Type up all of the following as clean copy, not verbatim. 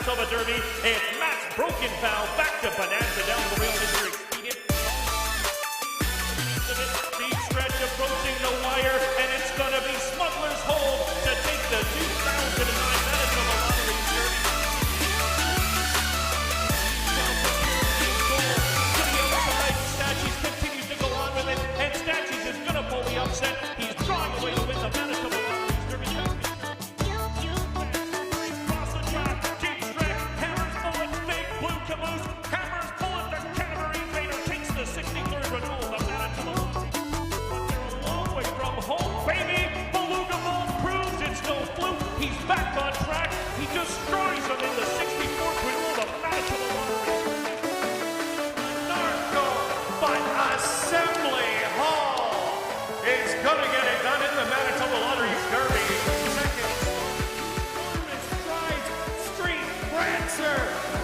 Manitoba Derby. It's Matt's broken foul back to Bonanza down the rail. Mr. Expedient. The stretch approaching the wire, and it's going to be Smuggler's Hold to take the 2009 Manitoba Lottery Derby. To the outside, Stachys continues to go on with it, and Stachys is going to pull the upset. He's drawing away to win the Manitoba Lottery Derby. Across the track, deep stretch, hammers bullet, big blue caboose, hammers bullet, the Canterbury Invader takes the 63rd renewal of the Manitoba Lottery. But they're a long way from home, baby. Beluga Ball proves it's no fluke. He's back on track. He destroys them in the 64th renewal of the Manitoba Lottery. Narco, but Assembly Hall is going to get it done in the Manitoba Lottery Derby. Second, enormous strides, Street Prancer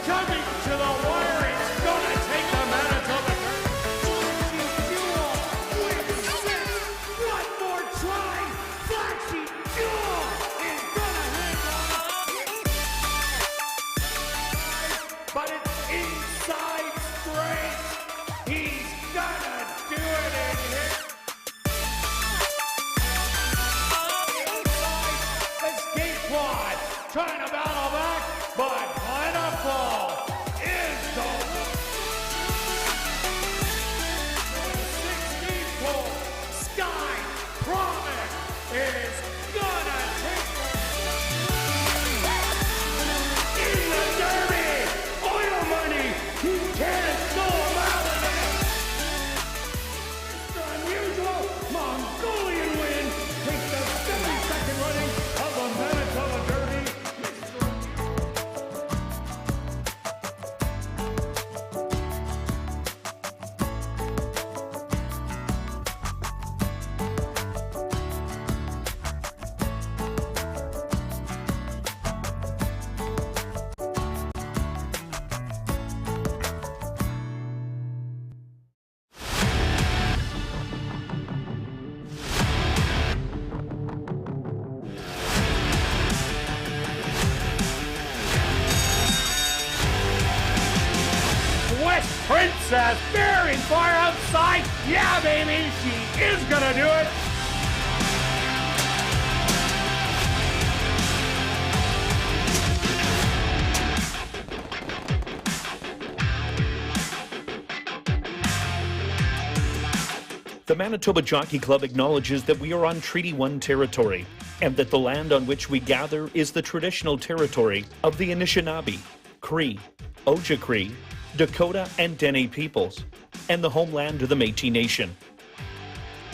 coming to the wire. It's going to take the Manitoba Derby. Flashy Fuel with six. One more try. Flashy Fuel is going to hang on. But it's inside straight. He's gonna do it in here. Escape quad trying to battle back, but Pineapple is the 16th pole. Sky Promise is gonna take in the Derby. Oil money. He can't go about it. The unusual Mongolian win takes the 72nd running of the Manitoba Derby. West Princess very far outside. Yeah, baby, she is gonna do it. The Manitoba Jockey Club acknowledges that we are on Treaty 1 territory and that the land on which we gather is the traditional territory of the Anishinaabe, Cree, Ojibwe, Dakota, and Dene peoples, and the homeland of the Métis Nation.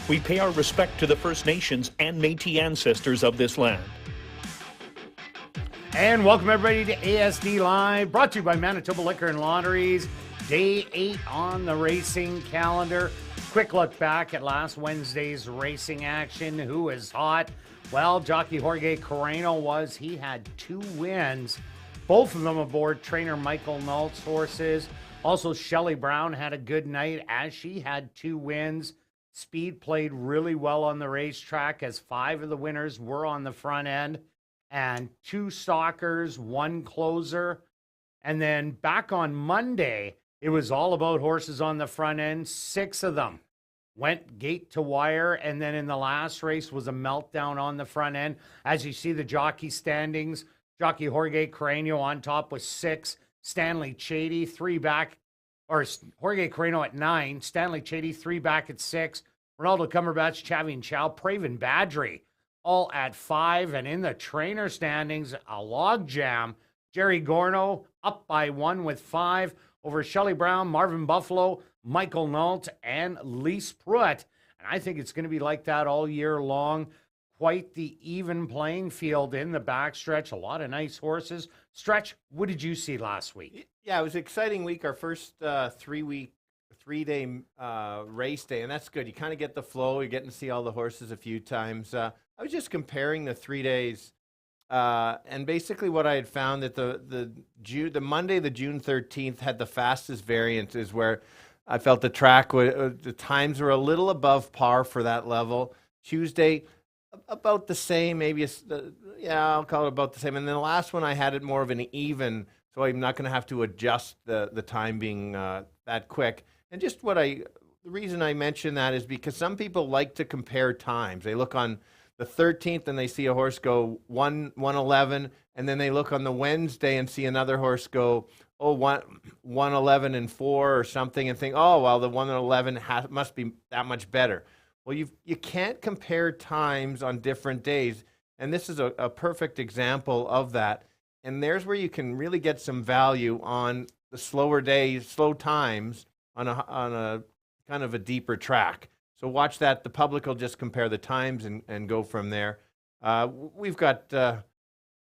We pay our respect to the First Nations and Métis ancestors of this land. And welcome everybody to ASD Live, brought to you by Manitoba Liquor and Lotteries. Day 8 on the racing calendar. Quick look back at last Wednesday's racing action. Who is hot? Well, jockey Jorge Carreno was. He had 2 wins. Both of them aboard trainer Michael Nault's horses. Also, Shelley Brown had a good night as she had 2 wins. Speed played really well on the racetrack as 5 of the winners were on the front end. And 2 stalkers, 1 closer. And then back on Monday, it was all about horses on the front end. 6 of them went gate to wire. And then in the last race was a meltdown on the front end. As you see the jockey standings, jockey Jorge Carreno on top with 6. Stanley Chady, 3 back. Or Jorge Carreno at 9. Stanley Chady, 3 back at 6. Ronaldo Cumberbatch, Chavian Chow, Praven Badri, all at 5. And in the trainer standings, a logjam. Jerry Gorno up by 1 with 5 over Shelley Brown, Marvin Buffalo, Michael Nault, and Lise Pruitt. And I think it's going to be like that all year long. Quite the even playing field in the backstretch. A lot of nice horses. Stretch, what did you see last week? Yeah, it was an exciting week. Our first 3-day race day, and that's good. You kind of get the flow. You're getting to see all the horses a few times. I was just comparing the 3 days, and basically what I had found that the Monday, the June 13th, had the fastest variances where I felt the track, the times were a little above par for that level. Tuesday, about the same, maybe, I'll call it about the same. And then the last one, I had it more of an even so I'm not going to have to adjust the time being that quick. And just the reason I mention that is because some people like to compare times. They look on the 13th and they see a horse go 111, and then they look on the Wednesday and see another horse go 111 and 4 or something, and think, oh well, the 111 must be that much better. Well, you can't compare times on different days, and this is a perfect example of that. And there's where you can really get some value on the slower days, slow times on a kind of a deeper track. So watch that. The public will just compare the times and go from there. We've got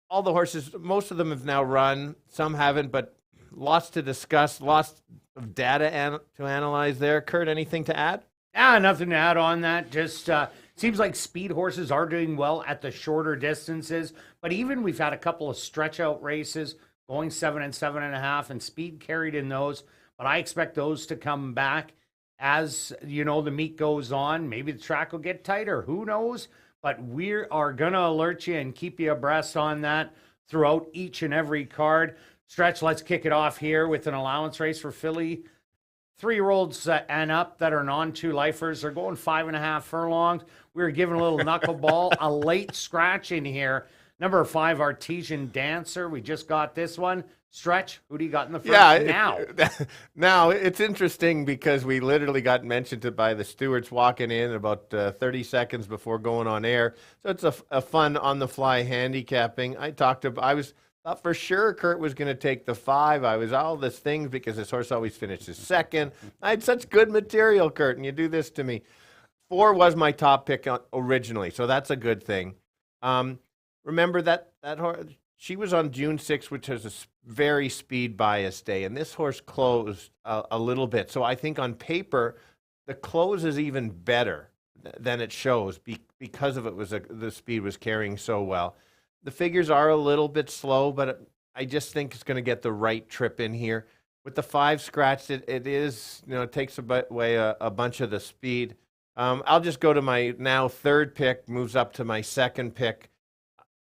all the horses. Most of them have now run. Some haven't, but lots to discuss, lots of data to analyze there. Kirt, anything to add? Nothing to add on that. Just seems like speed horses are doing well at the shorter distances. But even we've had a couple of stretch out races going 7 and 7.5, and speed carried in those. But I expect those to come back as, the meet goes on. Maybe the track will get tighter. Who knows? But we are going to alert you and keep you abreast on that throughout each and every card. Stretch, let's kick it off here with an allowance race for filly 3-year-olds and up that are non-2 lifers. They're going 5.5 furlongs. We were giving a little knuckleball, a late scratch in here. Number 5, Artesian Dancer. We just got this one. Stretch, who do you got in the first now? Now, it's interesting because we literally got mentioned by the stewards walking in about 30 seconds before going on air. So it's a fun on-the-fly handicapping. I thought for sure Kirt was going to take the 5. I was all this things because this horse always finishes second. I had such good material, Kirt, and you do this to me. 4 was my top pick originally, so that's a good thing. Remember that horse, she was on June 6th, which was a very speed bias day, and this horse closed a little bit. So I think on paper, the close is even better than it shows because of the speed was carrying so well. The figures are a little bit slow, but I just think it's going to get the right trip in here. With the 5 scratched, it is, it takes away a bunch of the speed. I'll just go to my now 3rd pick, moves up to my 2nd pick.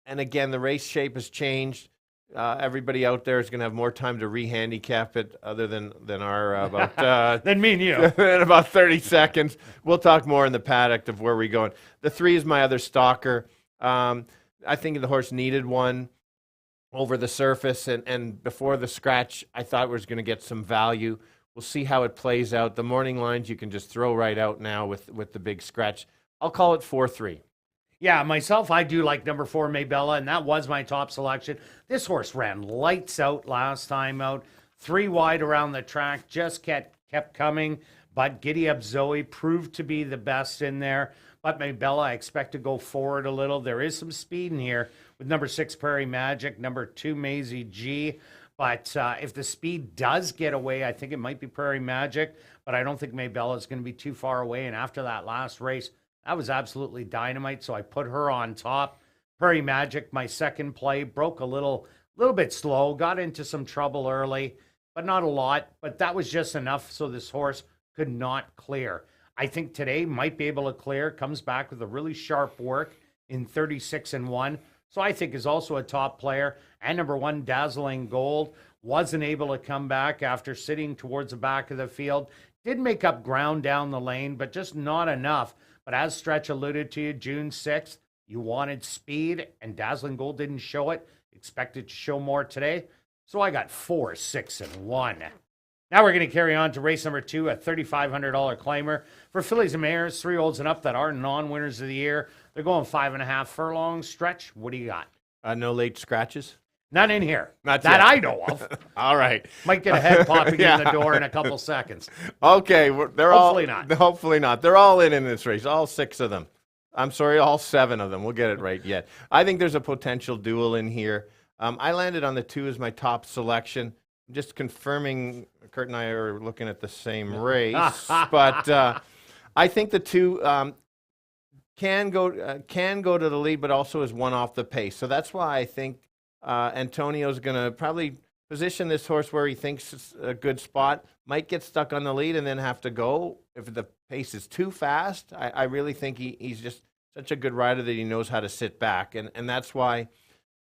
And again, the race shape has changed. Everybody out there is going to have more time to re-handicap it other than our about... than me and you. In about 30 seconds. We'll talk more in the paddock of where we're going. The 3 is my other stalker. I think the horse needed one over the surface, and before the scratch, I thought we was going to get some value. We'll see how it plays out. The morning lines you can just throw right out now with the big scratch. I'll call it 4-3. Yeah, myself, I do like number 4, Maybella, and that was my top selection. This horse ran lights out last time out. 3 wide around the track, just kept coming, but Giddy Up Zoe proved to be the best in there. But Maybella, I expect to go forward a little. There is some speed in here with number 6, Prairie Magic, number 2, Maisie G. But if the speed does get away, I think it might be Prairie Magic, but I don't think Maybella is going to be too far away. And after that last race, that was absolutely dynamite, so I put her on top. Prairie Magic, my 2nd play, broke a little bit slow, got into some trouble early, but not a lot. But that was just enough so this horse could not clear. I think today might be able to clear, comes back with a really sharp work in 36-1. So I think is also a top player. And number 1, Dazzling Gold, wasn't able to come back after sitting towards the back of the field. Did make up ground down the lane, but just not enough. But as Stretch alluded to you, June 6th, you wanted speed, and Dazzling Gold didn't show it. Expected to show more today. So I got 4, 6, and 1. Now we're going to carry on to race number 2, a $3,500 claimer for fillies and mares, 3-year-olds and up that are non-winners of the year. They're going 5.5 furlongs. Stretch, what do you got? No late scratches? None in here. Not that yet. I know of. All right. Might get a head popping in the door in a couple seconds. Okay. Hopefully not. Hopefully not. They're all in this race, all 6 of them. I'm sorry, all 7 of them. We'll get it right yet. I think there's a potential duel in here. I landed on the 2 as my top selection. Just confirming, Kirt and I are looking at the same race, but I think the 2 can go to the lead, but also is one off the pace. So that's why I think Antonio's going to probably position this horse where he thinks it's a good spot. Might get stuck on the lead and then have to go if the pace is too fast. I really think he's just such a good rider that he knows how to sit back, and that's why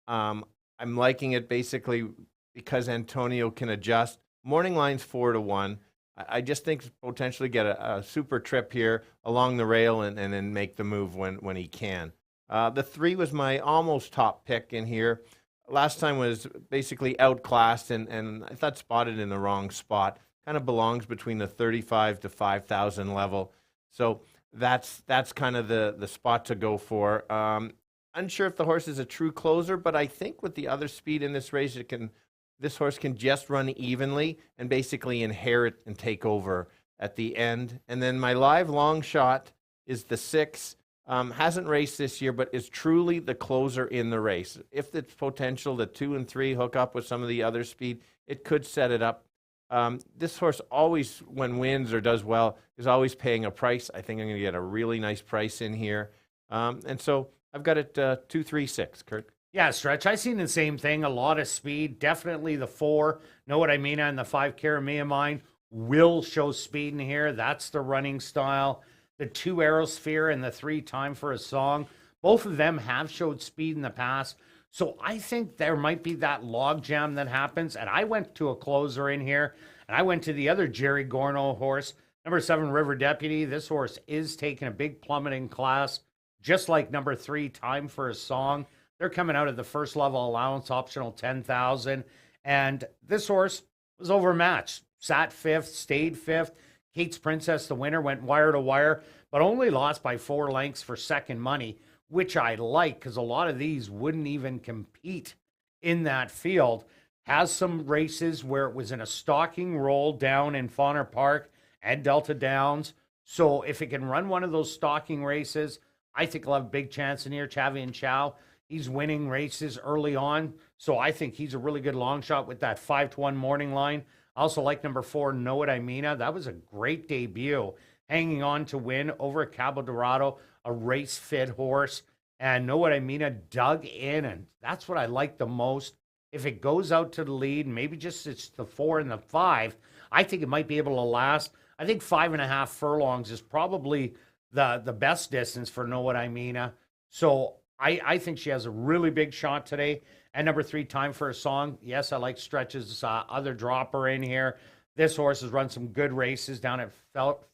I'm liking it basically because Antonio can adjust. Morning line's 4-1. I just think potentially get a super trip here along the rail and then make the move when he can. The 3 was my almost top pick in here. Last time was basically outclassed and I thought spotted in the wrong spot. Kind of belongs between the 35 to 5,000 level. So that's kind of the spot to go for. Unsure if the horse is a true closer, but I think with the other speed in this race, this horse can just run evenly and basically inherit and take over at the end. And then my live long shot is the 6. Hasn't raced this year, but is truly the closer in the race. If it's potential, the 2 and 3 hook up with some of the other speed, it could set it up. This horse always, when wins or does well, is always paying a price. I think I'm going to get a really nice price in here. And so I've got it 2-3-6, Kirt. Yeah, Stretch. I seen the same thing. A lot of speed. Definitely the 4. Know what I mean? And the 5 Caramia mine will show speed in here. That's the running style. The 2 Aerosphere and the 3 Time for a Song. Both of them have showed speed in the past. So I think there might be that log jam that happens. And I went to a closer in here. And I went to the other Jerry Gorno horse, number 7 River Deputy. This horse is taking a big plummeting class, just like number 3 Time for a Song. They're coming out of the first level allowance, optional 10,000. And this horse was overmatched. Sat 5th, stayed 5th. Kate's Princess, the winner, went wire to wire, but only lost by 4 lengths for second money, which I like because a lot of these wouldn't even compete in that field. Has some races where it was in a stalking roll down in Fauner Park and Delta Downs. So if it can run one of those stalking races, I think he'll have a big chance in here. Chavian Chow, he's winning races early on. So I think he's a really good long shot with that 5-1 morning line. I also like number 4, Know What I Mean. That was a great debut, hanging on to win over at Cabo Dorado, a race fit horse. And Know What I Mean dug in, and that's what I like the most. If it goes out to the lead, maybe just it's the 4 and the 5, I think it might be able to last. I think 5.5 furlongs is probably the best distance for Know What I Mean. So I think she has a really big shot today. And number 3, Time for a Song. Yes, I like Stretch's other dropper in here. This horse has run some good races down at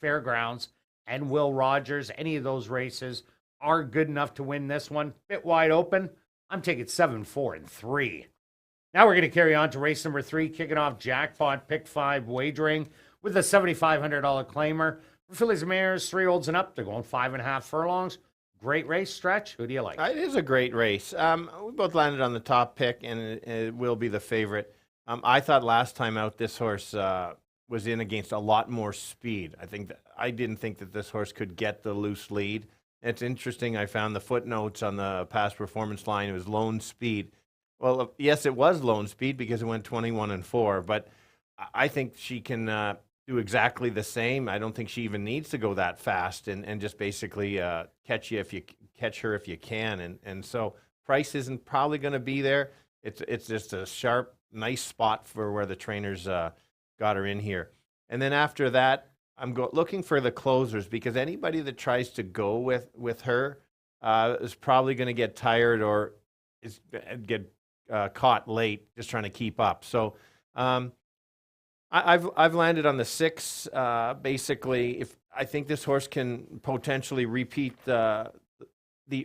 Fairgrounds and Will Rogers. Any of those races are good enough to win this one. Bit wide open. I'm taking 7, 4, and 3. Now we're going to carry on to race number 3, kicking off Jackpot Pick 5 wagering with a $7,500 claimer. For fillies and mares, 3-year-olds and up, they're going 5.5 furlongs. Great race, Stretch. Who do you like? It is a great race. We both landed on the top pick, and it will be the favorite. I thought last time out this horse was in against a lot more speed. I didn't think that this horse could get the loose lead. It's interesting. I found the footnotes on the past performance line. It was lone speed. Well, yes, it was lone speed because it went 21-4, but I think she can do exactly the same. I don't think she even needs to go that fast and just basically catch her if you can. And so price isn't probably going to be there. It's just a sharp, nice spot for where the trainers got her in here. And then after that, I'm looking for the closers because anybody that tries to go with her is probably going to get tired or get caught late just trying to keep up. So I've landed on the 6. Basically, if I think this horse can potentially repeat the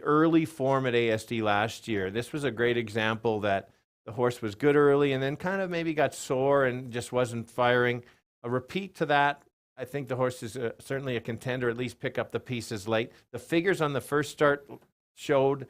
early form at ASD last year. This was a great example that the horse was good early and then kind of maybe got sore and just wasn't firing. A repeat to that. I think the horse is certainly a contender, at least pick up the pieces late. The figures on the first start showed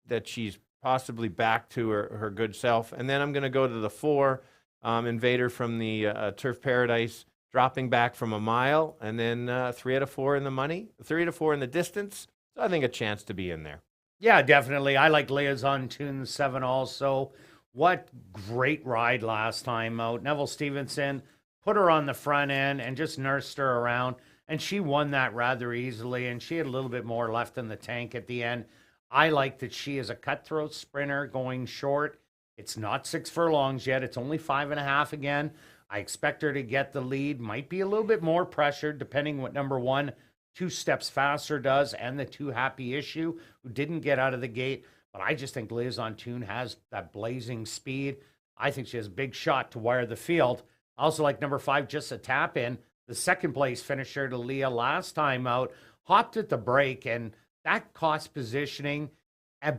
that she's possibly back to her good self. And then I'm going to go to the 4, Invader from the Turf Paradise, dropping back from a mile, and then 3 out of 4 in the money, 3 out of 4 in the distance. So I think a chance to be in there. Yeah, definitely. I like Liaison Tune 7 also. What great ride last time out. Neville Stevenson put her on the front end and just nursed her around, and she won that rather easily, and she had a little bit more left in the tank at the end. I like that she is a cutthroat sprinter going short. It's not 6 furlongs yet. It's only 5.5 again. I expect her to get the lead. Might be a little bit more pressured depending what number 1, 2 Steps Faster does, and the 2 Happy Issue, who didn't get out of the gate. But I just think Liaison Tune has that blazing speed. I think she has a big shot to wire the field. I also like number 5, Just a Tap In, the second place finisher to Leah last time out, hopped at the break, and that cost positioning,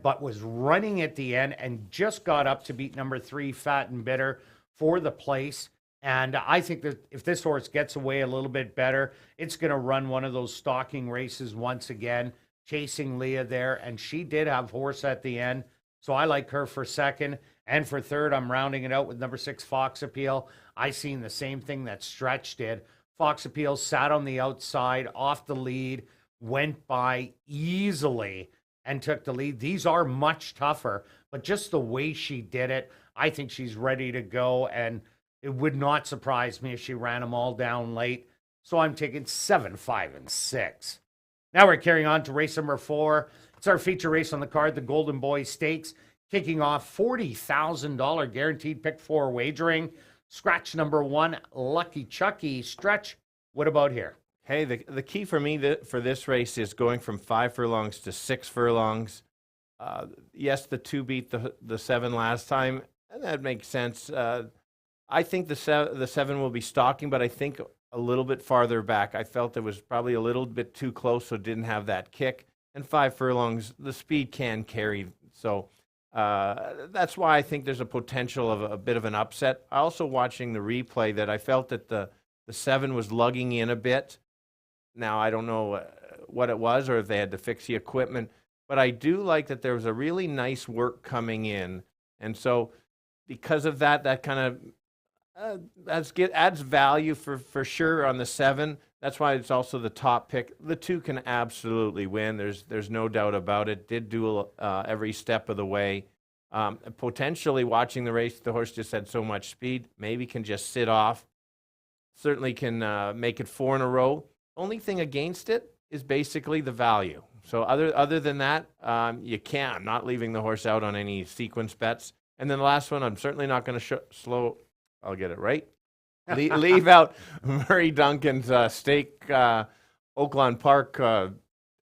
but was running at the end and just got up to beat number 3, Fat and Bitter, for the place. And I think that if this horse gets away a little bit better, it's going to run one of those stalking races once again, chasing Leah there. And she did have horse at the end. So I like her for second. And for third, I'm rounding it out with number 6, Fox Appeal. I seen the same thing that Stretch did. Fox Appeal sat on the outside, off the lead, went by easily and took the lead. These are much tougher, but just the way she did it, I think she's ready to go. And it would not surprise me if she ran them all down late. So I'm taking 7, 5, and 6. Now we're carrying on to race number 4. It's our feature race on the card, the Golden Boy Stakes, kicking off $40,000 guaranteed pick 4 wagering. Scratch number 1, Lucky Chucky. Stretch, what about here? Hey, the key for me for this race is going from 5 furlongs to 6 furlongs. Yes, the 2 beat the 7 last time, and that makes sense. I think the 7 will be stalking, but I think a little bit farther back. I felt it was probably a little bit too close, so it didn't have that kick. And 5 furlongs, the speed can carry. So that's why I think there's a potential of a bit of an upset. Also watching the replay that I felt that the 7 was lugging in a bit. Now, I don't know what it was or if they had to fix the equipment, but I do like that there was a really nice work coming in. And so because of that, that kind of adds value for sure on the 7. That's why it's also the top pick. The 2 can absolutely win. There's no doubt about it. Did do every step of the way. Potentially watching the race, the horse just had so much speed. Maybe can just sit off. Certainly can make it 4 in a row. Only thing against it is basically the value. So other than that, you can't. I'm not leaving the horse out on any sequence bets. And then the last one, I'm certainly not going to slow. I'll get it right. Leave out Murray Duncan's stake Oaklawn Park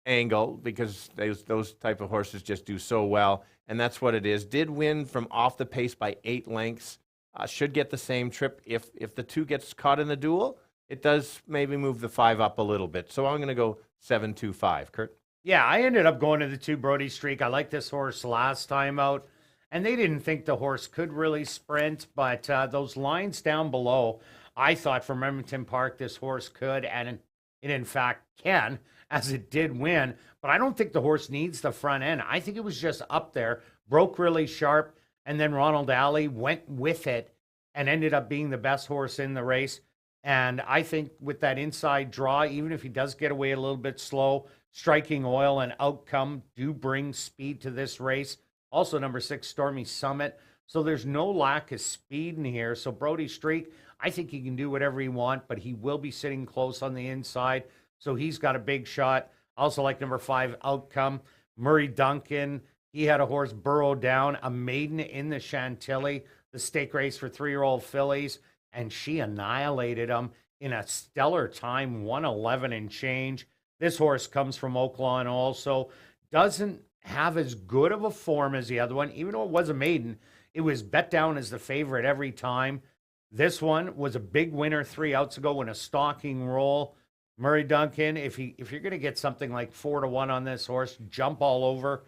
angle because those type of horses just do so well. And that's what it is. Did win from off the pace by 8 lengths. Should get the same trip. If the 2 gets caught in the duel, it does maybe move the 5 up a little bit. So I'm going to go 7-2-5. Kirt? Yeah, I ended up going to the 2 Brody Streak. I liked this horse last time out, and they didn't think the horse could really sprint, but those lines down below, I thought from Remington Park this horse could, and it in fact can, as it did win. But I don't think the horse needs the front end. I think it was just up there, broke really sharp, and then Ronald Alley went with it and ended up being the best horse in the race. And I think with that inside draw, even if he does get away a little bit slow, Striking Oil and Outcome do bring speed to this race. Also, number 6, Stormy Summit. So there's no lack of speed in here. So Brody Streak, I think he can do whatever he wants, but he will be sitting close on the inside. So he's got a big shot. Also like number 5, Outcome. Murray Duncan, he had a horse burrow down, a maiden in the Chantilly, the stake race for 3-year-old fillies, and she annihilated him in a stellar time, 1:11 and change. This horse comes from Oaklawn also. Doesn't have as good of a form as the other one, even though it was a maiden. It was bet down as the favorite every time. This one was a big winner 3 outs ago in a stalking roll. Murray Duncan, if you're going to get something like 4-1 on this horse, jump all over,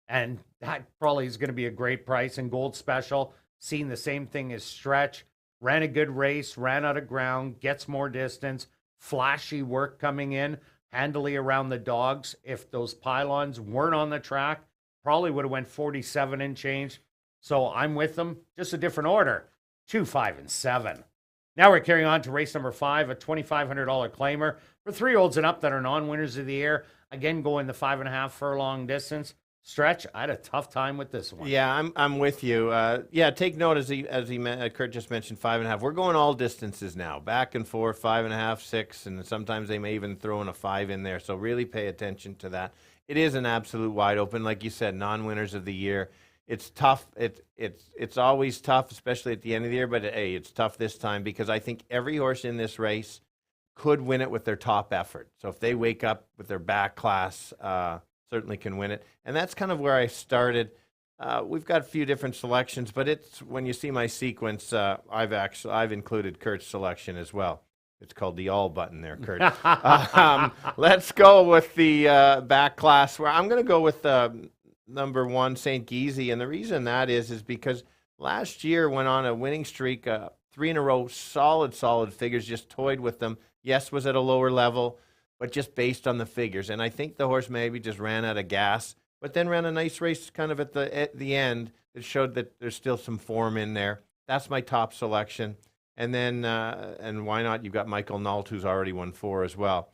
and that probably is going to be a great price. And Gold Special, seeing the same thing as Stretch. Ran a good race, ran out of ground, gets more distance, flashy work coming in, handily around the dogs. If those pylons weren't on the track, probably would have went 47 and change. So I'm with them, just a different order, 2, 5, and 7. Now we're carrying on to race number 5, a $2,500 claimer for 3-year-olds and up that are non-winners of the year. Again, going the 5.5 furlong distance. Stretch, I had a tough time with this one. Yeah, I'm with you. Take note as Kirt just mentioned 5.5. We're going all distances now, back and forth, 5.5, 6, and sometimes they may even throw in a 5 in there. So really pay attention to that. It is an absolute wide open, like you said, non-winners of the year. It's tough. It's always tough, especially at the end of the year. But hey, it's tough this time because I think every horse in this race could win it with their top effort. So if they wake up with their back class. Certainly can win it. And that's kind of where I started. we've got a few different selections, but it's when you see my sequence, I've included Kirt's selection as well. It's called the all button there, Kirt. Let's go with the back class. Where I'm going to go with number 1, St. Geezy, and the reason that is because last year went on a winning streak, 3 in a row, solid figures. Just toyed with them. Yes, was at a lower level, but just based on the figures. And I think the horse maybe just ran out of gas, but then ran a nice race kind of at the end. It showed that there's still some form in there. That's my top selection. And then, and why not? You've got Michael Nault, who's already won 4 as well.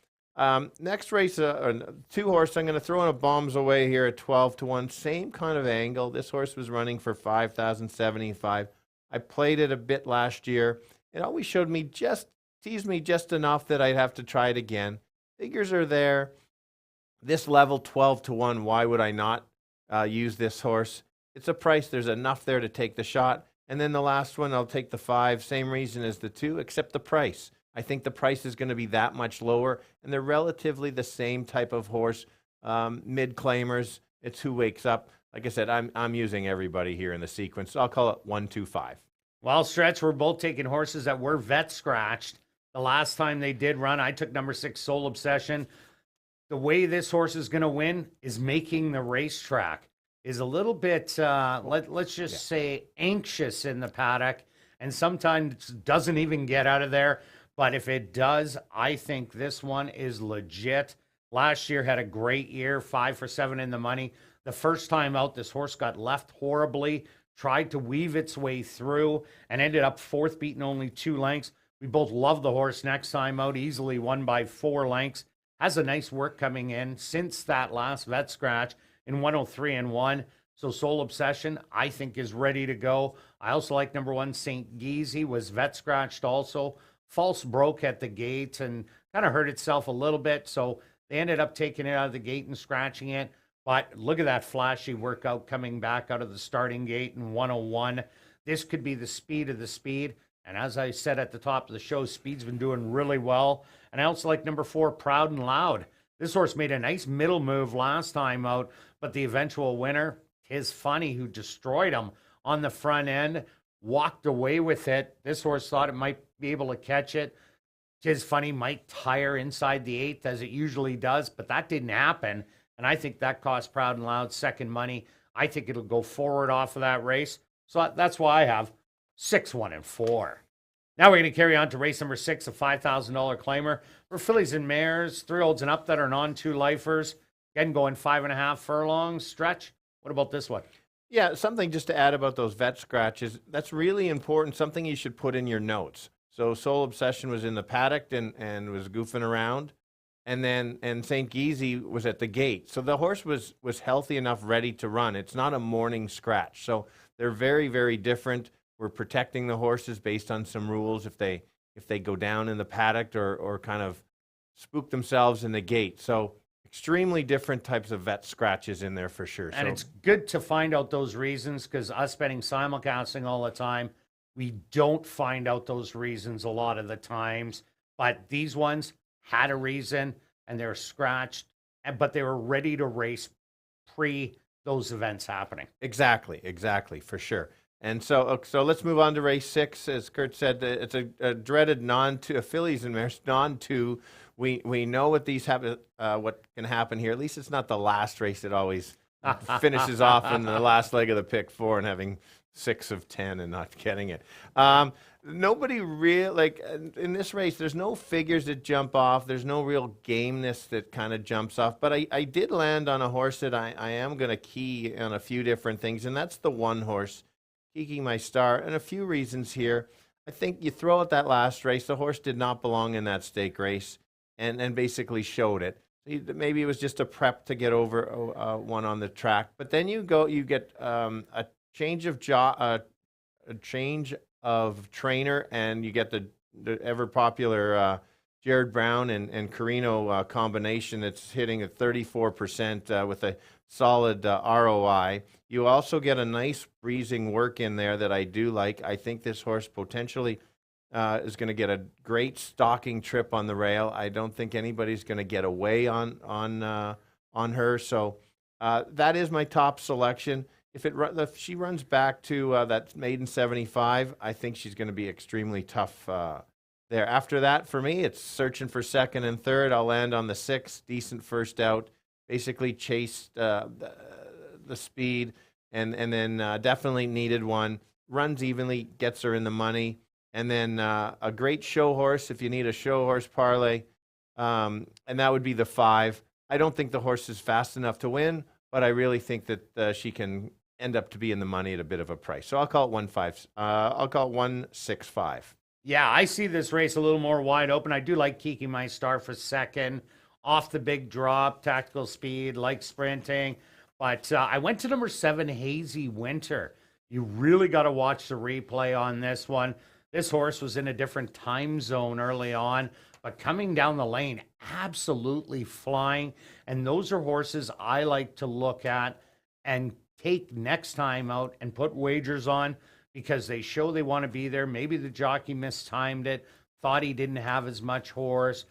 Next race, 2 horse. I'm going to throw in a bombs away here at 12-1. Same kind of angle. This horse was running for 5,075. I played it a bit last year. It always showed me teased me just enough that I'd have to try it again. Figures are there. This level 12-1. Why would I not use this horse? It's a price. There's enough there to take the shot. And then the last one, I'll take the 5. Same reason as the 2, except the price. I think the price is going to be that much lower, and they're relatively the same type of horse. Mid-claimers, it's who wakes up. Like I said, I'm using everybody here in the sequence, so I'll call it 1, 2, 5. Well, Stretch, we're both taking horses that were vet scratched. The last time they did run, I took number 6, Soul Obsession. The way this horse is going to win is making the racetrack. Is a little bit, let's just say, anxious in the paddock, and sometimes doesn't even get out of there. But if it does, I think this one is legit. Last year had a great year, 5 for 7 in the money. The first time out, this horse got left horribly, tried to weave its way through, and ended up 4th, beaten only 2 lengths. We both love the horse next time out, easily won by 4 lengths. Has a nice work coming in since that last vet scratch in 103-1. So Soul Obsession, I think, is ready to go. I also like number 1, St. Geezy, was vet scratched also. False broke at the gate and kind of hurt itself a little bit. So they ended up taking it out of the gate and scratching it. But look at that flashy workout coming back out of the starting gate in 101. This could be the speed of the speed. And as I said at the top of the show, speed's been doing really well. And I also like number 4, Proud and Loud. This horse made a nice middle move last time out, but the eventual winner, Tis Funny, who destroyed him on the front end, walked away with it. This horse thought it might be able to catch it. Tis Funny might tire inside the 8th, as it usually does, but that didn't happen. And I think that cost Proud and Loud second money. I think it'll go forward off of that race. So that's why I have 6, 1, and 4. Now we're going to carry on to race number 6, a $5,000 claimer for fillies and mares, 3-year-olds and up that are non-2 lifers. Again, going 5.5 furlongs. Stretch, what about this one? Yeah, something just to add about those vet scratches. That's really important, something you should put in your notes. So Soul Obsession was in the paddock and was goofing around. And St. Geezy was at the gate. So the horse was healthy enough, ready to run. It's not a morning scratch. So they're very, very different. We're protecting the horses based on some rules if they go down in the paddock or kind of spook themselves in the gate. So extremely different types of vet scratches in there for sure. And it's good to find out those reasons, because us spending simulcasting all the time, we don't find out those reasons a lot of the times. But these ones had a reason, and they're scratched, but they were ready to race pre those events happening. Exactly, for sure. And so let's move on to race 6. As Kirt said, it's a dreaded non-2, fillies and mares, non-2. We know what these happen, what can happen here. At least it's not the last race that always finishes off in the last leg of the pick 4 and having 6 of 10 and not getting it. Nobody really, in this race, there's no figures that jump off. There's no real gameness that kind of jumps off. But I did land on a horse that I am going to key on a few different things, and that's the 1 horse, Kiki My Star, and a few reasons here. I think you throw out that last race, the horse did not belong in that stake race and basically showed it. Maybe it was just a prep to get over one on the track. But then you get a change of trainer, and you get the ever popular Jared Brown and Carino combination that's hitting at 34% with a solid ROI. You also get a nice breezing work in there that I do like. I think this horse potentially is going to get a great stalking trip on the rail. I don't think anybody's going to get away on her. So that is my top selection. if she runs back to that maiden 75, I think she's going to be extremely tough there. After that, for me, it's searching for second and third. I'll land on the 6, decent first out. Basically chased the speed, and then definitely needed one. Runs evenly, gets her in the money. And then a great show horse if you need a show horse parlay, and that would be the 5. I don't think the horse is fast enough to win, but I really think that she can end up to be in the money at a bit of a price. So I'll call it 1-5. I'll call it 1-6-5. Yeah, I see this race a little more wide open. I do like Kiki My Star for second. Off the big drop, tactical speed, like sprinting. But I went to number 7, Hazy Winter. You really got to watch the replay on this one. This horse was in a different time zone early on, but coming down the lane, absolutely flying. And those are horses I like to look at and take next time out and put wagers on, because they show they want to be there. Maybe the jockey mistimed it, thought he didn't have as much horse.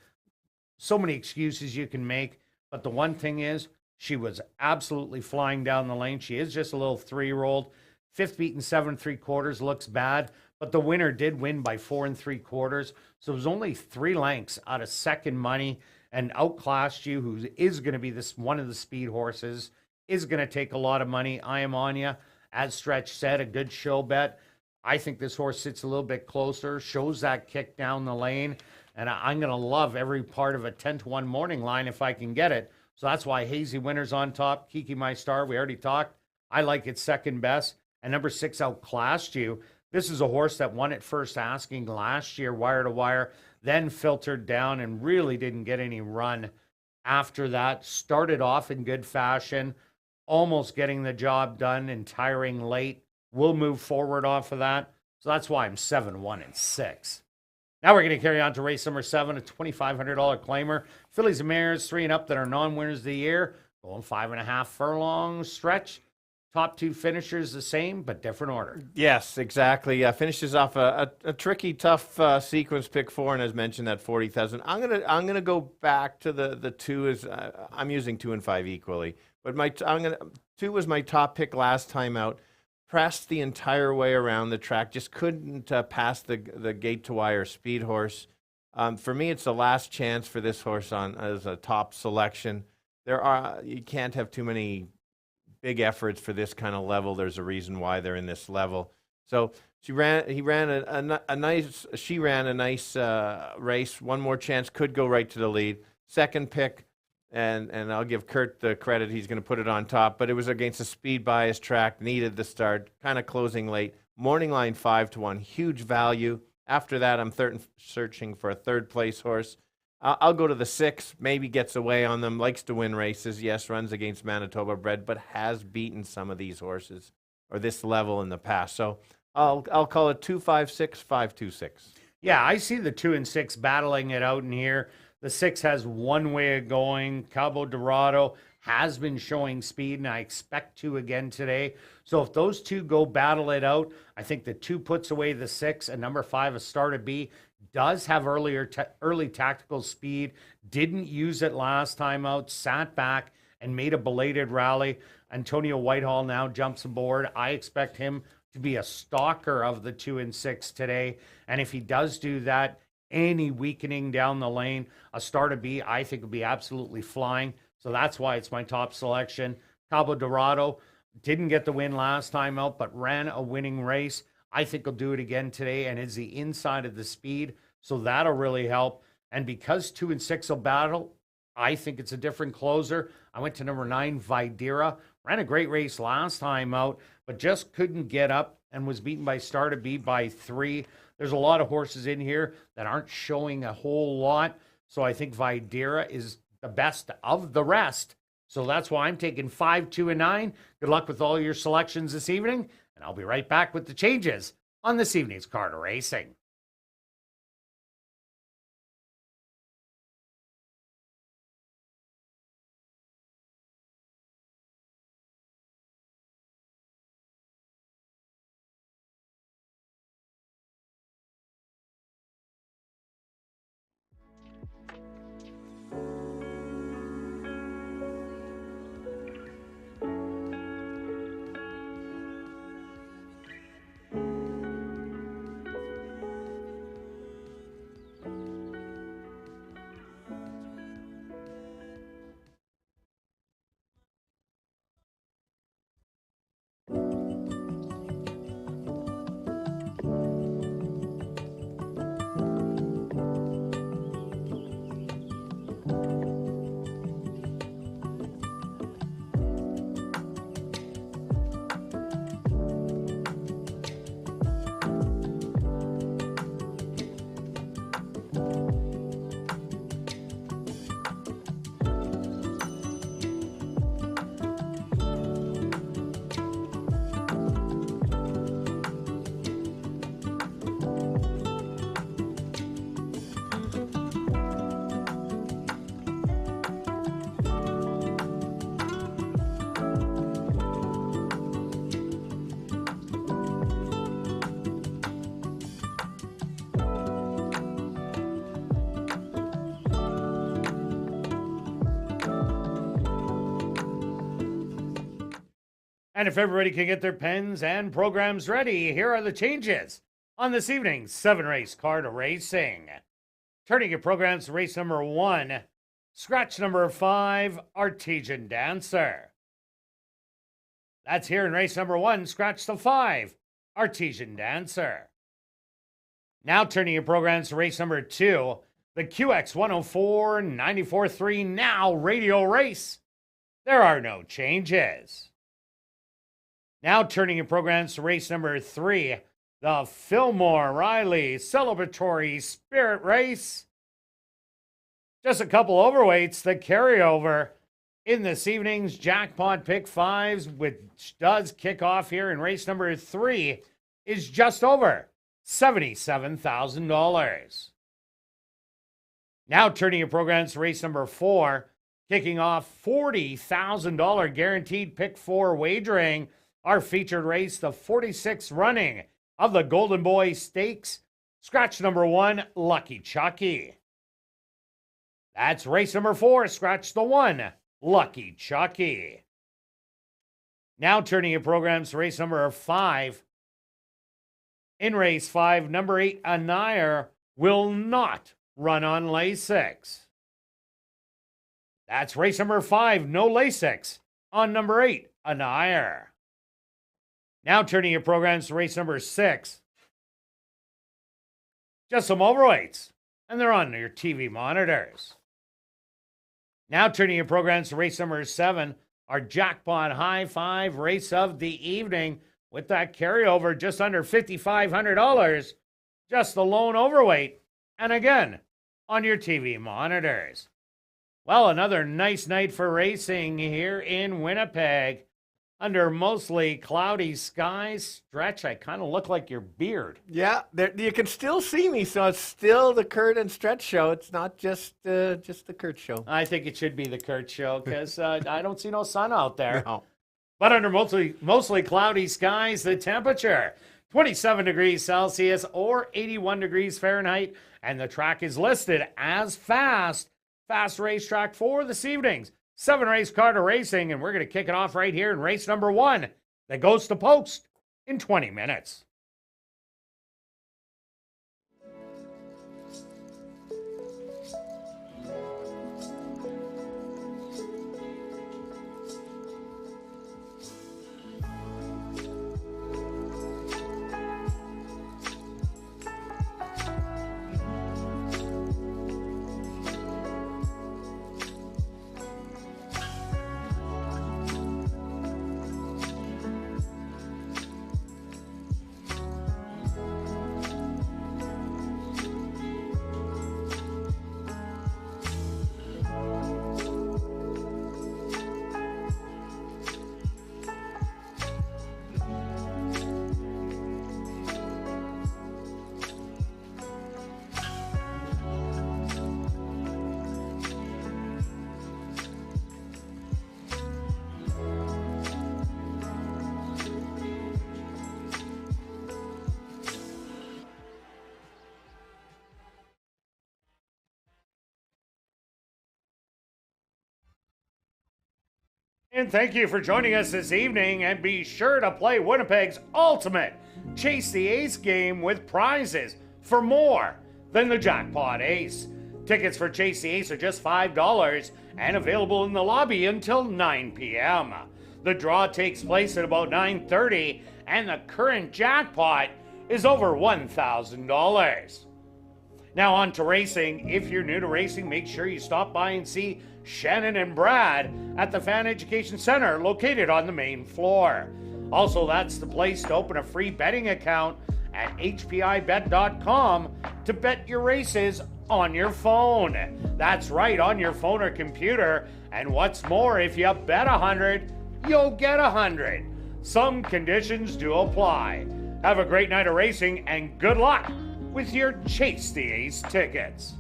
So many excuses you can make. But the one thing is, she was absolutely flying down the lane. She is just a little 3-year-old. 5th beat in 7 3/4 looks bad, but the winner did win by 4 3/4. So it was only 3 lengths out of second money, and outclassed you, who is going to be one of the speed horses, is going to take a lot of money. I am on you. As Stretch said, a good show bet. I think this horse sits a little bit closer, shows that kick down the lane, and I'm going to love every part of a 10-1 morning line if I can get it. So that's why Hazy Winter's on top. Kiki My Star, we already talked. I like it second best. And number 6, Outclassed You. This is a horse that won at first asking last year, wire to wire, then filtered down and really didn't get any run after that. Started off in good fashion, almost getting the job done and tiring late. We'll move forward off of that. So that's why I'm 7-1-6. Now we're going to carry on to race number 7, a $2,500 claimer. Fillies and mares, 3 and up that are non-winners of the year. Going 5.5 furlong stretch. Top 2 finishers the same, but different order. Yes, exactly. Finishes off a tricky, tough sequence, pick 4, and as mentioned, that 40,000. I'm gonna go back to the 2. Is I'm using 2 and 5 equally, but 2 was my top pick last time out. Pressed the entire way around the track, just couldn't pass the gate to wire speed horse. For me, it's the last chance for this horse as a top selection. You can't have too many big efforts for this kind of level. There's a reason why they're in this level. So she ran a nice race. One more chance, could go right to the lead. Second pick, and I'll give Kirt the credit. He's going to put it on top, but it was against a speed bias track, needed the start, kind of closing late. Morning line 5-1, huge value. After that, I'm searching for a third place horse. I'll go to the 6, maybe gets away on them, likes to win races. Yes, runs against Manitoba bred, but has beaten some of these horses or this level in the past. So I'll call it 2-5-6, 5-2-6. Yeah, I see the 2 and 6 battling it out in here. The 6 has one way of going. Cabo Dorado has been showing speed, and I expect to again today. So if those 2 go battle it out, I think the 2 puts away the 6, and number 5, A Star to Be, does have early tactical speed, didn't use it last time out, sat back and made a belated rally. Antonio Whitehall now jumps aboard. I expect him to be a stalker of the 2 and 6 today. And if he does do that, any weakening down the lane, A Star to Be, I think will be absolutely flying. So that's why it's my top selection. Cabo Dorado didn't get the win last time out, but ran a winning race. I think he'll do it again today, and is the inside of the speed, so that'll really help. And because 2 and 6 will battle, I think it's a different closer. I went to number 9, Videra. Ran a great race last time out, but just couldn't get up and was beaten by Star to Be by 3. There's a lot of horses in here that aren't showing a whole lot, so I think Videra is the best of the rest. So that's why I'm taking 5, 2, and 9. Good luck with all your selections this evening, and I'll be right back with the changes on this evening's Carter Racing. And if everybody can get their pens and programs ready, here are the changes on this evening's 7-race card of racing. Turning your programs to race number 1, scratch number 5, Artesian Dancer. That's here in race number 1, scratch the 5, Artesian Dancer. Now turning your programs to race number 2, the QX 104 94.3 Now Radio Race. There are no changes. Now turning your programs to race number 3, the Fillmore Riley Celebratory Spirit Race. Just a couple overweights, the carryover in this evening's Jackpot Pick 5s, which does kick off here in race number 3, is just over $77,000. Now turning your programs to race number 4, kicking off $40,000 guaranteed Pick 4 wagering. Our featured race, the 46th running of the Golden Boy Stakes. Scratch number 1, Lucky Chucky. That's race number 4, scratch the 1, Lucky Chucky. Now turning your programs to race number 5. In race 5, number 8, Anire, will not run on Lasix. That's race number 5, no Lasix on number 8, Anire. Now turning your programs to race number 6. Just some overweights, and they're on your TV monitors. Now turning your programs to race number 7, our Jackpot High 5 race of the evening with that carryover just under $5,500, just the lone overweight, and again, on your TV monitors. Well, another nice night for racing here in Winnipeg. Under mostly cloudy skies. Stretch, I kind of look like your beard. Yeah, you can still see me, so it's still the Kirt and Stretch show. It's not just the Kirt show. I think it should be the Kirt show because I don't see no sun out there. No. But under mostly cloudy skies, the temperature 27 degrees Celsius or 81 degrees Fahrenheit, and the track is listed as fast racetrack for this evening's 7-race card of racing, and we're going to kick it off right here in race number 1 that goes to post in 20 minutes. And thank you for joining us this evening, and be sure to play Winnipeg's ultimate Chase the Ace game with prizes for more than the Jackpot Ace. Tickets for Chase the Ace are just $5 and available in the lobby until 9 p.m. The draw takes place at about 9:30, and the current jackpot is over $1,000. Now on to racing. If you're new to racing, make sure you stop by and see Shannon and Brad at the Fan Education Center located on the main floor. Also, that's the place to open a free betting account at hpibet.com to bet your races on your phone. That's right, on your phone or computer. And what's more, if you bet 100, you'll get 100. Some conditions do apply. Have a great night of racing and good luck with your Chase the Ace tickets.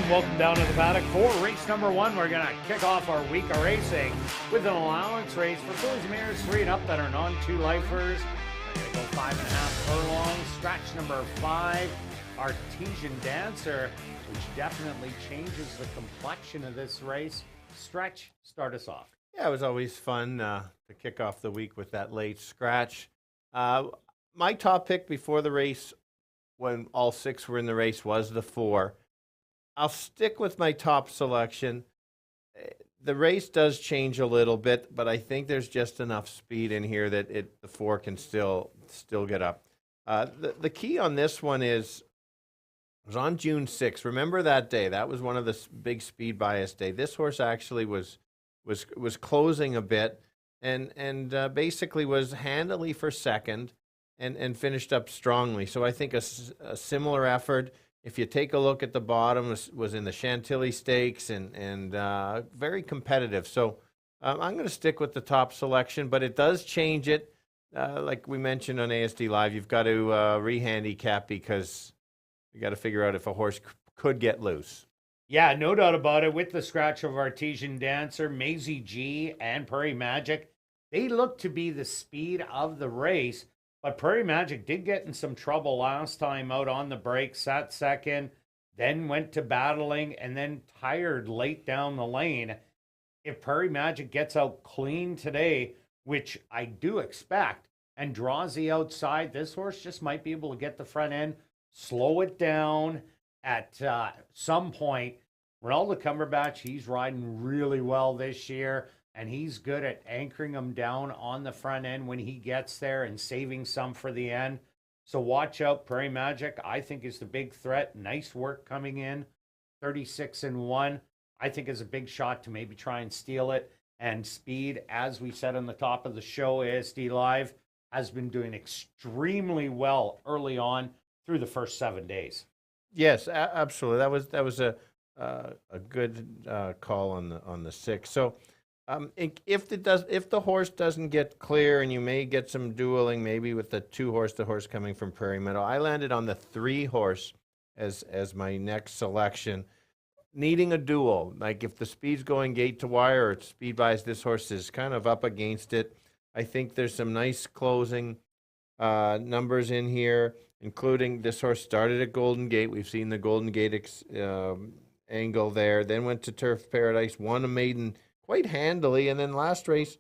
and welcome down to the paddock for race number 1. We're going to kick off our week of racing with an allowance race for fillies and mares 3 and up that are non-2 lifers. We're going to go 5.5 furlongs. Stretch number 5, Artesian Dancer, which definitely changes the complexion of this race. Stretch, start us off. Yeah, it was always fun to kick off the week with that late scratch. My top pick before the race, when all 6 were in the race, was the 4. I'll stick with my top selection. The race does change a little bit, but I think there's just enough speed in here that the 4 can still get up. The key on this one is, it was on June 6th. Remember that day? That was one of the big speed bias day. This horse actually was closing a bit and basically was handily for second and finished up strongly. So I think a similar effort. If you take a look at the bottom, was in the Chantilly Stakes and very competitive. So I'm going to stick with the top selection, but it does change it. Like we mentioned on ASD Live, you've got to re-handicap because you got to figure out if a horse could get loose. Yeah, no doubt about it. With the scratch of Artesian Dancer, Maisie G, and Prairie Magic, they look to be the speed of the race. But Prairie Magic did get in some trouble last time out on the break, sat second, then went to battling, and then tired late down the lane. If Prairie Magic gets out clean today, which I do expect, and draws the outside, this horse just might be able to get the front end, slow it down at some point. Ronaldo Cumberbatch, he's riding really well this year. And he's good at anchoring them down on the front end when he gets there and saving some for the end. So watch out. Prairie Magic, I think, is the big threat. Nice work coming in. 36-1. I think is a big shot to maybe try and steal it. And Speed, as we said on the top of the show, ASD Live, has been doing extremely well early on through the first 7 days. Yes, absolutely. That was a good call on the 6. So. If the horse doesn't get clear, and you may get some dueling, maybe with the 2 horse, the horse coming from Prairie Meadow, I landed on the 3 horse as my next selection, needing a duel. Like if the speed's going gate to wire or speed buys, this horse is kind of up against it. I think there's some nice closing numbers in here, including this horse started at Golden Gate. We've seen the Golden Gate angle there, then went to Turf Paradise, won a maiden quite handily, and then last race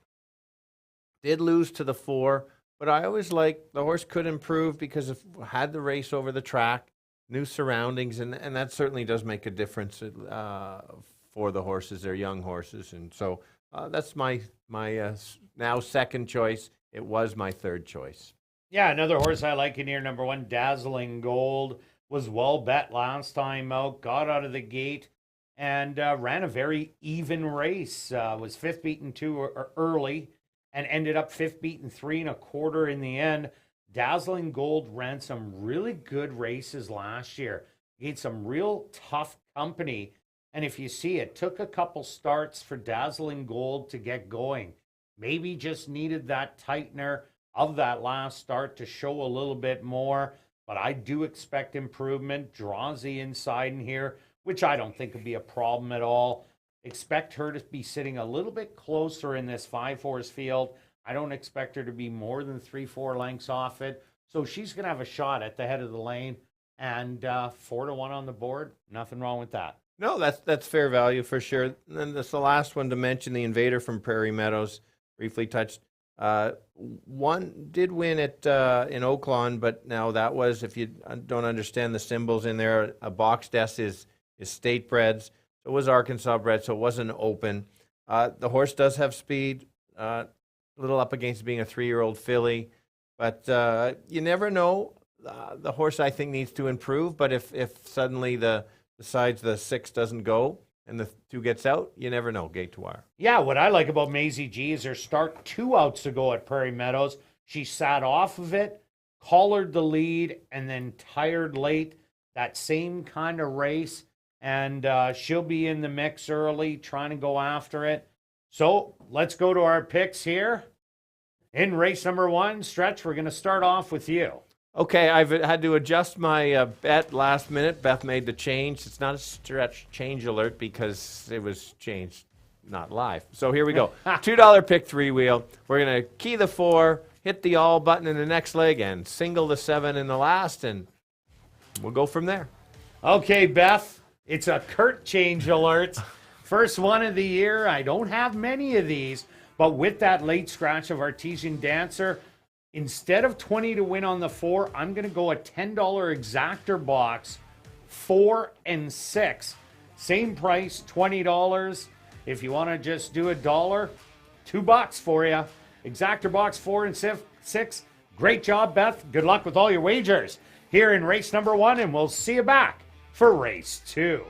did lose to the 4, but I always like the horse could improve because it had the race over the track, new surroundings, and that certainly does make a difference for the horses. They're young horses, and so that's my now second choice. It was my third choice. Yeah, another horse I like in here, number 1, Dazzling Gold, was well bet last time out, got out of the gate, and ran a very even race. Was 5th beaten 2 early and ended up 5th beaten 3 1/4 in the end. Dazzling Gold ran some really good races last year. He had some real tough company. And if you see, it took a couple starts for Dazzling Gold to get going. Maybe just needed that tightener of that last start to show a little bit more. But I do expect improvement. Draws the inside in here, which I don't think would be a problem at all. Expect her to be sitting a little bit closer in this 5-horse field. I don't expect her to be more than 3-4 lengths off it. So she's going to have a shot at the head of the lane. And 4-1 on the board, nothing wrong with that. No, that's fair value for sure. And then that's the last one to mention, the Invader from Prairie Meadows, briefly touched. One did win it in Oaklawn, but now that was, if you don't understand the symbols in there, a boxed S is state breds. So it was Arkansas bred, so it wasn't open. The horse does have speed, a little up against being a 3-year-old filly, but you never know. The horse, I think, needs to improve, but if suddenly besides the 6 doesn't go and the 2 gets out, you never know, gate to wire. Yeah, what I like about Maisie G is her start 2 outs ago at Prairie Meadows. She sat off of it, collared the lead, and then tired late. That same kind of race. And she'll be in the mix early, trying to go after it. So let's go to our picks here. In race number 1, Stretch, we're going to start off with you. Okay, I've had to adjust my bet last minute. Beth made the change. It's not a stretch change alert because it was changed, not live. So here we go. $2 pick 3-wheel. We're going to key the 4, hit the all button in the next leg, and single the 7 in the last, and we'll go from there. Okay, Beth, it's a Kirt change alert. First one of the year. I don't have many of these, but with that late scratch of Artesian Dancer, instead of 20 to win on the 4, I'm going to go a $10 exactor box, 4 and 6. Same price, $20. If you want to just do $1, $2 for you. Exactor box 4 and 6. Great job, Beth. Good luck with all your wagers here in race number 1, and we'll see you back for race 2.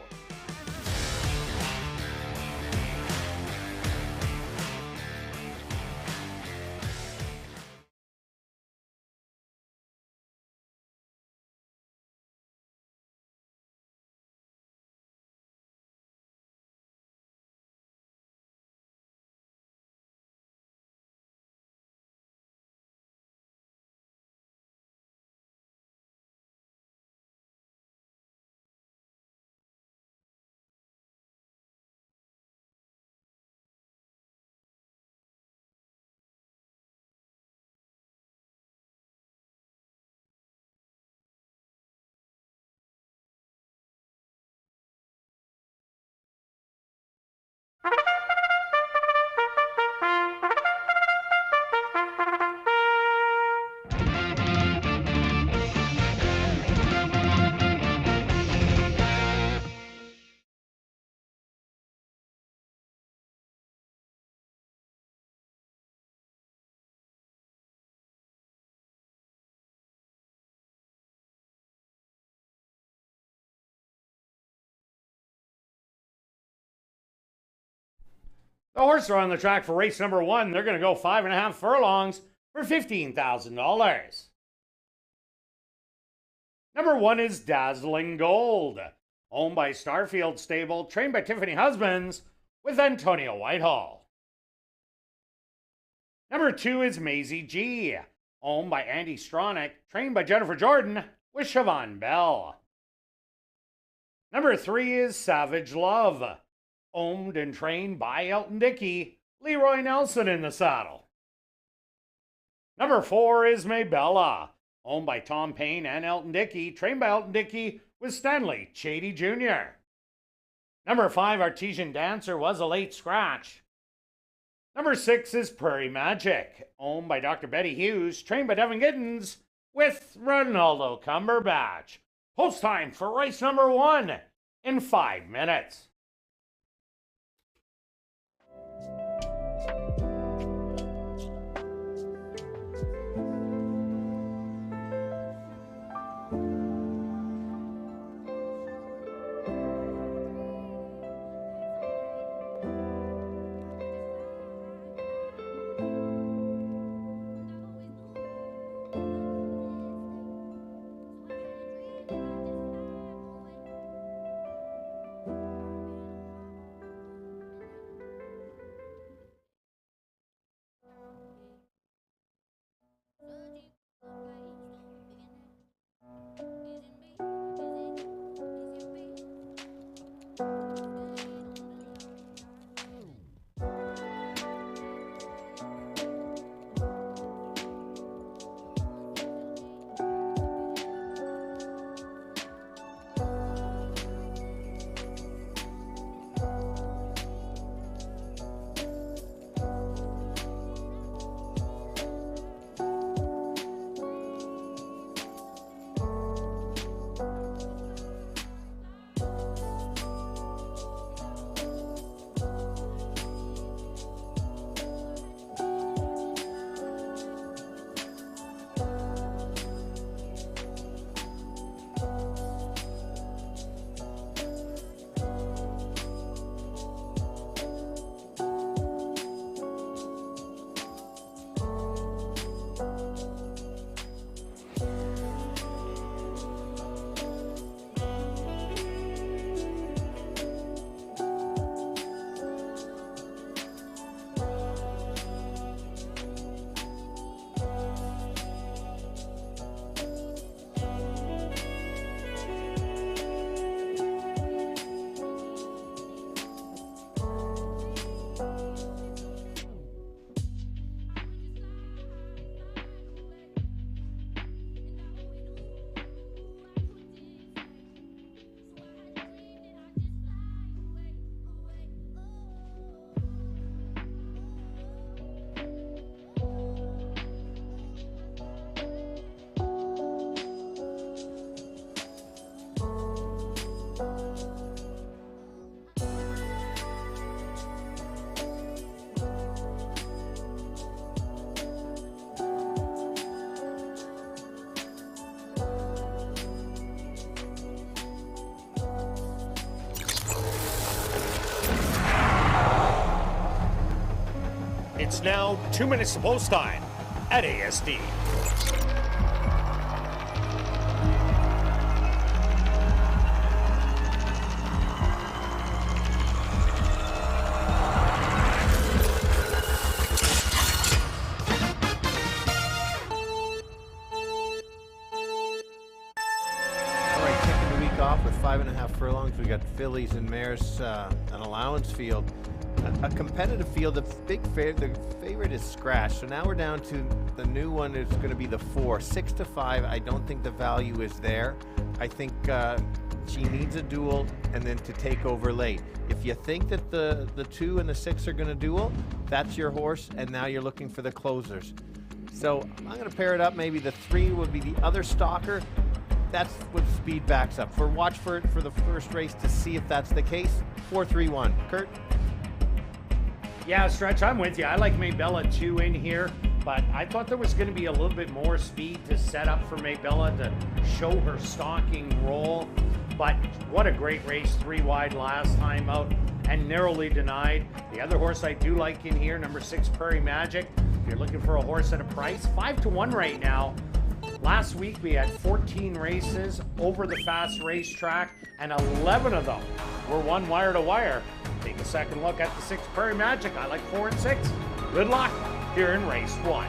The horses are on the track for race number 1. They're going to go 5.5 furlongs for $15,000. Number 1 is Dazzling Gold, owned by Starfield Stable, trained by Tiffany Husbands with Antonio Whitehall. Number 2 is Maisie G, owned by Andy Stronach, trained by Jennifer Jordan with Siobhan Bell. Number 3 is Savage Love, owned and trained by Elton Dickey, Leroy Nelson in the saddle. Number 4 is Maybella, owned by Tom Payne and Elton Dickey, trained by Elton Dickey with Stanley Chady Jr. Number 5, Artesian Dancer, was a late scratch. Number 6 is Prairie Magic, owned by Dr. Betty Hughes, trained by Devin Giddens with Ronaldo Cumberbatch. Post time for race number 1 in 5 minutes. It's now 2 minutes to post time at ASD. Off with 5.5 furlongs. We got fillies and mares, an allowance field, a competitive field. The favorite is Scratch. So now we're down to the new one. Is going to be the 4, 6 to 5. I don't think the value is there. I think she needs a duel and then to take over late. If you think that the 2 and the 6 are going to duel, that's your horse, and now you're looking for the closers. So I'm going to pair it up. Maybe the 3 would be the other stalker. That's what speed backs up. Watch for it for the first race to see if that's the case. 4-3-1. Kirt? Yeah, Stretch, I'm with you. I like Maybella 2 in here, but I thought there was going to be a little bit more speed to set up for Maybella to show her stalking role. But what a great race, 3 wide last time out and narrowly denied. The other horse I do like in here, number 6, Prairie Magic. If you're looking for a horse at a price, 5-1 right now. Last week we had 14 races over the fast racetrack, and 11 of them were won wire to wire. Take a second look at the 6 Prairie Magic. I like 4 and 6. Good luck here in race 1.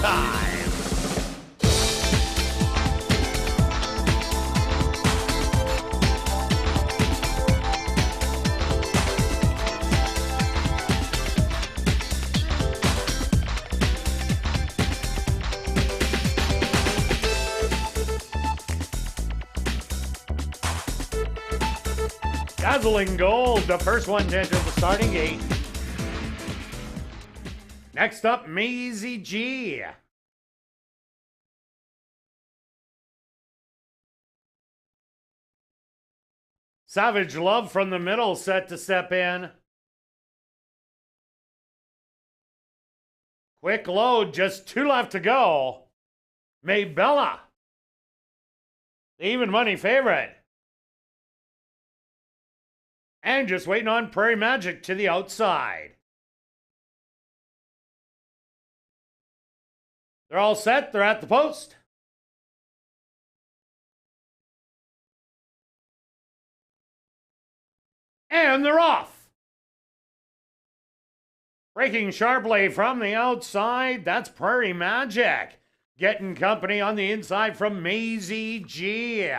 time. Dazzling Gold, the first one to enter the starting gate. Next up, Maisie G. Savage Love from the middle set to step in. Quick load, just 2 left to go. Maybella, the even money favorite. And just waiting on Prairie Magic to the outside. They're all set. They're at the post. And they're off. Breaking sharply from the outside, that's Prairie Magic. Getting company on the inside from Maisie G.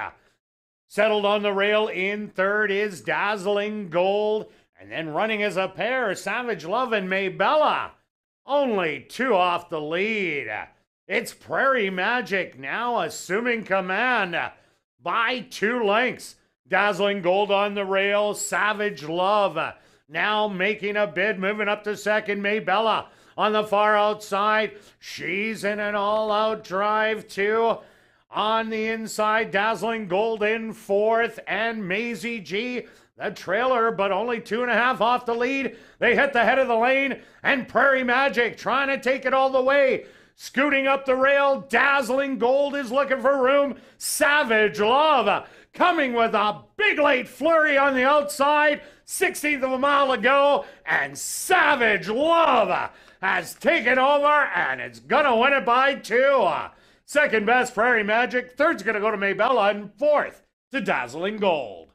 Settled on the rail in third is Dazzling Gold. And then running as a pair, Savage Love and Maybella. Only 2 off the lead. It's Prairie Magic now assuming command by 2 lengths. Dazzling Gold on the rail, Savage Love now making a bid, moving up to second. Maybella on the far outside. She's in an all-out drive too. On the inside, Dazzling Gold in fourth, and Maisie G, the trailer, but only 2.5 off the lead. They hit the head of the lane, and Prairie Magic trying to take it all the way. Scooting up the rail, Dazzling Gold is looking for room. Savage Love coming with a big late flurry on the outside. 16th of a mile to go, and Savage Love has taken over, and it's going to win it by 2. Second best, Prairie Magic. Third's going to go to Maybella, and fourth to Dazzling Gold.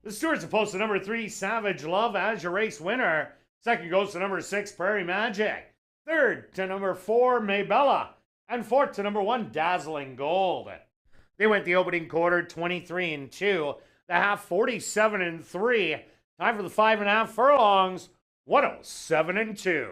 The stewards are posted number 3, Savage Love, as your race winner. Second goes to number 6, Prairie Magic. Third to number 4, Maybella. And fourth to number 1, Dazzling Gold. They went the opening quarter 23-2. The half 47-3. Time for the 5.5 furlongs, 107-2.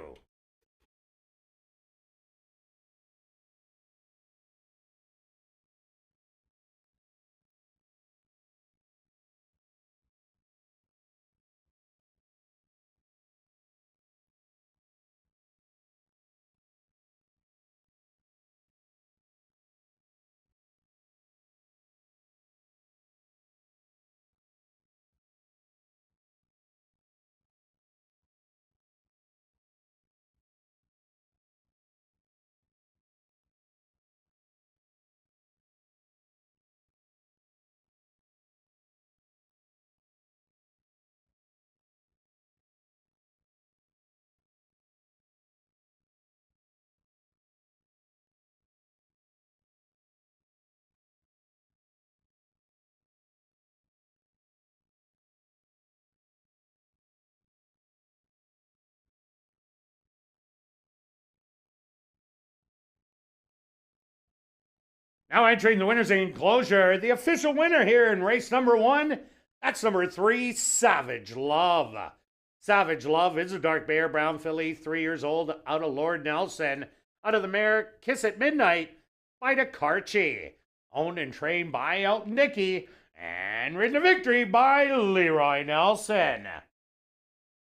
Now entering the winner's enclosure, the official winner here in race number 1, that's number 3, Savage Love. Savage Love is a dark bear brown filly, 3 years old, out of Lord Nelson, out of the mare Kiss at Midnight by DeCarchi. Owned and trained by Elton Dickey, and ridden to victory by Leroy Nelson.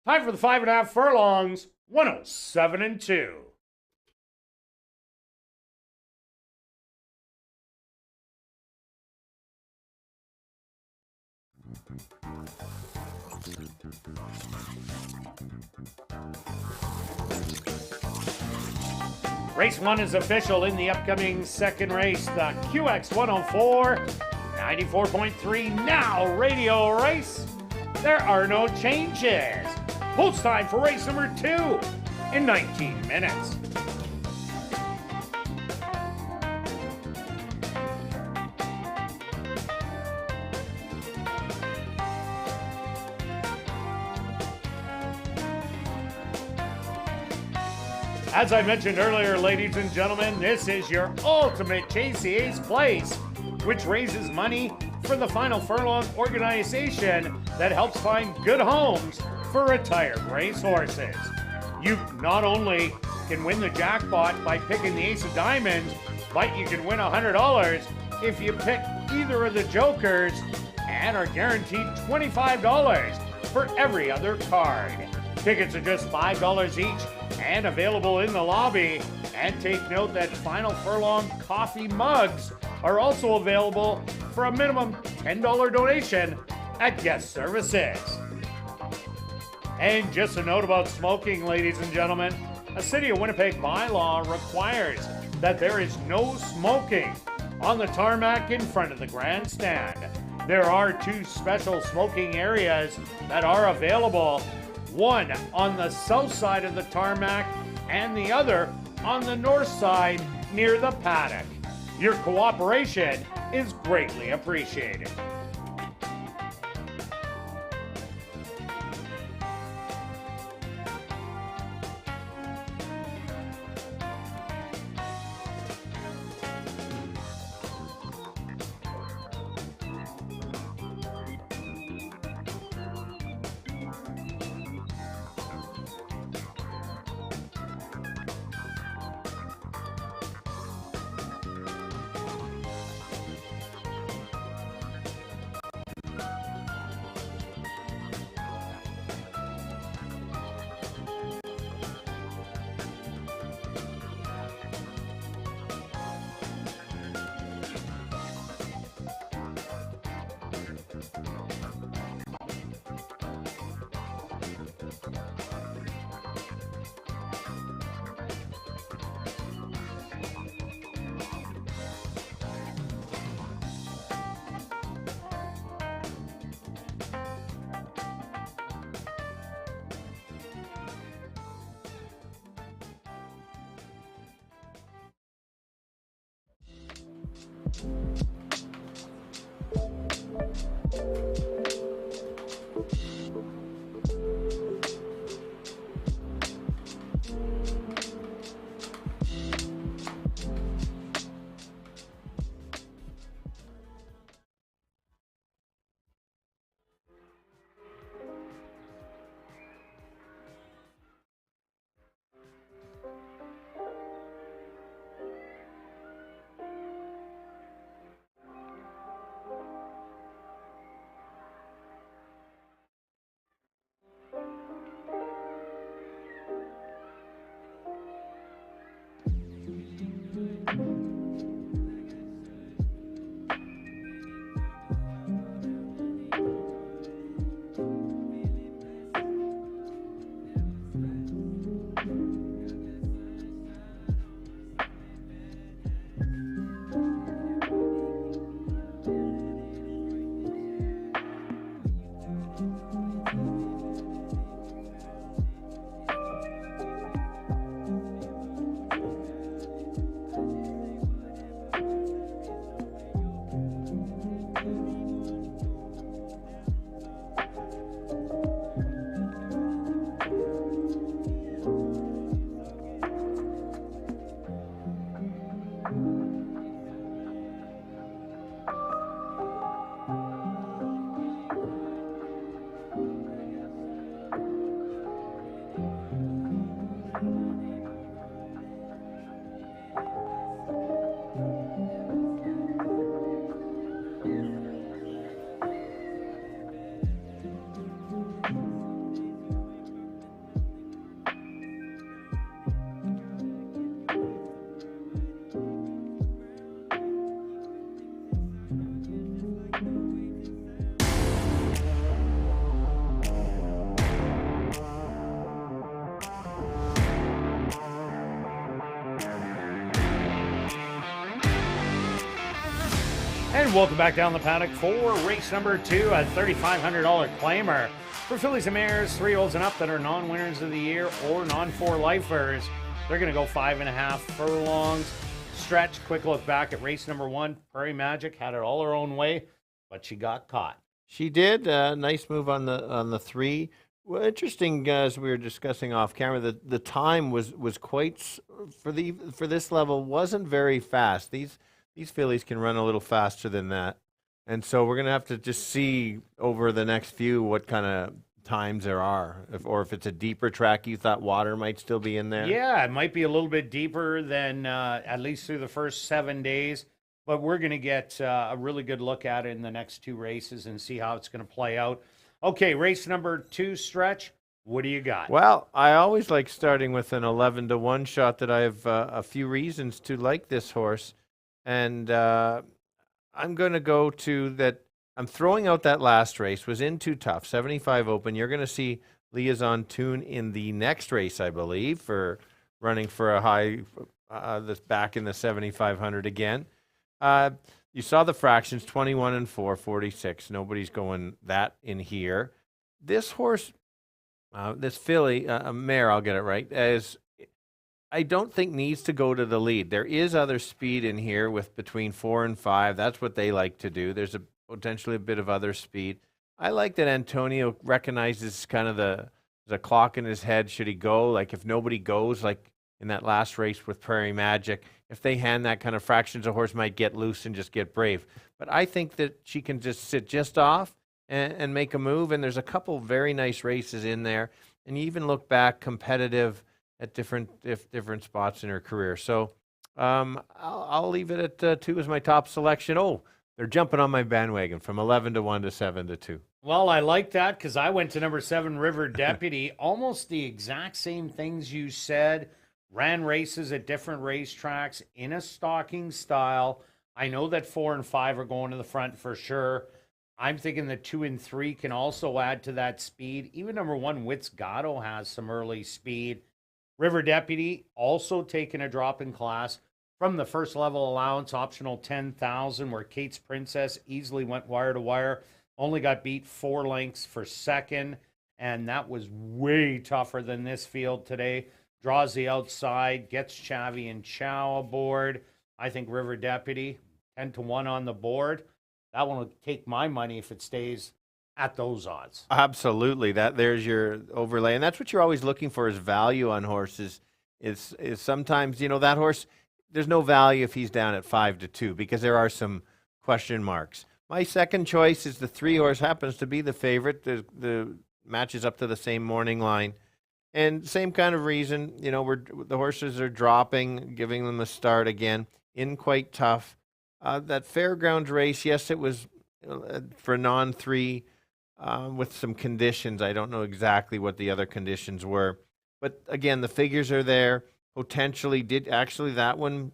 Time for the 5.5 furlongs, 107-2. Race 1 is official in the upcoming second race, the QX 104 94.3 Now Radio race. There are no changes. Post time for race number 2 in 19 minutes. As I mentioned earlier, ladies and gentlemen, this is your ultimate KCA's place, which raises money for the Final Furlong organization that helps find good homes for retired racehorses. You not only can win the jackpot by picking the Ace of Diamonds, but you can win $100 if you pick either of the jokers and are guaranteed $25 for every other card. Tickets are just $5 each and available in the lobby. And take note that Final Furlong coffee mugs are also available for a minimum $10 donation at guest services. And just a note about smoking, ladies and gentlemen, a City of Winnipeg bylaw requires that there is no smoking on the tarmac in front of the grandstand. There are 2 special smoking areas that are available, one on the south side of the tarmac and the other on the north side near the paddock. Your cooperation is greatly appreciated. And welcome back down the paddock for race number 2, a $3,500 claimer for fillies and mares, 3-year-olds and up that are non-winners of the year or non-4 lifers. They're going to go 5.5 furlongs. Stretch, quick look back at race number 1. Prairie Magic had it all her own way, but she got caught. She did. Nice move on the 3. Well, interesting, as we were discussing off camera, the time was quite for this level wasn't very fast. These fillies can run a little faster than that, and so we're gonna have to just see over the next few what kind of times there are, or if it's a deeper track. You thought water might still be in there. Yeah, it might be a little bit deeper than at least through the first 7 days, but we're gonna get a really good look at it in the next 2 races and see how it's gonna play out. Okay, race number 2, Stretch. What do you got? Well, I always like starting with an 11-1 shot that I have a few reasons to like this horse. And I'm going to go to that. I'm throwing out that last race. Was in too tough. 75 open. You're going to see Liaison Tune in the next race, I believe, for running for a high that's back in the 7,500 again. You saw the fractions, 21 and 4, 46. Nobody's going that in here. This horse, this filly, a mare, I'll get it right, I don't think needs to go to the lead. There is other speed in here with between 4 and 5. That's what they like to do. There's potentially a bit of other speed. I like that Antonio recognizes kind of the clock in his head. Should he go? Like if nobody goes, like in that last race with Prairie Magic, if they hand that kind of fractions, a horse might get loose and just get brave. But I think that she can just sit just off and make a move. And there's a couple very nice races in there. And you even look back competitive at different spots in her career. So I'll leave it at 2 as my top selection. Oh, they're jumping on my bandwagon from 11-1 to 7-2. Well, I like that because I went to number 7, River Deputy. Almost the exact same things you said. Ran races at different racetracks in a stalking style. I know that 4 and 5 are going to the front for sure. I'm thinking that 2 and 3 can also add to that speed. Even number 1, Wits Gatto, has some early speed. River Deputy also taking a drop in class from the first level allowance, optional 10,000, where Kate's Princess easily went wire to wire. Only got beat 4 lengths for second, and that was way tougher than this field today. Draws the outside, gets Chavi and Chow aboard. I think River Deputy, 10-1 on the board. That one will take my money if it stays at those odds. Absolutely. There's your overlay. And that's what you're always looking for, is value on horses. Is sometimes, that horse, there's no value if he's down at 5-2 because there are some question marks. My second choice is the 3 horse, happens to be the favorite. The matches up to the same morning line. And same kind of reason, the horses are dropping, giving them a start again, in quite tough. That fairgrounds race, yes, it was for non-3 with some conditions. I don't know exactly what the other conditions were. But again, the figures are there. Potentially that one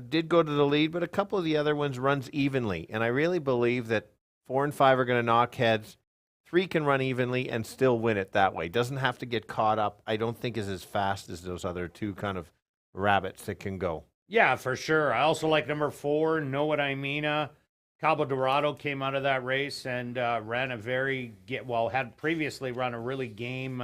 did go to the lead, but a couple of the other ones runs evenly. And I really believe that 4 and 5 are going to knock heads. 3 can run evenly and still win it that way. Doesn't have to get caught up. I don't think is as fast as those other 2 kind of rabbits that can go. Yeah, for sure. I also like number 4, Know What I Mean. Cabo Dorado came out of that race and ran had previously run a really game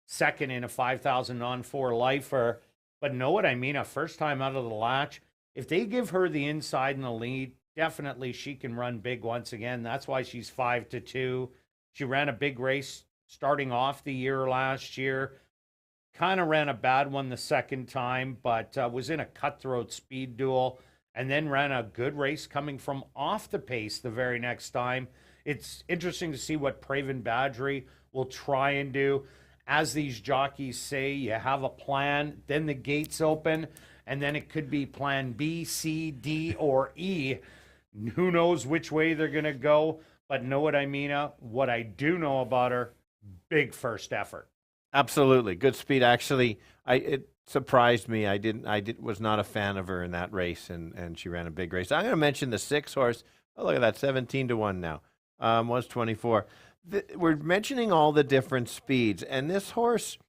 second in a 5,000 non-4 lifer. But Know What I Mean, first time out of the latch. If they give her the inside and the lead, definitely she can run big once again. That's why she's 5-2. She ran a big race starting off the year last year. Kind of ran a bad one the second time, but was in a cutthroat speed duel, and then ran a good race coming from off the pace the very next time. It's interesting to see what Praven Badgery will try and do. As these jockeys say, you have a plan, then the gates open, and then it could be plan B, C, D, or E. Who knows which way they're going to go, but Know What I Mean. What I do know about her, big first effort. Absolutely. Good speed. Actually, it surprised me. Was not a fan of her in that race, and she ran a big race. I'm going to mention the 6 horse. Oh, look at that, 17-1 now. Was 24. We're mentioning all the different speeds, and this horse,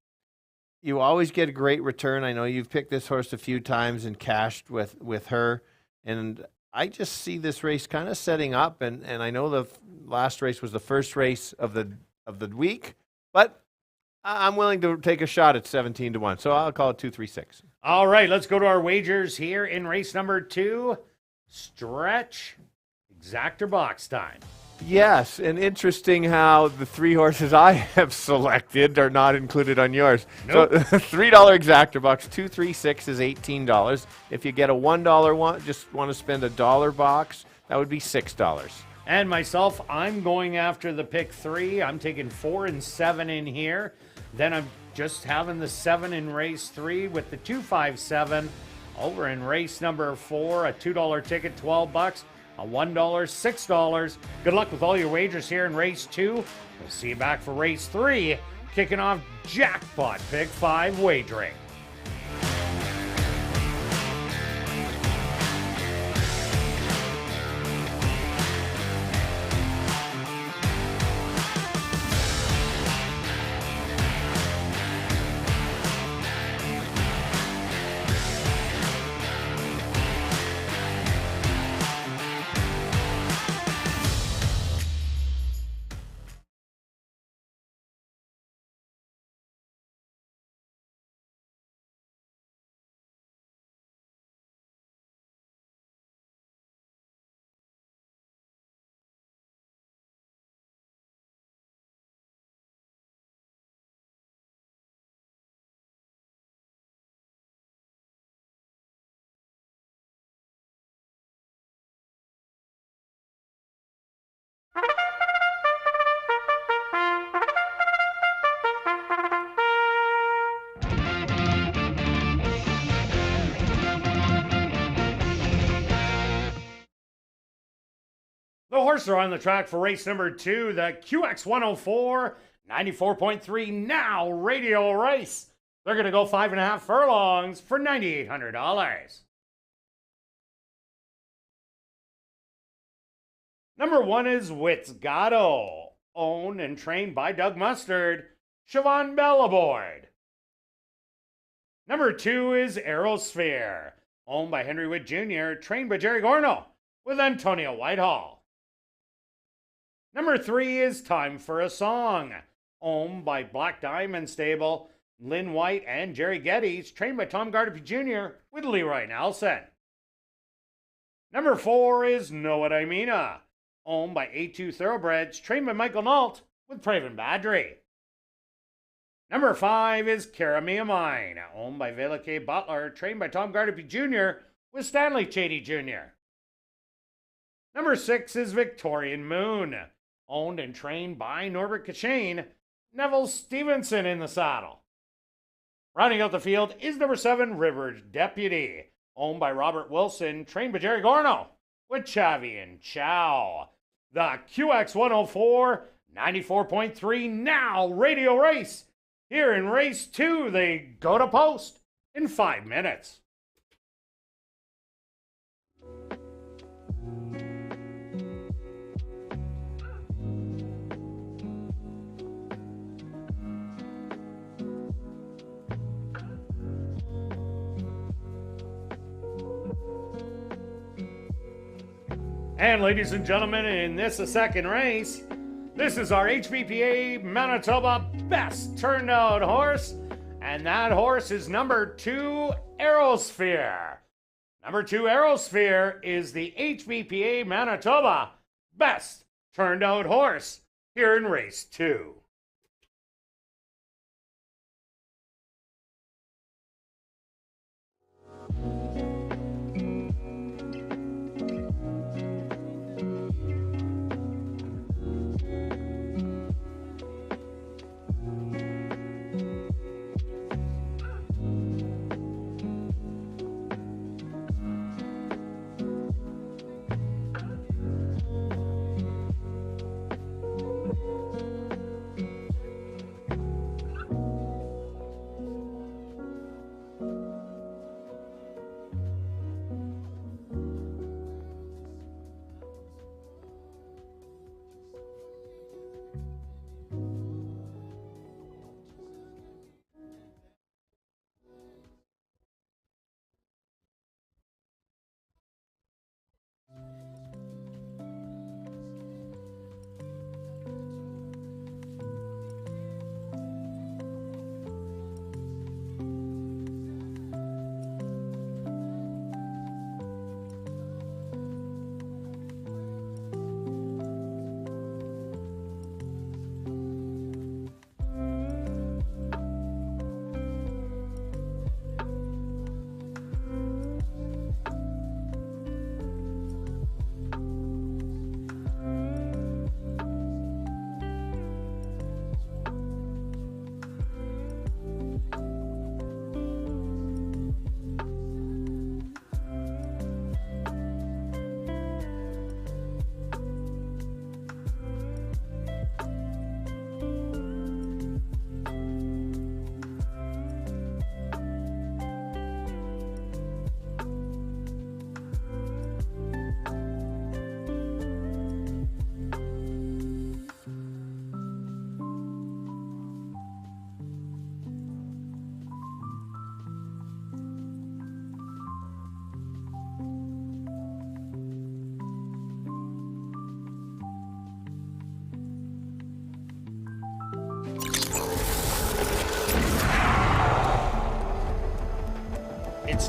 you always get a great return. I know you've picked this horse a few times and cashed with her, and I just see this race kind of setting up, and I know the last race was the first race of the week, but I'm willing to take a shot at 17-1, so I'll call it 2-3-6. All right, let's go to our wagers here in race number 2. Stretch, exactor box time. Yes, and interesting how the 3 horses I have selected are not included on yours. Nope. So $3 exactor box, 2-3-6 is $18. If you get a $1 one, just want to spend a $1 box, that would be $6. And myself, I'm going after the pick 3. I'm taking 4 and 7 in here. Then I'm just having the 7 in race 3 with the 2-5-7. Over in race number 4, a $2 ticket, $12. A $1, $6. Good luck with all your wagers here in race 2. We'll see you back for race 3, kicking off jackpot pick 5 wagering. The horses are on the track for race number 2, the QX104 94.3 Now Radio Race. They're going to go 5.5 furlongs for $9,800. Number 1 is Witzgato, owned and trained by Doug Mustard. Siobhan Bell aboard. Number 2 is Aerosphere, owned by Henry Witt Jr., trained by Jerry Gorno, with Antonio Whitehall. Number 3 is Time for a Song, owned by Black Diamond Stable, Lynn White and Jerry Geddes, trained by Tom Gardapi Jr. with Leroy Nelson. Number 4 is Know What I Mean-a, owned by A2 Thoroughbreds, trained by Michael Nault with Praven Badri. Number 5 is Cara Mia Mine, owned by Vela K. Butler, trained by Tom Gardapi Jr. with Stanley Chady Jr. Number 6 is Victorian Moon, owned and trained by Norbert Kachane, Neville Stevenson in the saddle. Rounding out the field is number 7, River Deputy, owned by Robert Wilson, trained by Jerry Gorno, with Chavi and Chow. The QX104 94.3 Now Radio Race. Here in race 2, they go to post in 5 minutes. And ladies and gentlemen, in this second race, this is our HBPA Manitoba best turned out horse, and that horse is number 2, Aerosphere. Number 2, Aerosphere is the HBPA Manitoba best turned out horse here in race 2.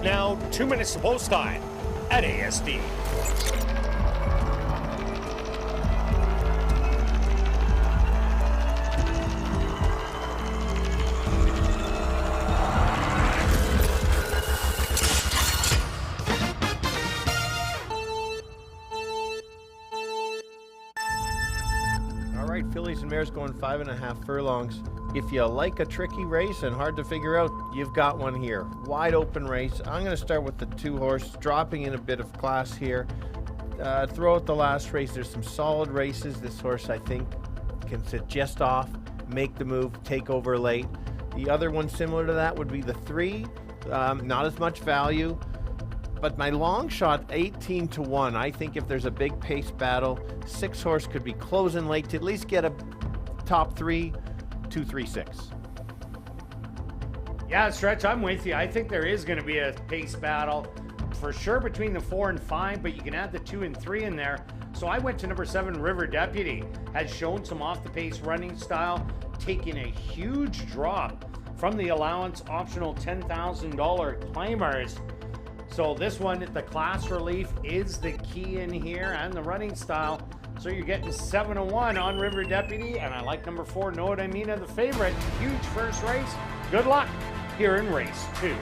now 2 minutes to post time at ASD. All right, fillies and mares going 5.5 furlongs. If you like a tricky race and hard to figure out, you've got one here. Wide open race. I'm going to start with the 2-horse, dropping in a bit of class here. Throughout the last race, there's some solid races. This horse, I think, can sit just off, make the move, take over late. The other one similar to that would be the 3. Not as much value, but my long shot, 18-1. I think if there's a big pace battle, 6-horse could be closing late to at least get a top 3, 2, 3, 6. Yeah, Stretch, I'm with you. I think there is going to be a pace battle for sure between the 4 and 5, but you can add the 2 and 3 in there. So I went to number 7, River Deputy. Has shown some off-the-pace running style, taking a huge drop from the allowance optional $10,000 claimers. So this one, the class relief is the key in here, and the running style. So you're getting 7-1 on River Deputy, and I like number 4, Know What I Mean, the favorite. Huge first race. Good luck here in race 2.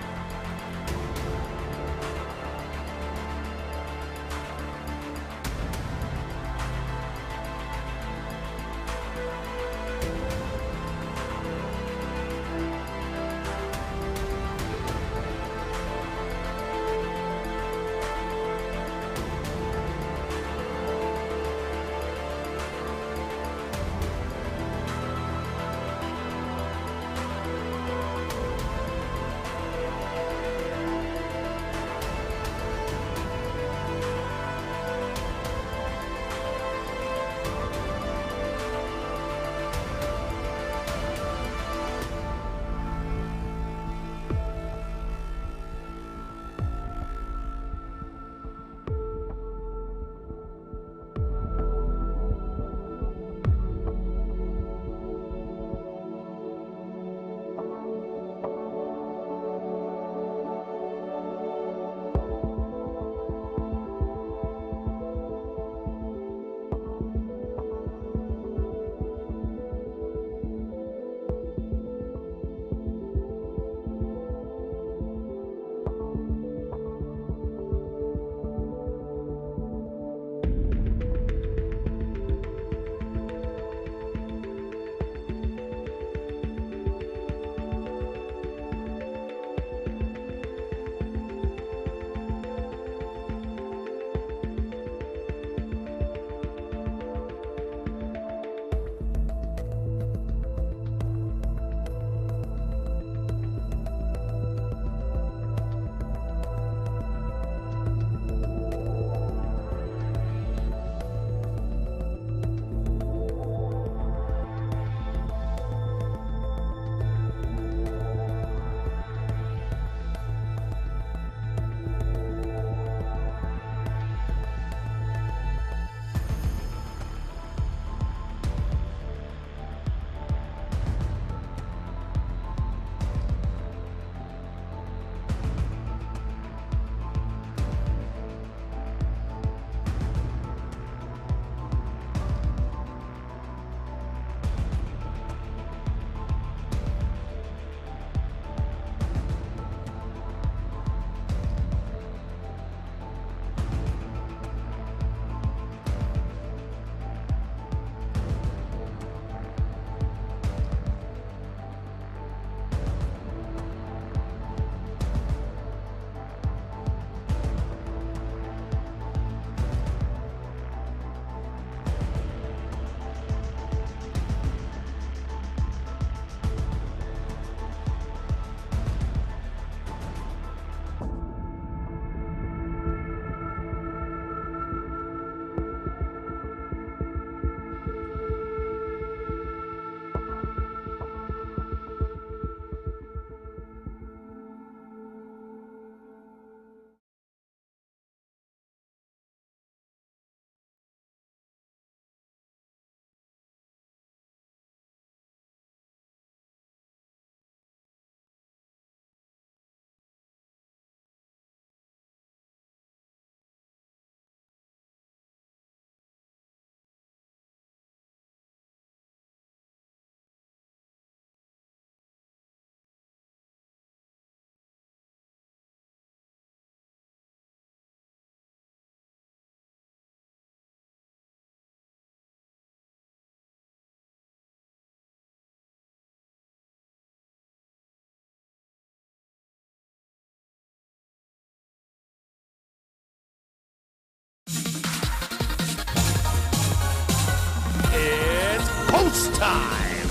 post time.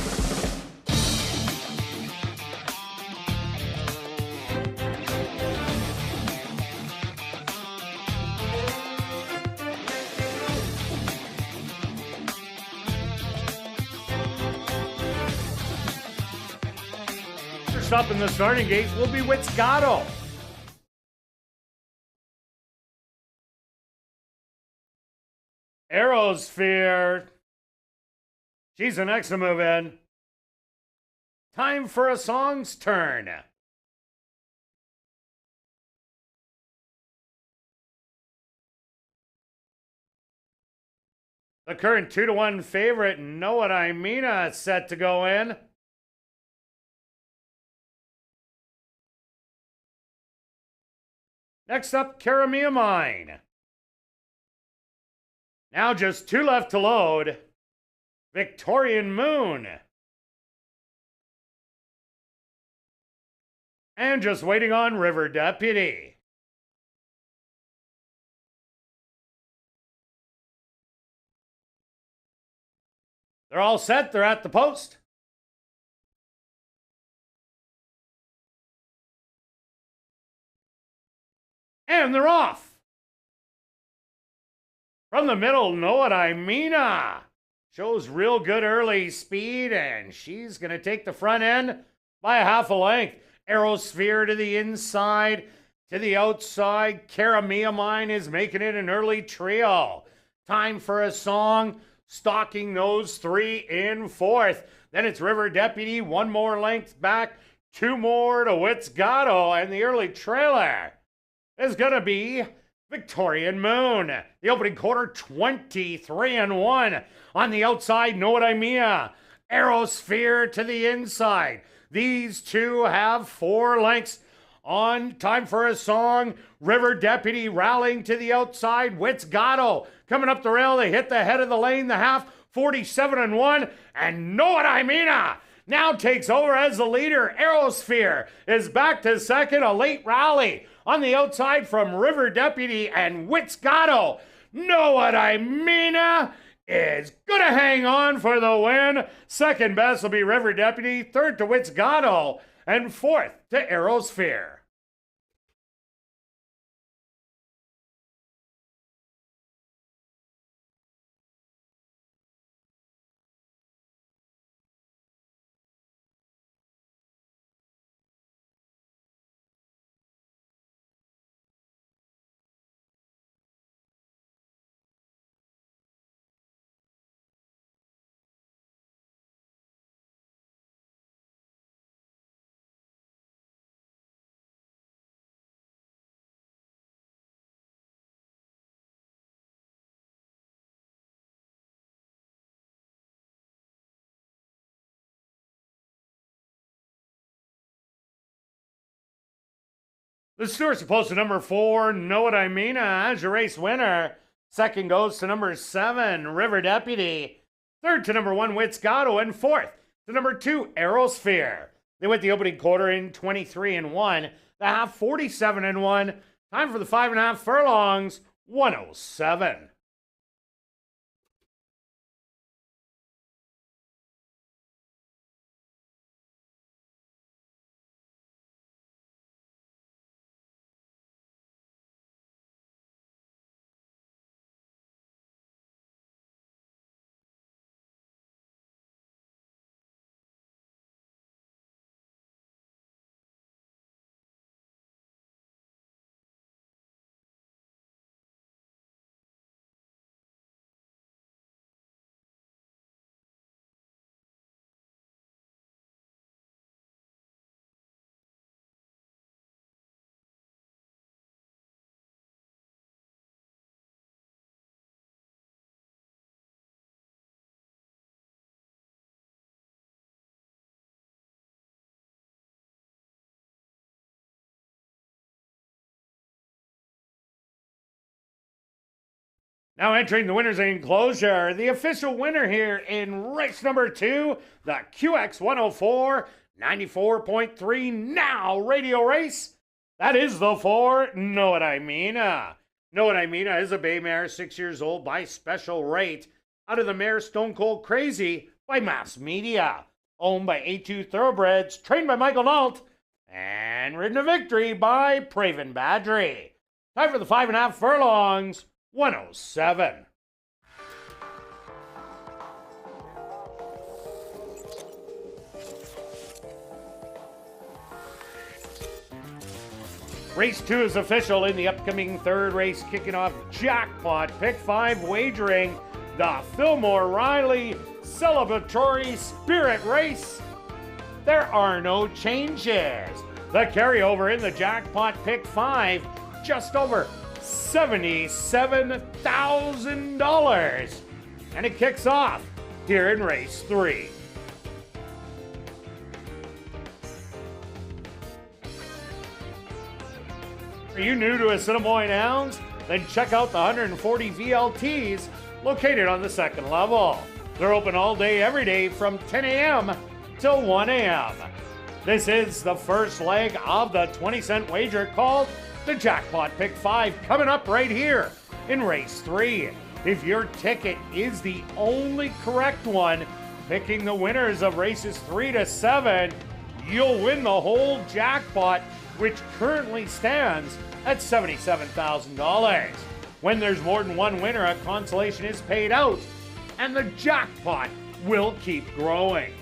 First up in the starting gate will be Witzgato. Aerosphere. She's the next to move in. Time for a song's turn. The current 2-1 favorite, Know What I Mean, set to go in. Next up, Caramia Mine. Now just 2 left to load. Victorian Moon. And just waiting on River Deputy. They're all set. They're at the post. And they're off. From the middle, Know What I Mean. Shows real good early speed, and she's going to take the front end by a half a length. Aerosphere to the inside, to the outside. Caramia Mine is making it an early trio. Time for a song. Stalking those 3 in 4th. Then it's River Deputy, 1 more length back, 2 more to Witzgato, and the early trailer is going to be Victorian Moon. The opening quarter, 23-1. On the outside, Know What I Mean. Aerosphere to the inside. These 2 have 4 lengths. On time for a song, River Deputy rallying to the outside. Witzgato coming up the rail. They hit the head of the lane, the half, 47-1. And Know What I Mean now takes over as the leader. Aerosphere is back to second. A late rally on the outside from River Deputy and Witzgato. Know What I Mean is going to hang on for the win. Second best will be River Deputy. Third to Witzgato. And fourth to Aerosphere. The Stewart's supposed to number 4, Know What I Mean, as your race winner. Second goes to number 7, River Deputy. Third to number 1, Witzgato. And fourth to number 2, Aerosphere. They went the opening quarter in 23-1. The half, 47-1. Time for the 5.5 furlongs, 107. Now entering the winner's enclosure, the official winner here in race number 2, the QX 104 94.3 Now Radio Race. That is the 4, Know What I Mean. Know What I Mean is a bay mare, 6 years old, by special rate. Out of the mare Stone Cold Crazy, by Mass Media. Owned by A2 Thoroughbreds, trained by Michael Nault, and ridden to victory by Praven Badry. Time for the 5.5 furlongs, 107. Race 2 is official in the upcoming third race, kicking off Jackpot Pick 5 wagering, the Fillmore Riley Celebratory Spirit Race. There are no changes. The carryover in the Jackpot Pick 5, just over $77,000. And it kicks off here in race 3. Are you new to Assiniboia Hounds? Then check out the 140 VLTs located on the second level. They're open all day, every day from 10 a.m. till 1 a.m. This is the first leg of the 20-cent wager called the Jackpot Pick 5, coming up right here in race 3. If your ticket is the only correct one, picking the winners of races 3 to 7, you'll win the whole jackpot, which currently stands at $77,000. When there's more than one winner, a consolation is paid out, and the jackpot will keep growing.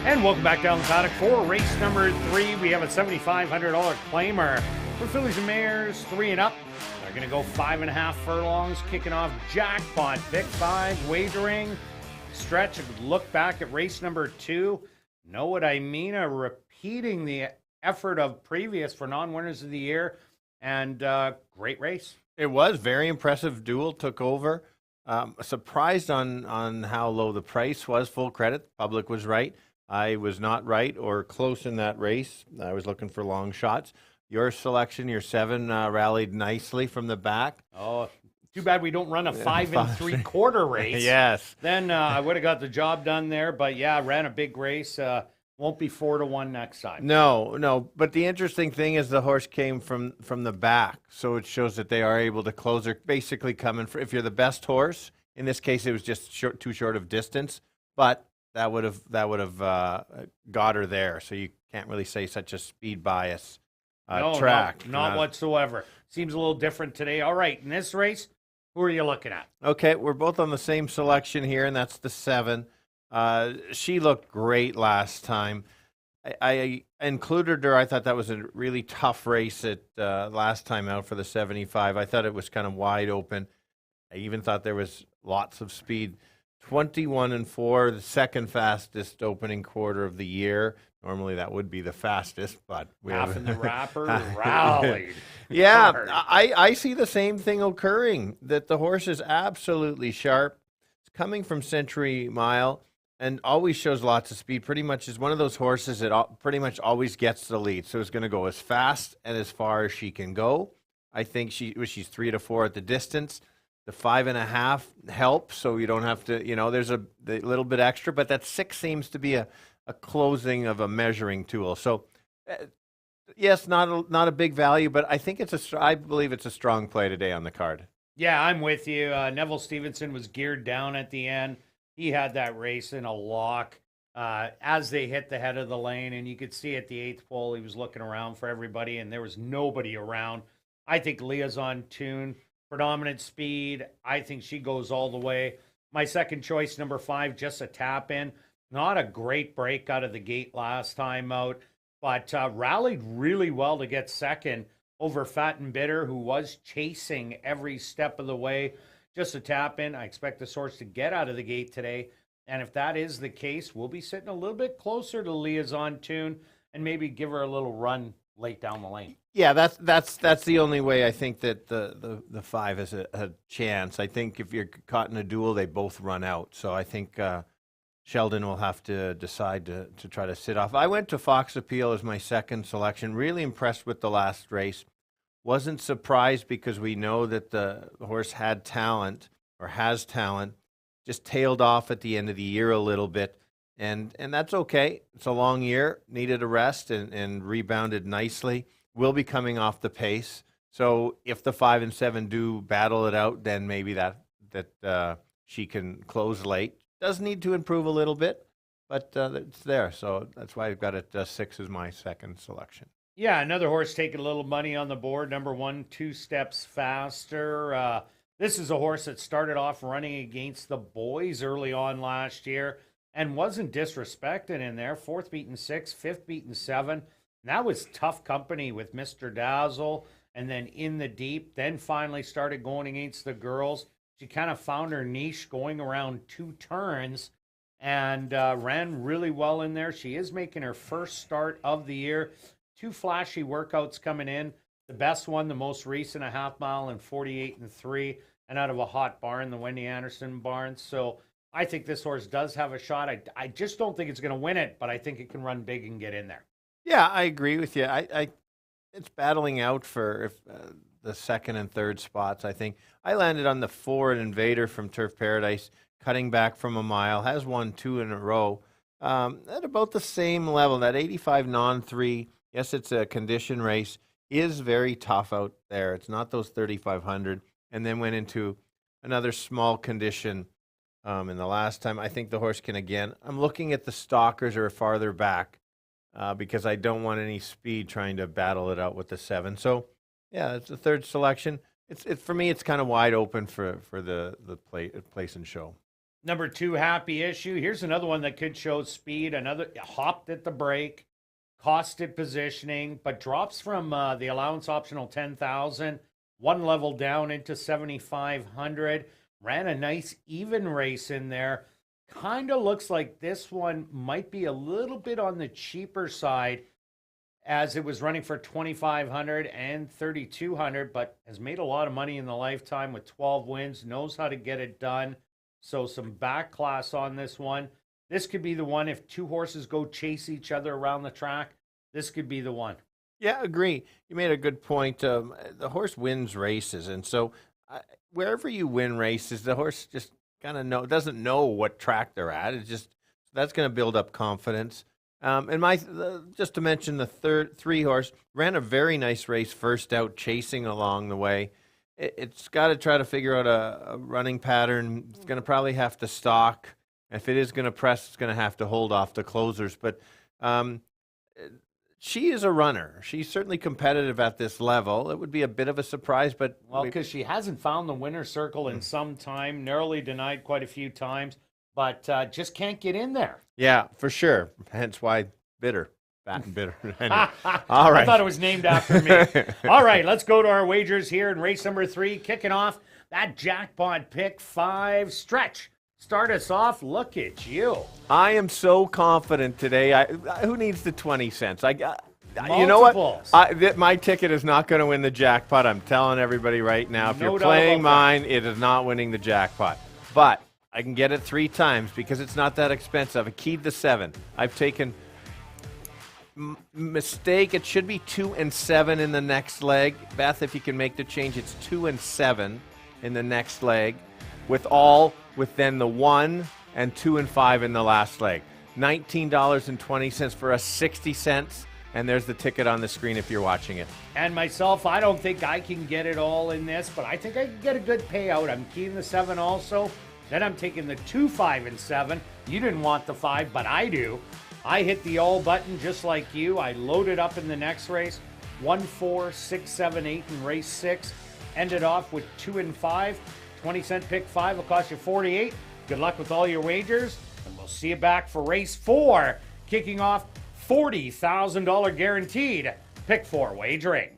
And welcome back down the paddock for race number 3. We have a $7,500 claimer for fillies and mares, 3 and up. They're going to go 5.5 furlongs, kicking off jackpot pick 5 wagering. Stretch a look back at race number 2. Know what I mean? Repeating the effort of previous for non-winners of the year, and great race. It was very impressive. Duel took over. Surprised on how low the price was. Full credit. Public was right. I was not right or close in that race. I was looking for long shots. Your selection, your 7, rallied nicely from the back. Oh, too bad we don't run a 5 3/4 race. Yes. Then I would have got the job done there. But yeah, ran a big race. Won't be 4-1 next time. No. But the interesting thing is the horse came from the back, so it shows that they are able to close. They're basically coming for, if you're the best horse. In this case, it was just too short of distance, but that would have got her there. So you can't really say such a speed bias track. Not whatsoever. Seems a little different today. All right, in this race, who are you looking at? Okay, we're both on the same selection here, and that's the 7. She looked great last time. I included her. I thought that was a really tough race at last time out for the 75. I thought it was kind of wide open. I even thought there was lots of speed. 21-4, the second fastest opening quarter of the year. Normally that would be the fastest, but half in the wrapper rallied. Yeah, hard. I see the same thing occurring, that the horse is absolutely sharp. It's coming from Century Mile and always shows lots of speed. Pretty much is one of those horses that pretty much always gets the lead. So it's going to go as fast and as far as she can go. I think she's 3 to 4 at the distance. The 5.5 helps, so you don't have to, there's a little bit extra, but that 6 seems to be a closing of a measuring tool. So, yes, not a big value, but I think I believe it's a strong play today on the card. Yeah, I'm with you. Neville Stevenson was geared down at the end. He had that race in a lock as they hit the head of the lane, and you could see at the 8th pole he was looking around for everybody, and there was nobody around. I think Leah's on tune. Predominant speed. I think she goes all the way. My second choice, number 5, just a tap in. Not a great break out of the gate last time out, but rallied really well to get second over Fat and Bitter, who was chasing every step of the way. Just a tap in. I expect this horse to get out of the gate today. And if that is the case, we'll be sitting a little bit closer to Leah's on tune and maybe give her a little run late down the lane. Yeah, that's the only way I think that the 5 has a chance. I think if you're caught in a duel, they both run out. So I think Sheldon will have to decide to try to sit off. I went to Fox Appeal as my second selection. Really impressed with the last race. Wasn't surprised because we know that the horse had talent or has talent. Just tailed off at the end of the year a little bit. And that's okay. It's a long year. Needed a rest and rebounded nicely. Will be coming off the pace. So if the 5 and 7 do battle it out, then maybe that she can close late. Does need to improve a little bit, but it's there. So that's why I've got it 6 as my second selection. Yeah, another horse taking a little money on the board. Number 1, 2 Steps Faster. This is a horse that started off running against the boys early on last year and wasn't disrespected in there. 4th beaten 6, 5th beaten 7. That was tough company with Mr. Dazzle, and then In the Deep, then finally started going against the girls. She kind of found her niche going around 2 turns and ran really well in there. She is making her first start of the year. 2 flashy workouts coming in. The best one, the most recent, a half mile in 48-3, and out of a hot barn, the Wendy Anderson barn. So I think this horse does have a shot. I just don't think it's going to win it, but I think it can run big and get in there. Yeah, I agree with you. It's battling out for the 2nd and 3rd spots, I think. I landed on the 4 Invader from Turf Paradise, cutting back from a mile, has won 2 in a row. At about the same level, that 85 non-3, yes, it's a condition race, is very tough out there. It's not those 3,500. And then went into another small condition in the last time. I think the horse can again. I'm looking at the stalkers or farther back. Because I don't want any speed trying to battle it out with the 7. So, yeah, it's the 3rd selection. It's for me, it's kind of wide open for the place and show. Number 2, Happy Issue. Here's another one that could show speed. Another hopped at the break, costed positioning, but drops from the allowance optional 10,000, one level down into 7,500. Ran a nice even race in there. Kind of looks like this one might be a little bit on the cheaper side, as it was running for 2,500 and 3,200, but has made a lot of money in the lifetime with 12 wins, knows how to get it done. So some back class on this one. This could be the one if two horses go chase each other around the track. This could be the one. Yeah, agree. You made a good point. The horse wins races, and so wherever you win races, the horse just kind of doesn't know what track they're at. It's just that's going to build up confidence. And just to mention the 3 horse ran a very nice race first out, chasing along the way. It's got to try to figure out a running pattern. It's going to probably have to stalk. If it is going to press, it's going to have to hold off the closers. But she is a runner. She's certainly competitive at this level. It would be a bit of a surprise, but because she hasn't found the winner's circle in some time, narrowly denied quite a few times, but just can't get in there. Yeah, for sure. Hence why bitter. Fat and bitter. All right. I thought it was named after me. All right, let's go to our wagers here in race number 3. Kicking off that jackpot pick 5 stretch. Start us off. Look at you. I am so confident today. Who needs the 20 cents? Multiples. You know what? My ticket is not going to win the jackpot. I'm telling everybody right now. If you're playing mine, it is not winning the jackpot. But I can get it 3 times because it's not that expensive. I keyed the 7. I've taken mistake. It should be 2 and 7 in the next leg. Beth, if you can make the change, it's 2 and 7 in the next leg, with then the 1 and 2 and 5 in the last leg. $19.20 for us, 60 cents. And there's the ticket on the screen if you're watching it. And myself, I don't think I can get it all in this, but I think I can get a good payout. I'm keying the 7 also. Then I'm taking the 2, 5, and 7. You didn't want the 5, but I do. I hit the all button just like you. I loaded up in the next race. 1, 4, 6, 7, 8 in race 6. Ended off with 2 and 5. 20-cent pick 5 will cost you 48. Good luck with all your wagers. And we'll see you back for race 4. Kicking off $40,000 guaranteed pick 4 wagering.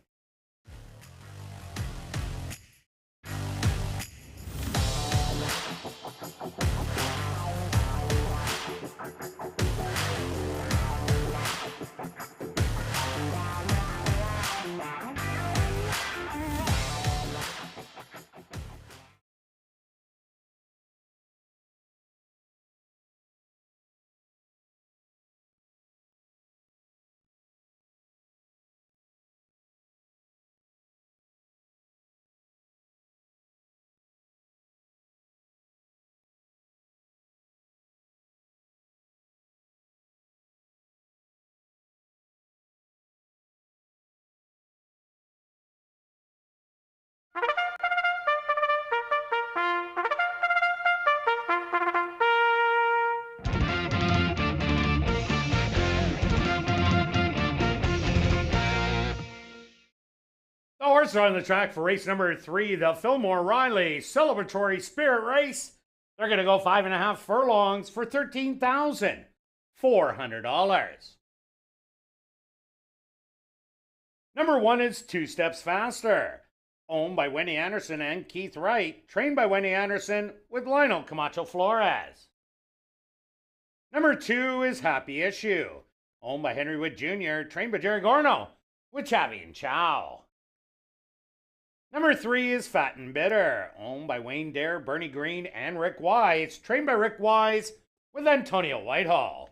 The horses are on the track for race number 3, the Fillmore Riley Celebratory Spirit Race. They're going to go 5.5 furlongs for $13,400. Number 1 is 2 Steps Faster, owned by Wendy Anderson and Keith Wright, trained by Wendy Anderson with Lionel Camacho Flores. Number 2 is Happy Issue, owned by Henry Wood Jr., trained by Jerry Gorno with Chavi and Chow. Number 3 is Fat and Bitter, owned by Wayne Dare, Bernie Green, and Rick Wise, trained by Rick Wise with Antonio Whitehall.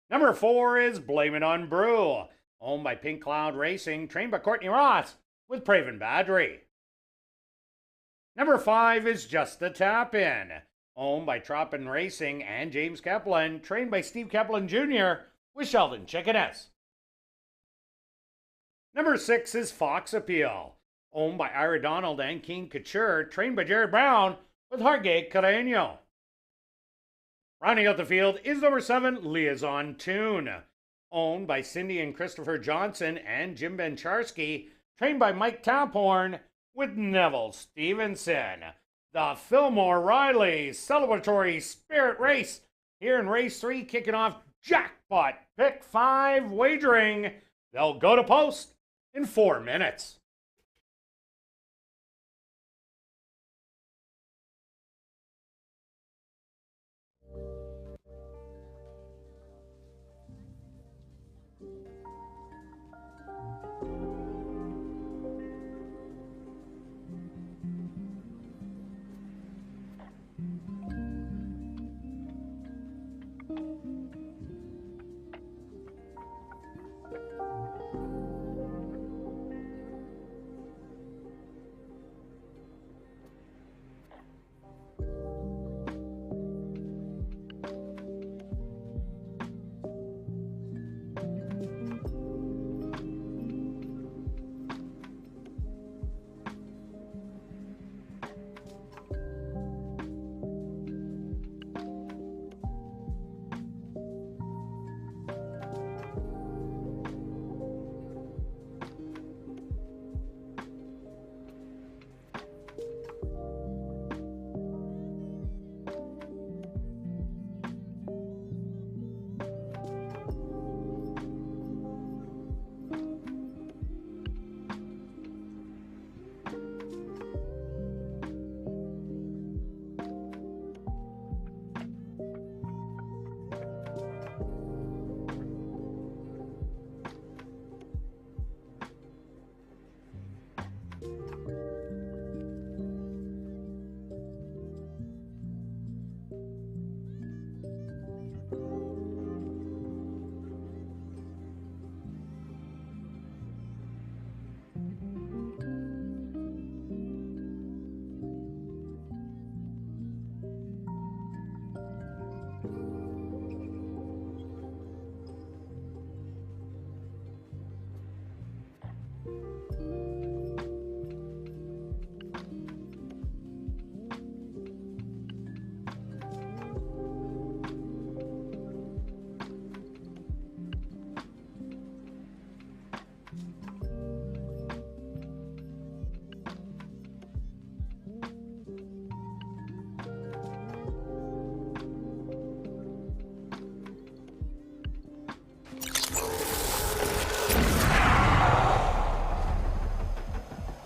Number 4 is Blame It on Brew, owned by Pink Cloud Racing, trained by Courtney Ross with Praven Badry. Number 5 is Just the Tap In, owned by Troppin Racing and James Kaplan, trained by Steve Kaplan Jr. with Sheldon Chickeness. Number 6 is Fox Appeal, owned by Ira Donald and King Couture, trained by Jared Brown with Jorge Carreño. Rounding out the field is number 7, Liaison Tune, owned by Cindy and Christopher Johnson and Jim Bencharski, trained by Mike Taphorn with Neville Stevenson. the Fillmore Riley Celebratory Spirit Race here in race 3, kicking off jackpot pick 5 wagering. They'll go to post in 4 minutes.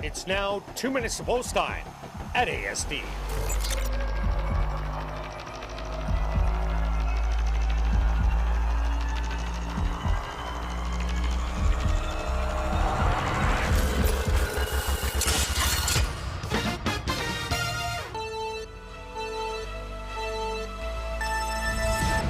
It's now 2 minutes to post time at ASD.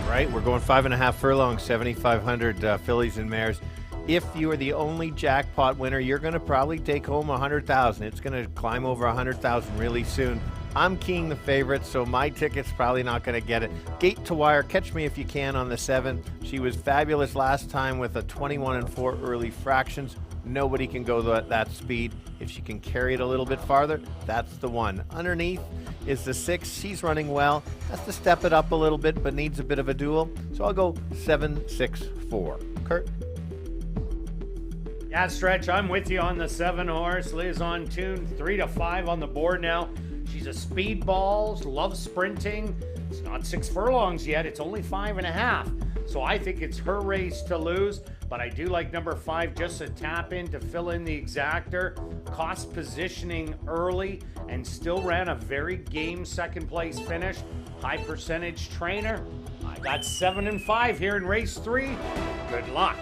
Right, we're going 5.5 furlongs, 7,500 fillies and mares. If you are the only jackpot winner, you're going to probably take home 100,000. It's going to climb over 100,000 really soon. I'm keying the favorite, so my ticket's probably not going to get it. Gate to wire, catch me if you can on the 7. She was fabulous last time with a 21-4 early fractions. Nobody can go that speed. If she can carry it a little bit farther, that's the one. Underneath is the 6. She's running well. Has to step it up a little bit, but needs a bit of a duel. So I'll go 7-6-4. Kirt? Yeah, Stretch, I'm with you on the 7 horse. Liz on tune, 3-5 on the board now. She's a speedball, loves sprinting. It's not 6 furlongs yet. It's only 5.5. So I think it's her race to lose. But I do like number 5 just to tap in to fill in the exactor. Cost positioning early and still ran a very game second place finish. High percentage trainer. I got 7-5 here in race 3. Good luck.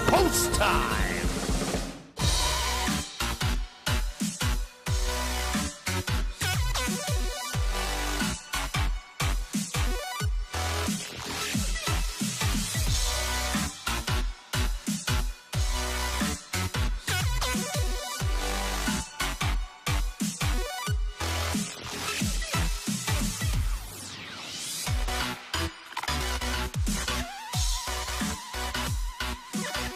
Post time!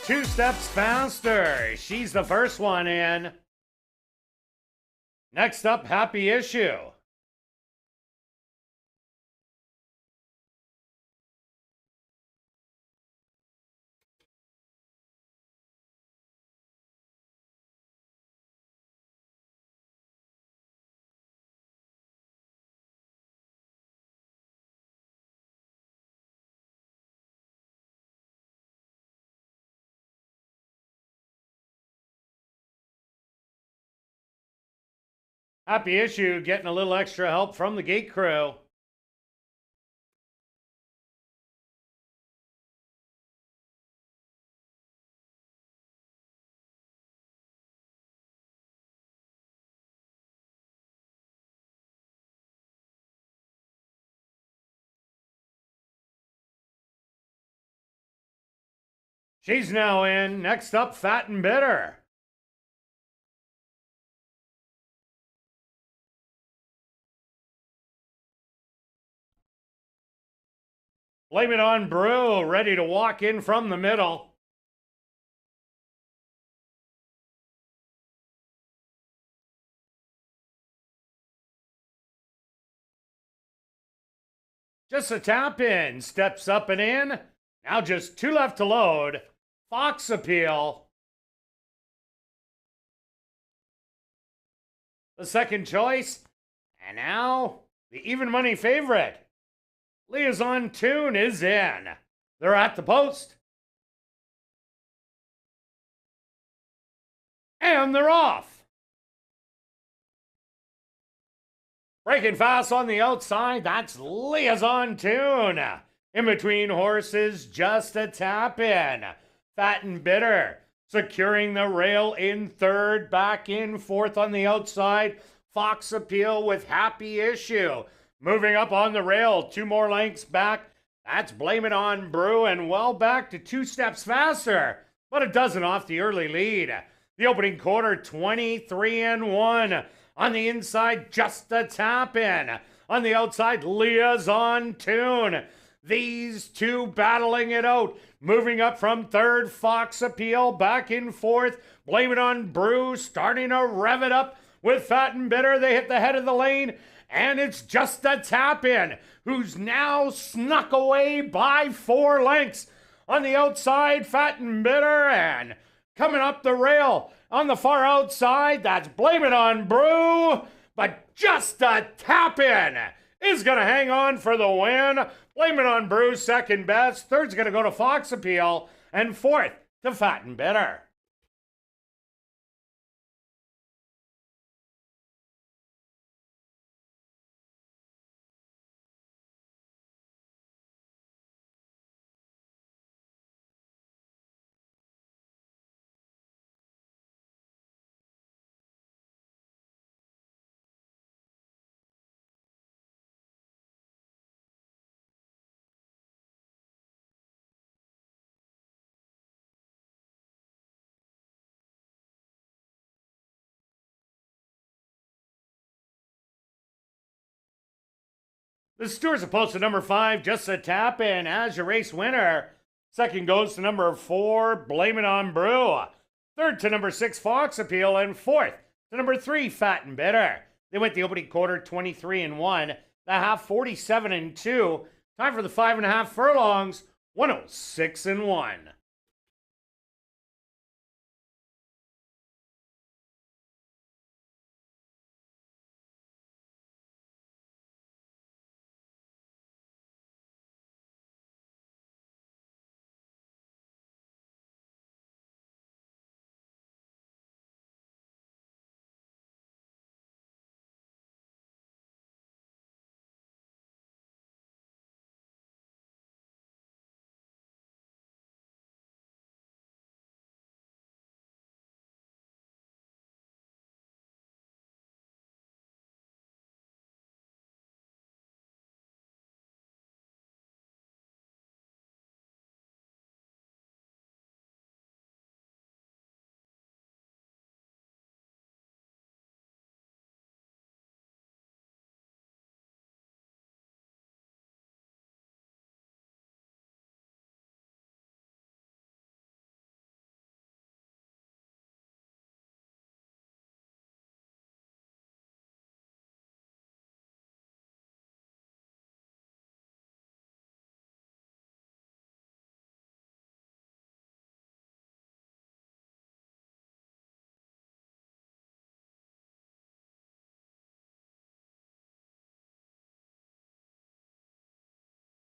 Two steps faster. She's the first one in. Next up, Happy Issue. Happy Issue getting a little extra help from the gate crew. She's now in. Next up, Fat and Bitter. Blame It on Brew, ready to walk in from the middle. Just a tap in, steps up and in. Now just two left to load. Fox Appeal. The second choice. And now the even money favorite. Liaison Tune is in. They're at the post. And they're off. Breaking fast on the outside, that's Liaison Tune. In between horses, just a tap in. Fat and Bitter securing the rail in third, back in fourth on the outside. Fox Appeal with Happy Issue. Moving up on the rail, 2 more lengths back. That's Blame It On Brew, and well back to 2 steps faster, but a dozen off the early lead. The opening quarter, 23-1. On the inside, just a tap in. On the outside, Liaison Tune. These two battling it out. Moving up from third, Fox Appeal. Back in fourth, Blame It On Brew. Starting to rev it up with Fat and Bitter. They hit the head of the lane. And it's just a tap in, who's now snuck away by 4 lengths. On the outside, Fat and Bitter, and coming up the rail on the far outside, that's Blame It On Brew. But just a tap in is going to hang on for the win. Blame It On Brew, second best. Third's going to go to Fox Appeal, and fourth to Fat and Bitter. The Stewards are posted number 5, just a tap in as your race winner. Second goes to number 4, Blame It On Brew. Third to number 6, Fox Appeal. And fourth to number 3, Fat and Bitter. They went the opening quarter 23-1, the half 47-2. Time for the 5.5 furlongs, 106-1.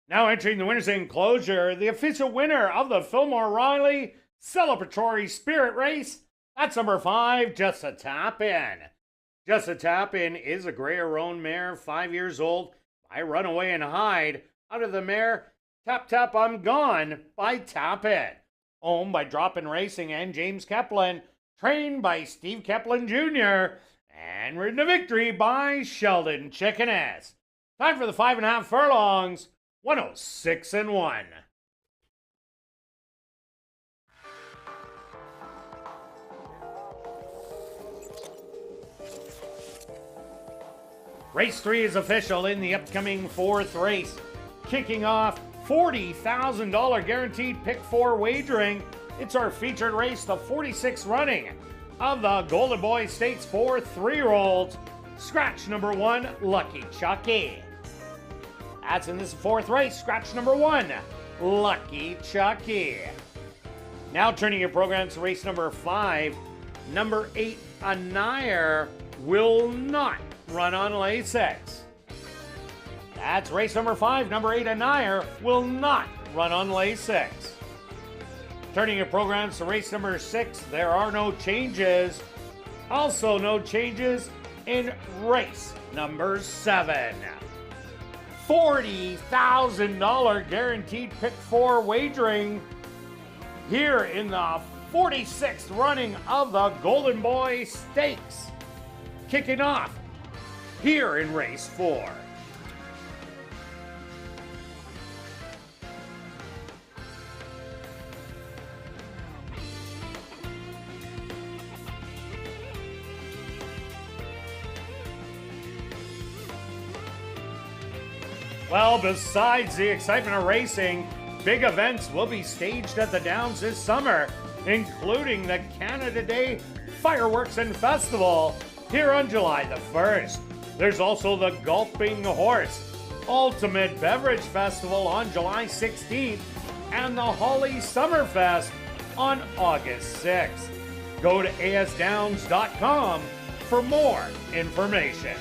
Now entering the winner's enclosure, the official winner of the Fillmore Riley Celebratory Spirit Race. That's number 5, Just a Tap In. Just a Tap In is a gray roan mare, 5 years old, by Runaway and Hide. Out of the mare, Tap Tap I'm Gone by Tap It. Owned by Drop-In Racing and James Keplin. Trained by Steve Keplin Jr. And ridden to victory by Sheldon Chickeness. Time for the 5.5 furlongs. 106-1. Race 3 is official in the upcoming 4th race. Kicking off $40,000 guaranteed pick 4 wagering. It's our featured race, the 46th running of the Golden Boy Stakes for 3-year-olds. Scratch number 1, Lucky Chucky. That's in this 4th race, scratch number 1, Lucky Chucky. Now turning your program to race number 5, number 8, Anire will not run on Lasix. That's race number 5. Number 8, Anire, will not run on lay 6. Turning your programs to race number 6, there are no changes. Also no changes in race number 7. $40,000 guaranteed pick 4 wagering here in the 46th running of the Golden Boy Stakes. Kicking off here in race 4. Well, besides the excitement of racing, big events will be staged at the Downs this summer, including the Canada Day Fireworks and Festival here on July the 1st. There's also the Gulping Horse Ultimate Beverage Festival on July 16th and the Holly Summerfest on August 6th. Go to asdowns.com for more information.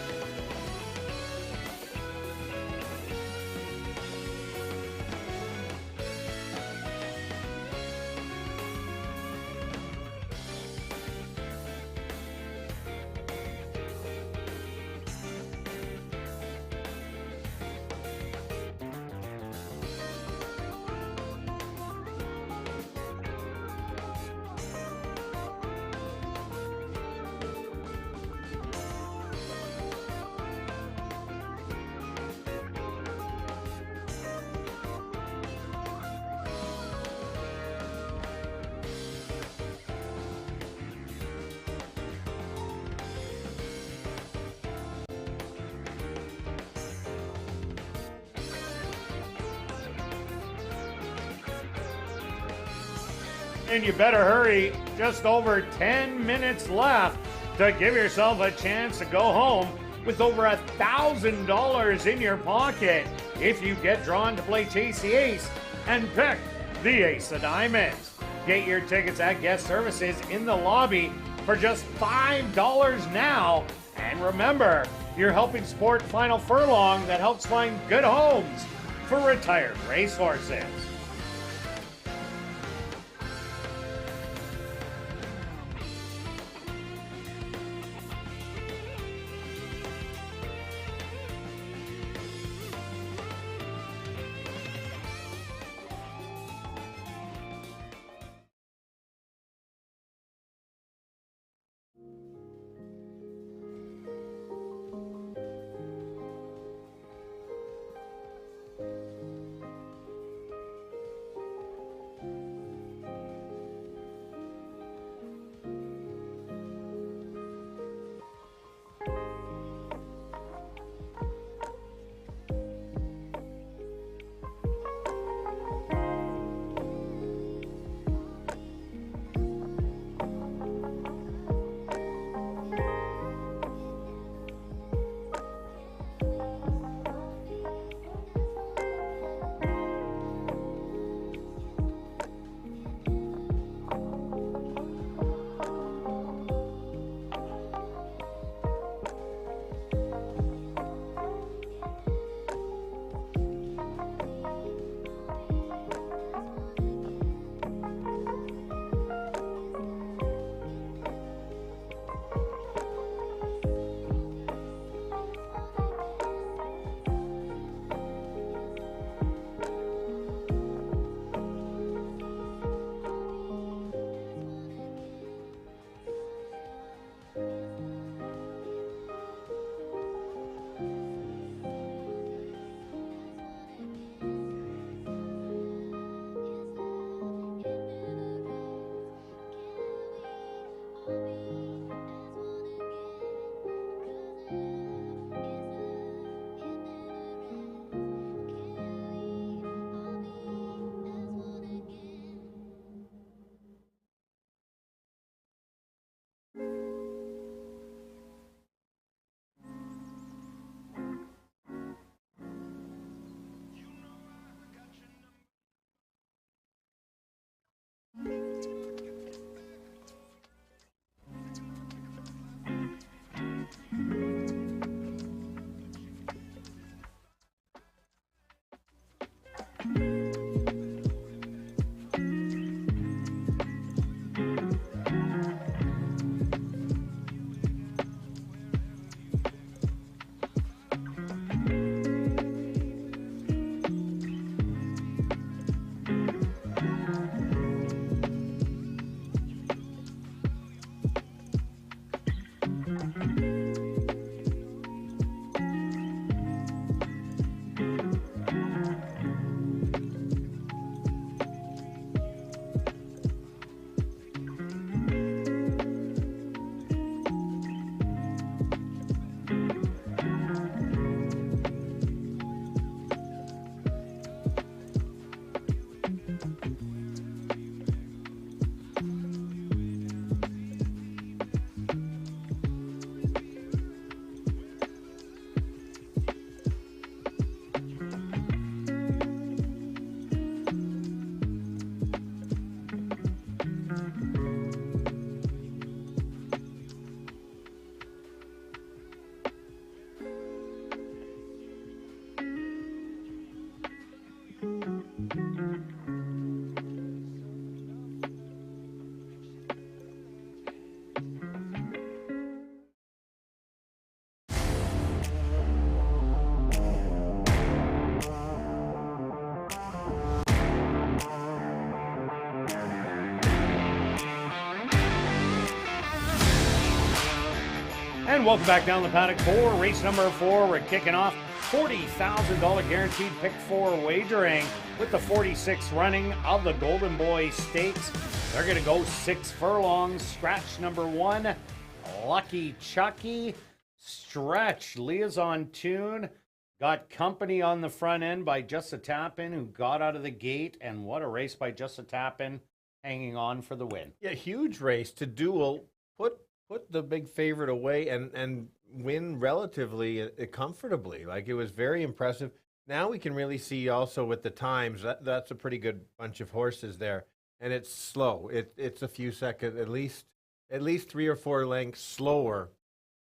And you better hurry, just over 10 minutes left to give yourself a chance to go home with over $1,000 in your pocket if you get drawn to play Chase the Ace and pick the Ace of Diamonds. Get your tickets at guest services in the lobby for just $5 now. And remember, you're helping support Final Furlong that helps find good homes for retired racehorses. And welcome back down the paddock for race number 4. We're kicking off $40,000 guaranteed pick 4 wagering with the 46th running of the Golden Boy Stakes. They're going to go 6 furlongs. Scratch number 1, Lucky Chucky. Stretch, Leah's on tune. Got company on the front end by Just a Tap In, who got out of the gate. And what a race by Just a Tap In, hanging on for the win. Yeah, huge race to duel. Put the big favorite away and win relatively comfortably. Like, it was very impressive. Now we can really see also with the times that's a pretty good bunch of horses there, and it's slow. It's a few seconds, at least 3 or 4 lengths slower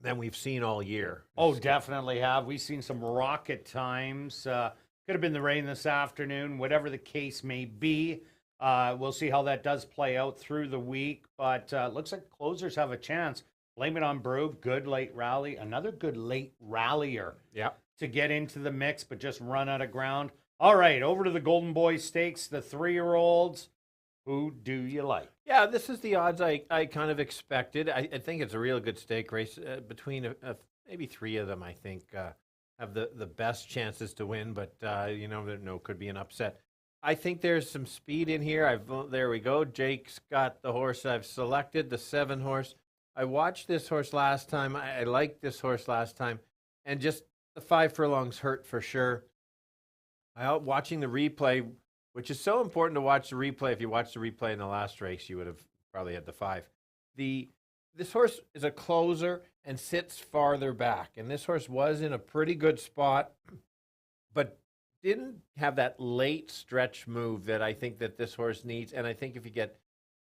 than we've seen all year. Oh, definitely have. We've seen some rocket times. Could have been the rain this afternoon, whatever the case may be. We'll see how that does play out through the week, but looks like closers have a chance. Blame It on Brew, good late rally. Another good late rallier to get into the mix, but just run out of ground. All right, over to the Golden Boy Stakes, the 3-year-olds. Who do you like? Yeah, this is the odds I kind of expected. I think it's a real good stake race. Between maybe 3 of them, I think, have the best chances to win, but could be an upset. I think there's some speed in here. There we go. Jake's got the horse I've selected, the 7 horse. I watched this horse last time. I liked this horse last time, and just the 5 furlongs hurt for sure. Watching the replay, which is so important to watch the replay. If you watched the replay in the last race, you would have probably had the 5. This horse is a closer and sits farther back, and this horse was in a pretty good spot, but didn't have that late stretch move that I think that this horse needs. And I think if you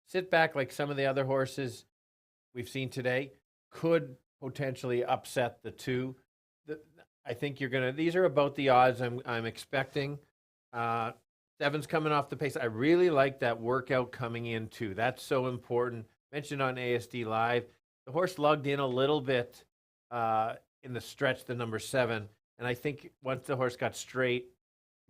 sit back like some of the other horses we've seen today, could potentially upset the 2. I think these are about the odds I'm expecting. 7's coming off the pace. I really like that workout coming in too. That's so important. Mentioned on ASD Live, the horse lugged in a little bit in the stretch, the number 7. And I think once the horse got straight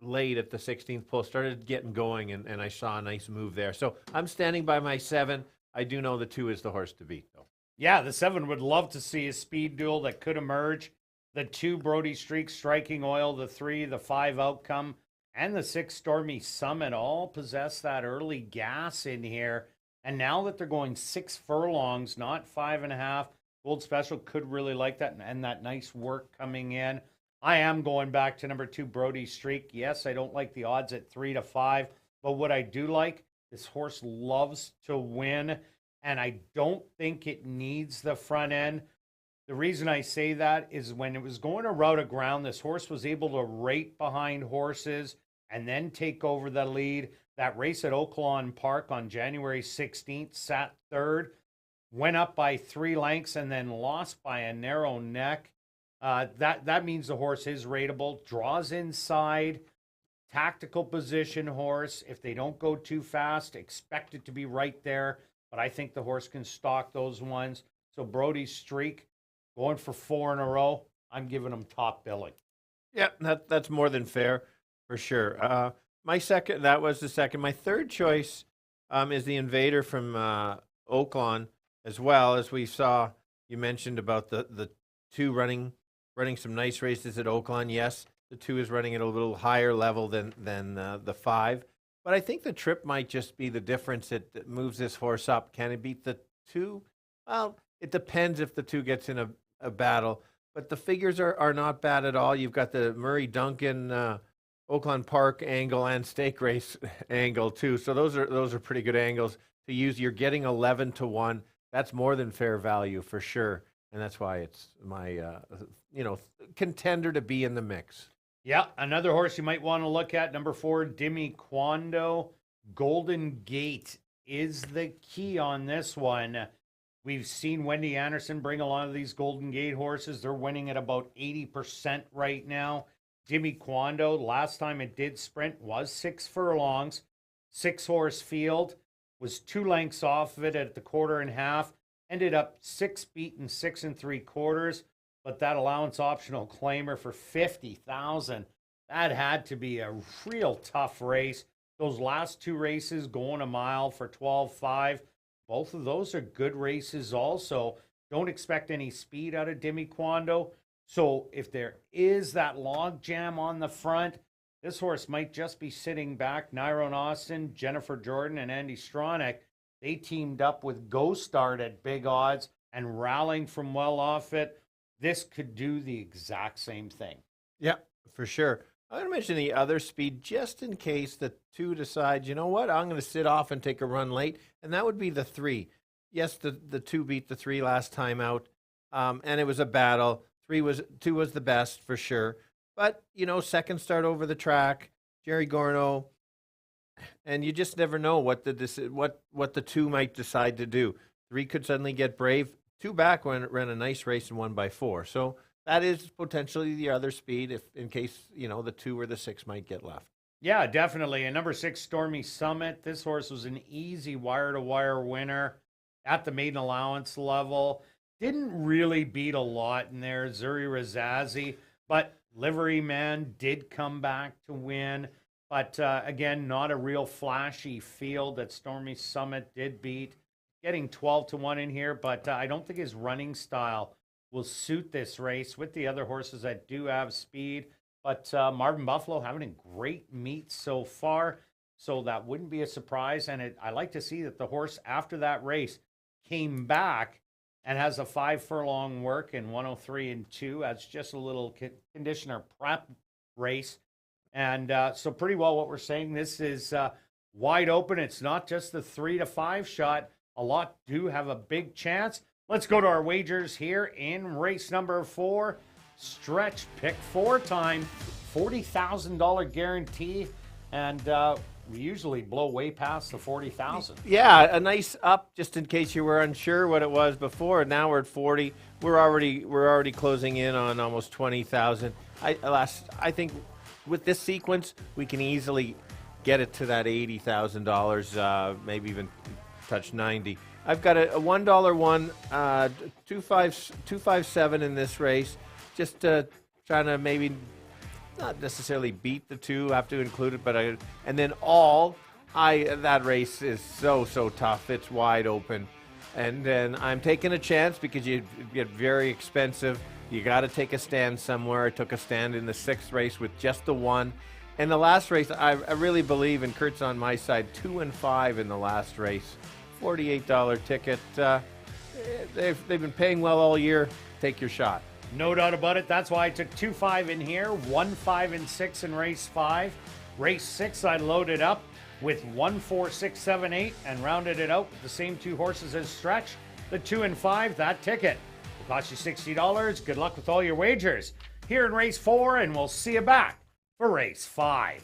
late at the 16th pole, started getting going, and I saw a nice move there. So I'm standing by my 7. I do know the 2 is the horse to beat, though. Yeah, the 7 would love to see a speed duel that could emerge. The 2, Brody Streak, Striking Oil, the 3, the 5, Outcome, and the 6, Stormy Summit all possess that early gas in here. And now that they're going 6 furlongs, not 5.5, Gold Special could really like that, and that nice work coming in. I am going back to number 2, Brody Streak. Yes, I don't like the odds at 3 to 5, but what I do like, this horse loves to win, and I don't think it needs the front end. The reason I say that is when it was going a route of ground, this horse was able to rate behind horses and then take over the lead. That race at Oaklawn Park on January 16th, sat 3rd, went up by 3 lengths and then lost by a narrow neck. That means the horse is rateable, draws inside, tactical position horse. If they don't go too fast, expect it to be right there. But I think the horse can stalk those ones. So Brody's Streak, going for 4 in a row, I'm giving him top billing. Yeah, that's more than fair, for sure. My second, that was the second. My third choice is the Invader from Oaklawn, as well as we saw. You mentioned about the 2 running some nice races at Oaklawn. Yes, the 2 is running at a little higher level than the 5. But I think the trip might just be the difference that moves this horse up. Can it beat the 2? Well, it depends if the 2 gets in a battle. But the figures are not bad at all. You've got the Murray Duncan Oaklawn Park angle and stake race angle too. So those are pretty good angles to use. You're getting 11 to 1. That's more than fair value for sure. And that's why it's my contender to be in the mix. Yeah, another horse you might want to look at, number 4, Demi Quando. Golden Gate is the key on this one. We've seen Wendy Anderson bring a lot of these Golden Gate horses. They're winning at about 80% right now. Demi Quando, last time it did sprint, was 6 furlongs. 6-horse field, was 2 lengths off of it at the 1/4.5. Ended up 6 beaten 6 3/4. But that allowance optional claimer for $50,000, that had to be a real tough race. Those last 2 races going a mile for 12.5. Both of those are good races also. Don't expect any speed out of Demi Quando. So if there is that log jam on the front, this horse might just be sitting back. Nyron Austin, Jennifer Jordan, and Andy Stronach, they teamed up with Go Start at big odds and rallying from well off it. This could do the exact same thing. Yeah, for sure. I'm going to mention the other speed just in case the 2 decides, you know what, I'm going to sit off and take a run late, and that would be the 3. Yes, the 2 beat the 3 last time out, and it was a battle. 2 was the best for sure. But, you know, second start over the track, Jerry Gorno, and you just never know what the 2 might decide to do. 3 could suddenly get brave. 2 back ran a nice race and won by 4. So that is potentially the other speed if in case, you know, the 2 or the 6 might get left. Yeah, definitely. And number 6, Stormy Summit. This horse was an easy wire-to-wire winner at the maiden allowance level. Didn't really beat a lot in there, Zuri Razazi, but Livery Man did come back to win. But again, not a real flashy field that Stormy Summit did beat. Getting 12-1 in here, but I don't think his running style will suit this race with the other horses that do have speed. But Marvin Buffalo having a great meet so far, so that wouldn't be a surprise. And I like to see that the horse after that race came back and has a 5 furlong work in 103-2. That's just a little conditioner prep race. And so pretty well what we're saying, this is wide open. It's not just the 3 to 5 shot. A lot do have a big chance. Let's go to our wagers here in race number 4. Stretch pick 4 time, $40,000 guarantee. And we usually blow way past the 40,000. Yeah, a nice up just in case you were unsure what it was before. Now we're at 40. We're already closing in on almost 20,000. I think with this sequence we can easily get it to that $80,000, maybe even touch 90. I've got a $1 one, 257 in this race. Just trying to maybe not necessarily beat the 2, have to include it, but and then that race is so tough. It's wide open, and then I'm taking a chance because you get very expensive. You got to take a stand somewhere. I took a stand in the 6th race with just the 1, and the last race I really believe, and Kurt's on my side, 2 and 5 in the last race. $48 ticket. They've been paying well all year. Take your shot. No doubt about it. That's why I took 2-5 in here, 1-5 and 6 in race 5. Race 6, I loaded up with 1, 4, 6, 7, 8 and rounded it out with the same 2 horses as stretch. The 2 and 5, that ticket will cost you $60. Good luck with all your wagers here in race 4, and we'll see you back for race 5.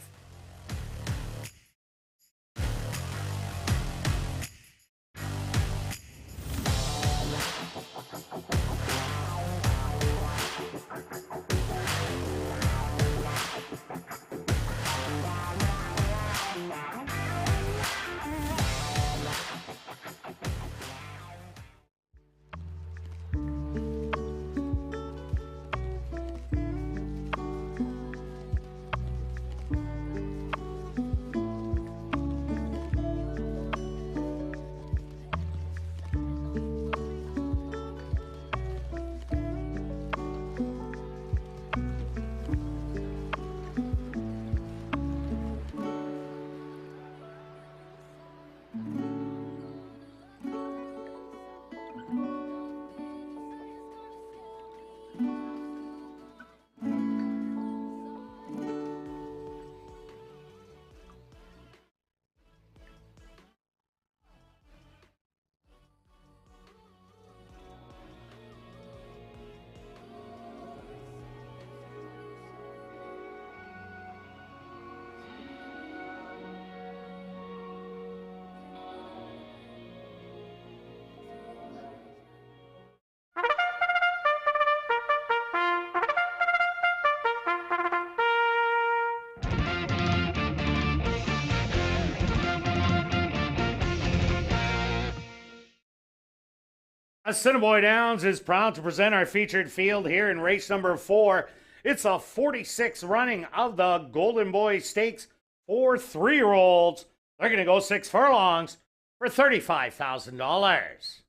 Assiniboia Downs is proud to present our featured field here in race number 4. It's a 46th running of the Golden Boy Stakes for 3-year-olds. They're going to go 6 furlongs for $35,000.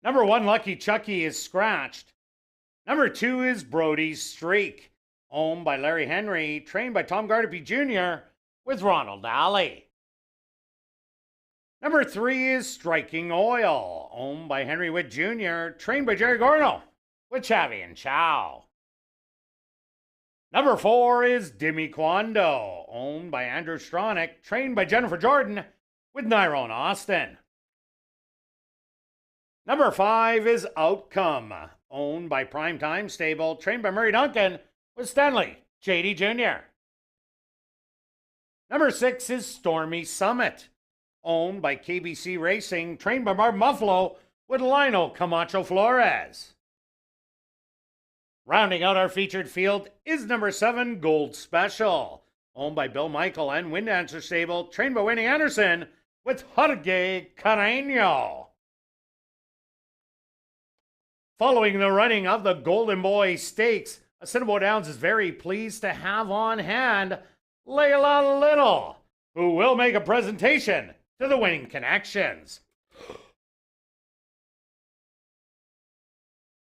Number 1, Lucky Chucky, is scratched. Number 2 is Brody's Streak, owned by Larry Henry, trained by Tom Gardapi Jr. with Ronald Alley. Number 3 is Striking Oil, owned by Henry Witt Jr., trained by Jerry Gorno with Chavi and Chow. Number 4 is Dimmy Quando, owned by Andrew Stronach, trained by Jennifer Jordan with Nyrone Austin. Number 5 is Outcome, owned by Primetime Stable, trained by Murray Duncan with Stanley JD Jr. Number 6 is Stormy Summit, owned by KBC Racing, trained by Marv Muffalo with Lionel Camacho Flores. Rounding out our featured field is number 7, Gold Special, owned by Bill Michael and Wind Dancer Stable, trained by Winnie Anderson with Jorge Carreño. Following the running of the Golden Boy Stakes, Assiniboia Downs is very pleased to have on hand Layla Little, who will make a presentation to the winning connections.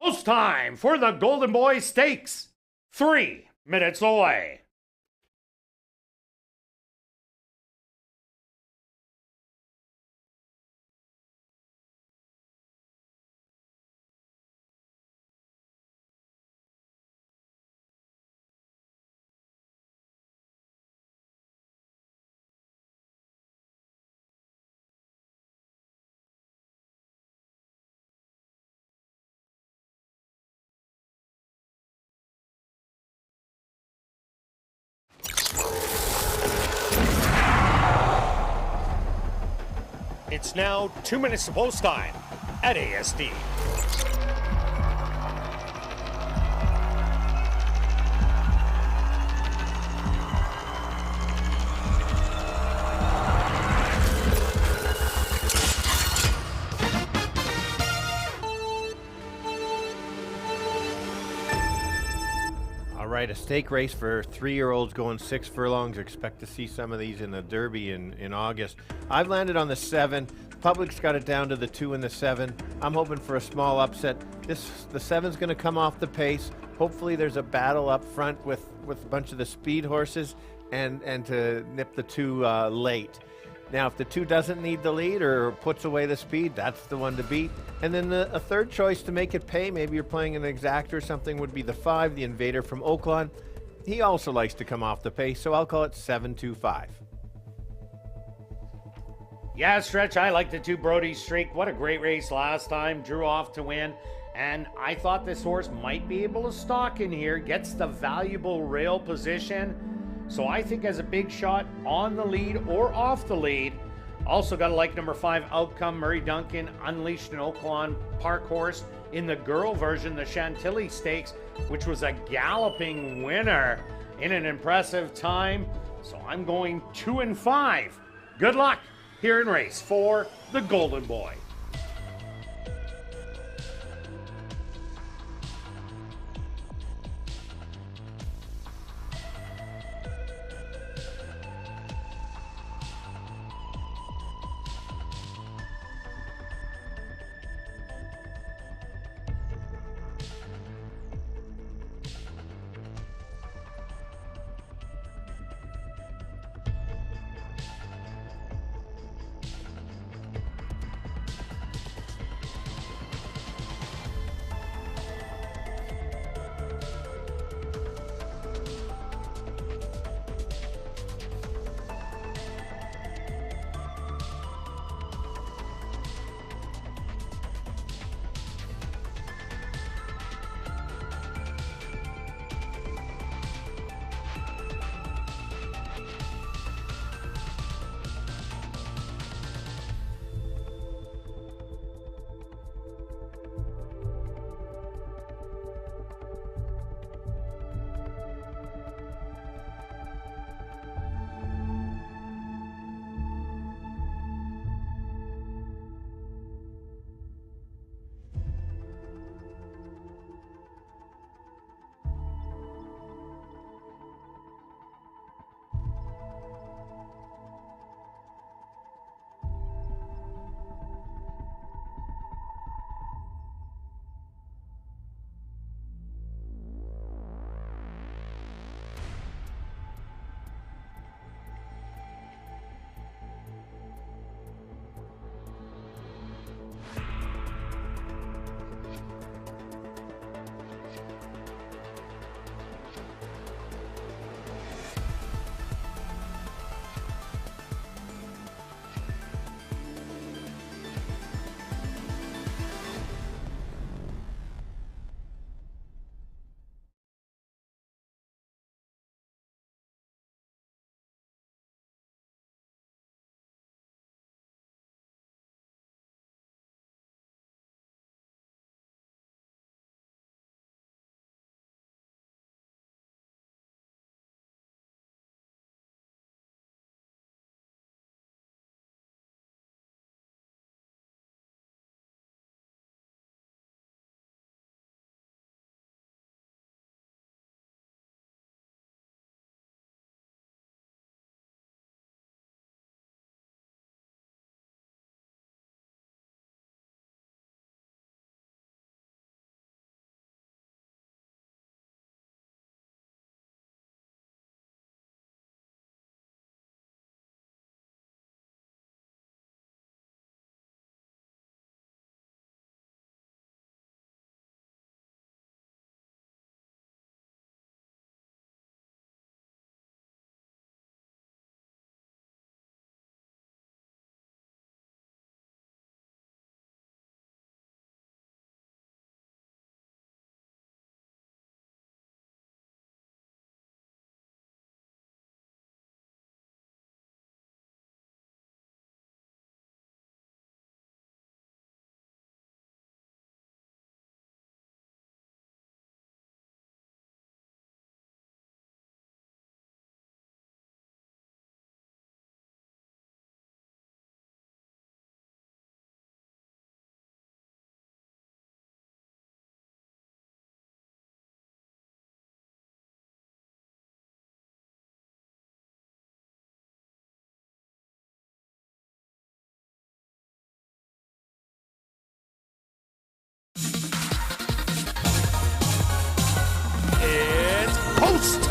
Post time for the Golden Boy Stakes, 3 minutes away. It's now 2 minutes to post time at ASD. All right, a stake race for 3-year-olds going 6 furlongs. Expect to see some of these in the Derby in August. I've landed on the 7. Public's got it down to the 2 and the 7. I'm hoping for a small upset. The 7's going to come off the pace. Hopefully there's a battle up front with a bunch of the speed horses and to nip the 2 late. Now, if the 2 doesn't need the lead or puts away the speed, that's the one to beat. And then a third choice to make it pay, maybe you're playing an exact or something, would be the 5, the Invader from Oakland. He also likes to come off the pace, so I'll call it 7-2-5. Yeah, Stretch, I like the 2 Brody Streak. What a great race last time. Drew off to win. And I thought this horse might be able to stalk in here. Gets the valuable rail position. So I think as a big shot on the lead or off the lead. Also got to like number 5, Outcome, Murray Duncan, unleashed an Oakland Park horse in the girl version, the Chantilly Stakes, which was a galloping winner in an impressive time. So I'm going 2 and 5. Good luck here in race 4, the Golden Boy.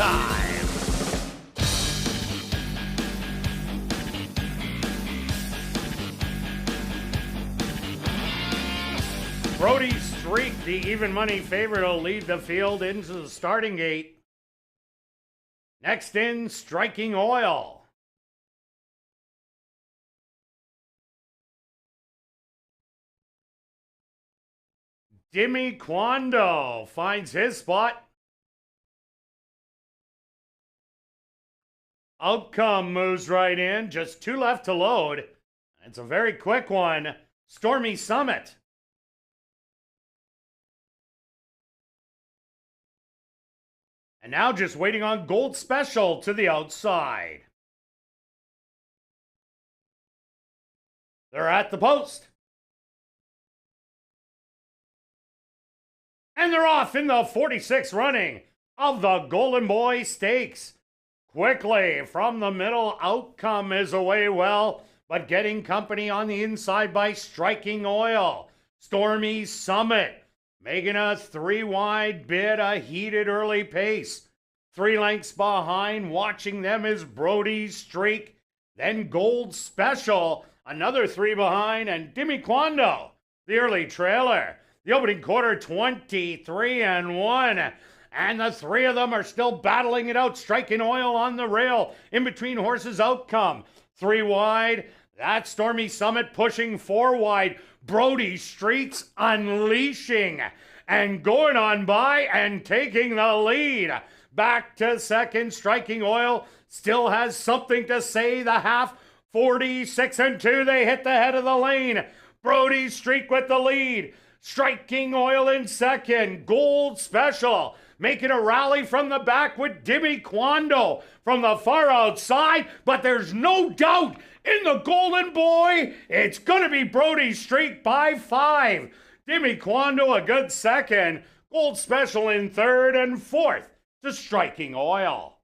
time. Brody Streak, the even money favorite, will lead the field into the starting gate. Next in, Striking Oil. Jimmy Quando finds his spot. Outcome moves right in. Just 2 left to load. It's a very quick one. Stormy Summit. And now just waiting on Gold Special to the outside. They're at the post. And they're off in the 46th running of the Golden Boy Stakes. Quickly from the middle, Outcome is away well, but getting company on the inside by Striking Oil. Stormy Summit making a 3 wide bid, a heated early pace. 3 lengths behind, watching them is Brody Streak. Then Gold Special, another 3 behind, and Jimmy Quando, the early trailer. The opening quarter, 23-1. And the 3 of them are still battling it out. Striking Oil on the rail. In between horses, Outcome. 3 wide. That's Stormy Summit pushing 4 wide. Brody Streak's unleashing and going on by and taking the lead. Back to second. Striking Oil still has something to say. The half, 46-2. They hit the head of the lane. Brody Streak with the lead. Striking Oil in second. Gold Special making a rally from the back with Jimmy Quando from the far outside, but there's no doubt in the Golden Boy, it's going to be Brody Streak by 5. Jimmy Quando a good second. Gold Special in third, and fourth to Striking Oil.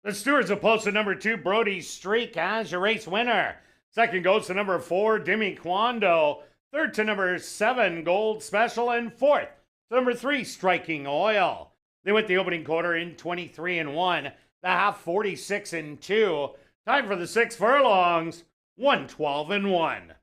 The stewards have posted number 2, Brody Streak, as your race winner. Second goes to number 4, Jimmy Quando. Third to number 7, Gold Special. And fourth to number 3, Striking Oil. They went the opening quarter in 23-1. The half, 46-2. Time for the 6 furlongs, 112-1.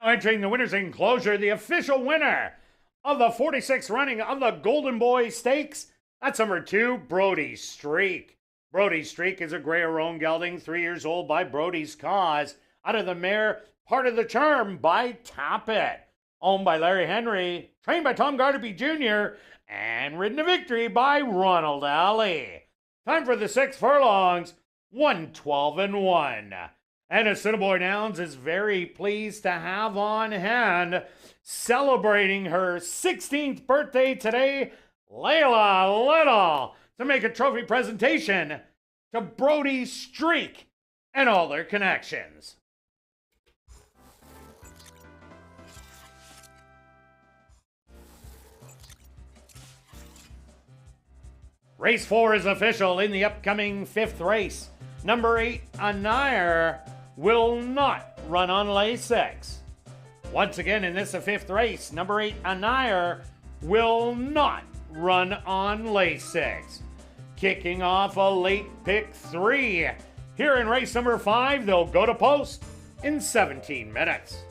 Entering the winner's enclosure, the official winner of the 46th running of the Golden Boy Stakes. That's number 2, Brody's Streak. Brody's Streak is a Grey Roan gelding, 3 years old, by Brody's Cause. Out of the mare, Part of the Charm by Tap It. Owned by Larry Henry, trained by Tom Garterby Jr., and ridden to victory by Ronald Alley. Time for the 6 furlongs, 1:12-1. And Assiniboia Downs is very pleased to have on hand, celebrating her 16th birthday today, Layla Little, to make a trophy presentation to Brody's Streak and all their connections. Race 4 is official in the upcoming 5th race. Number 8, Anire, will not run on lay 6. Once again in this 5th race, number 8, Anire, will not run on lay 6. Kicking off a late pick 3. Here in race number 5, they'll go to post in 17 minutes.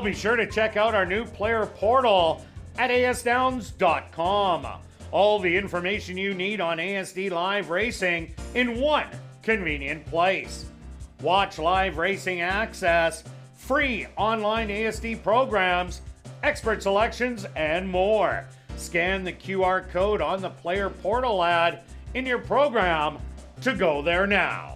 Be sure to check out our new player portal at asdowns.com. All the information you need on ASD Live Racing in one convenient place. Watch live racing access, free online ASD programs, expert selections, and more. Scan the QR code on the player portal ad in your program to go there now.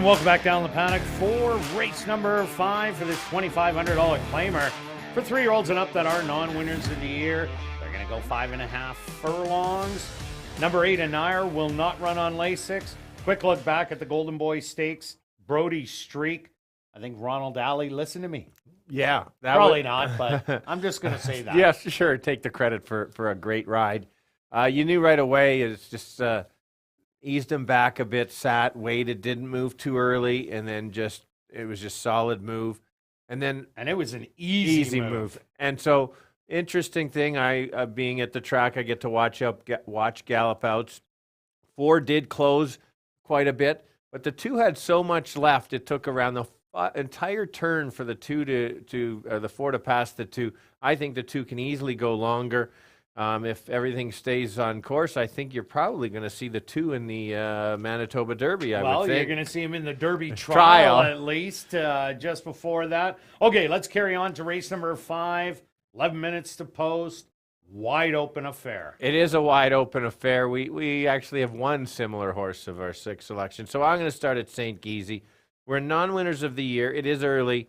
And welcome back down the paddock for race number 5 for this $2,500 claimer for 3-year-olds and up that are non-winners of the year. They're going to go 5.5 furlongs. Number 8, Anire, will not run on Lasix. Quick look back at the Golden Boy Stakes. Brody Streak. I think Ronald Alley, listen to me. Yeah. Probably not, but I'm just going to say that. Yes, sure. Take the credit for a great ride. You knew right away it's just eased him back a bit, sat, waited, didn't move too early, and then it was just solid move. And it was an easy move. And so, interesting thing, I being at the track, I get to watch gallop outs. 4 did close quite a bit, but the 2 had so much left, it took around the entire turn for the 4 to pass the 2. I think the 2 can easily go longer. If everything stays on course, I think you're probably going to see the 2 in the Manitoba Derby, I would think. You're going to see him in the Derby trial at least, just before that. Okay, let's carry on to race number 5. 11 minutes to post. Wide open affair. It is a wide open affair. We actually have one similar horse of our 6 selection. So I'm going to start at St. Geezy. We're non-winners of the year. It is early.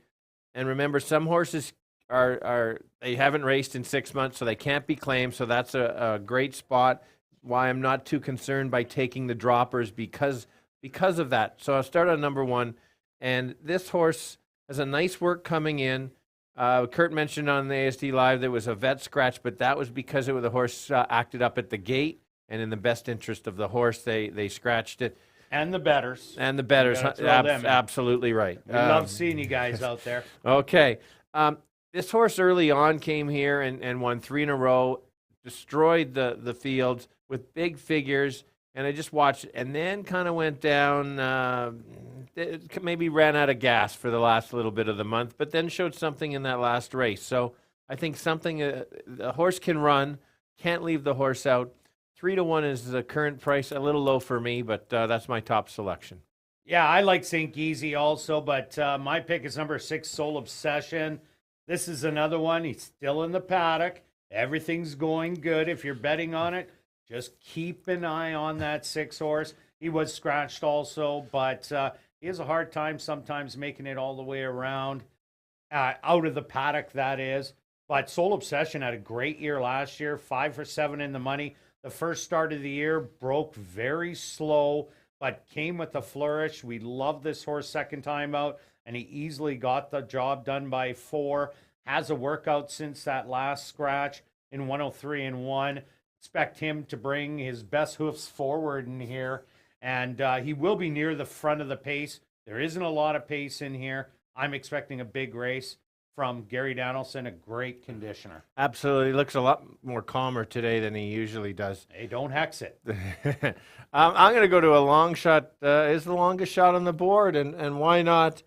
And remember, some horses they haven't raced in 6 months, so they can't be claimed. So that's a great spot. Why I'm not too concerned by taking the droppers because of that. So I'll start on number 1. And this horse has a nice work coming in. Kirt mentioned on the ASD Live there was a vet scratch, but that was because the horse acted up at the gate, and in the best interest of the horse, they scratched it. And the betters. Absolutely right. We love seeing you guys out there. Okay. This horse early on came here and won 3 in a row, destroyed the fields with big figures, and I just watched it, and then kind of went down, maybe ran out of gas for the last little bit of the month, but then showed something in that last race. So I think the horse can run, can't leave the horse out. 3-1 is the current price, a little low for me, but that's my top selection. Yeah, I like St. Geezy also, but my pick is number 6, Soul Obsession. This is another one. He's still in the paddock. Everything's going good. If you're betting on it, just keep an eye on that 6 horse. He was scratched also, but he has a hard time sometimes making it all the way around, out of the paddock, that is. But Soul Obsession had a great year last year, 5 for 7 in the money. The first start of the year broke very slow, but came with a flourish. We love this horse second time out, and he easily got the job done by 4. Has a workout since that last scratch in 103-1. Expect him to bring his best hoofs forward in here, and he will be near the front of the pace. There isn't a lot of pace in here. I'm expecting a big race from Gary Danielson, a great conditioner. Absolutely. Looks a lot more calmer today than he usually does. Hey, don't hex it. I'm going to go to a long shot. Is the longest shot on the board, and why not?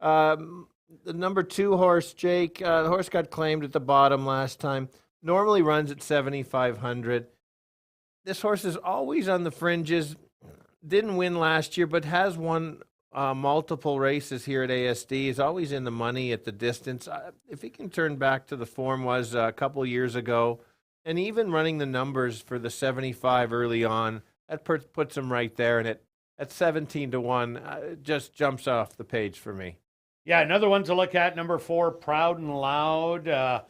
The number 2 horse, Jake, the horse got claimed at the bottom last time. Normally runs at 7,500. This horse is always on the fringes. Didn't win last year, but has won multiple races here at ASD. He's always in the money at the distance. If he can turn back to the form was a couple years ago, and even running the numbers for the 75 early on, that puts him right there. And at 17-1, it just jumps off the page for me. Yeah, another one to look at, number 4, Proud and Loud.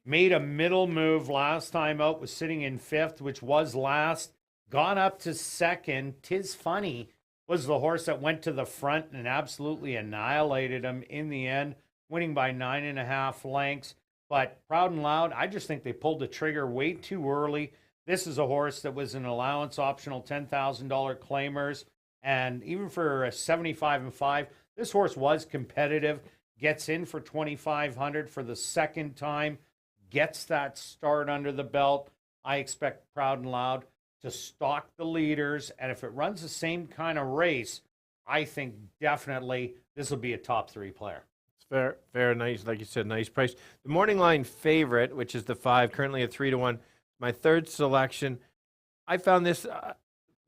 Made a middle move last time out, was sitting in 5th, which was last. Gone up to 2nd. Tis Funny was the horse that went to the front and absolutely annihilated him in the end, winning by 9.5 lengths. But Proud and Loud, I just think they pulled the trigger way too early. This is a horse that was an allowance optional $10,000 claimers. And even for a 75-5, this horse was competitive. Gets in for 2,500 for the second time. Gets that start under the belt. I expect Proud and Loud to stalk the leaders. And if it runs the same kind of race, I think definitely this will be a top 3 player. It's fair, nice, like you said, nice price. The morning line favorite, which is the 5, currently at 3-1. My third selection, I found this,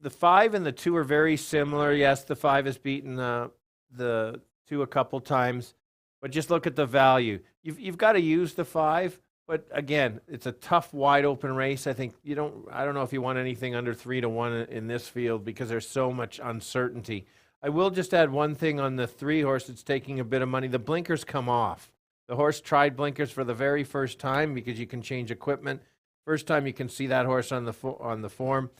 the 5 and the 2 are very similar. Yes, the 5 has beaten the 2 a couple times, but just look at the value. You've got to use the 5. But again, it's a tough, wide open race. I think I don't know if you want anything under 3-1 in this field because there's so much uncertainty. I will just add one thing on the 3 horse that's taking a bit of money. The blinkers come off. The horse tried blinkers for the very first time because you can change equipment. First time you can see that horse on the form.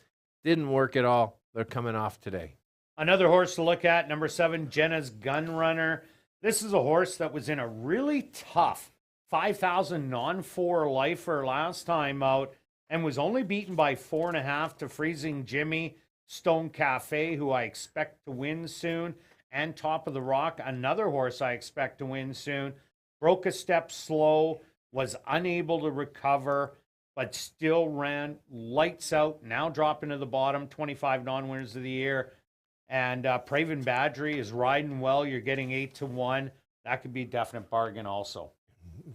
Didn't work at all. They're coming off today. Another horse to look at, number 7, Jenna's Gun Runner. This is a horse that was in a really tough 5,000 non-4 lifer last time out and was only beaten by 4.5 to Freezing Jimmy, Stone Cafe, who I expect to win soon, and Top of the Rock, another horse I expect to win soon. Broke a step slow, was unable to recover, but still ran lights out, now dropping to the bottom, 25 non-winners of the year. And Praven Badgery is riding well. You're getting 8-1. That could be a definite bargain also.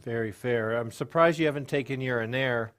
Very fair. I'm surprised you haven't taken your Anair.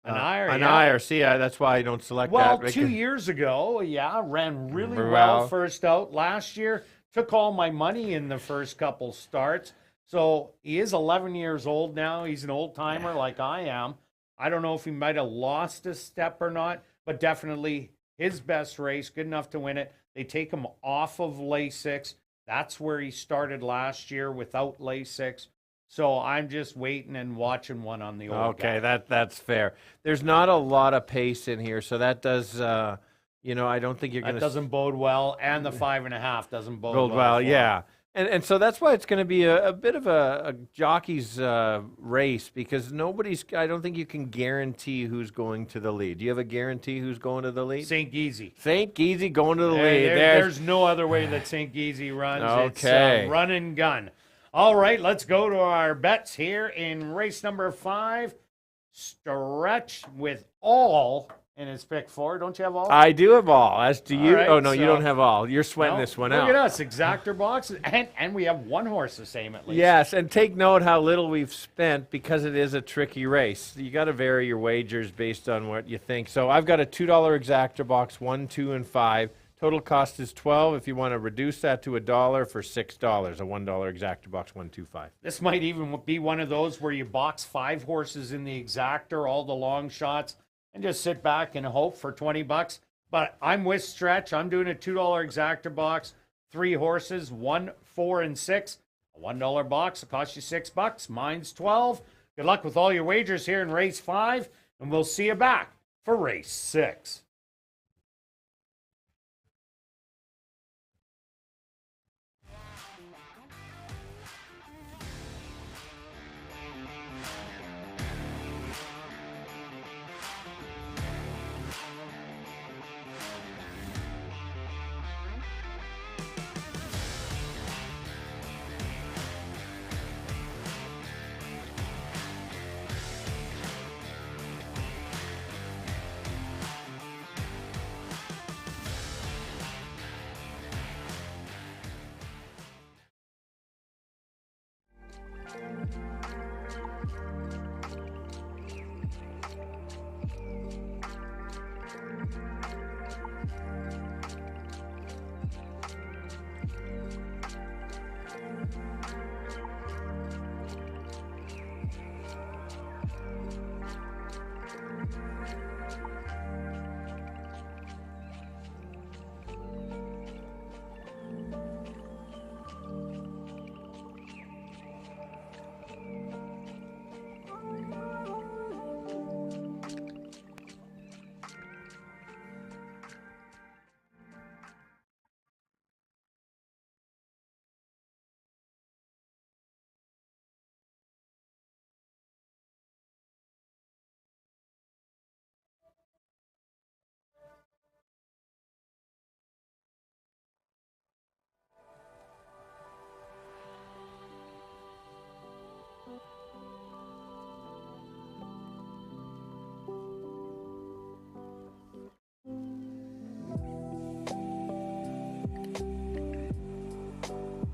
Anair. See, that's why I don't select that. that. Well, 2 years ago, ran really well first out. Last year, took all my money in the first couple starts. So he is 11 years old now. He's an old-timer like I am. I don't know if he might have lost a step or not, but definitely his best race, good enough to win it. They take him off of Lasix. That's where he started last year without Lasix. So I'm just waiting and watching one on the old guy. That's fair. There's not a lot of pace in here, so that does, I don't think you're going to... That doesn't bode well, and the 5.5 doesn't bode well. Yeah. And so that's why it's going to be a bit of a jockey's race, because I don't think you can guarantee who's going to the lead. Do you have a guarantee who's going to the lead? St. Geezy. St. Geezy going to the lead. There's no other way that St. Geezy runs. Okay. It's run and gun. All right, let's go to our bets here in race number 5. Stretch with all in his pick 4. Don't you have all? I do have all. As do you. Right, oh, no, you don't have all. You're sweating this one out. Look at us, exactor boxes. And we have one horse the same at least. Yes, and take note how little we've spent because it is a tricky race. You got to vary your wagers based on what you think. So I've got a $2 exactor box, 1, 2, and 5. Total cost is $12. If you want to reduce that to $1 for $6, a $1 exactor box, 1, 2, 5. This might even be one of those where you box 5 horses in the exactor, all the long shots, and just sit back and hope for $20. But I'm with Stretch. I'm doing a $2 exactor box, 3 horses, 1, 4, and 6. A $1 box will cost you $6. Mine's $12. Good luck with all your wagers here in race 5, and we'll see you back for race 6.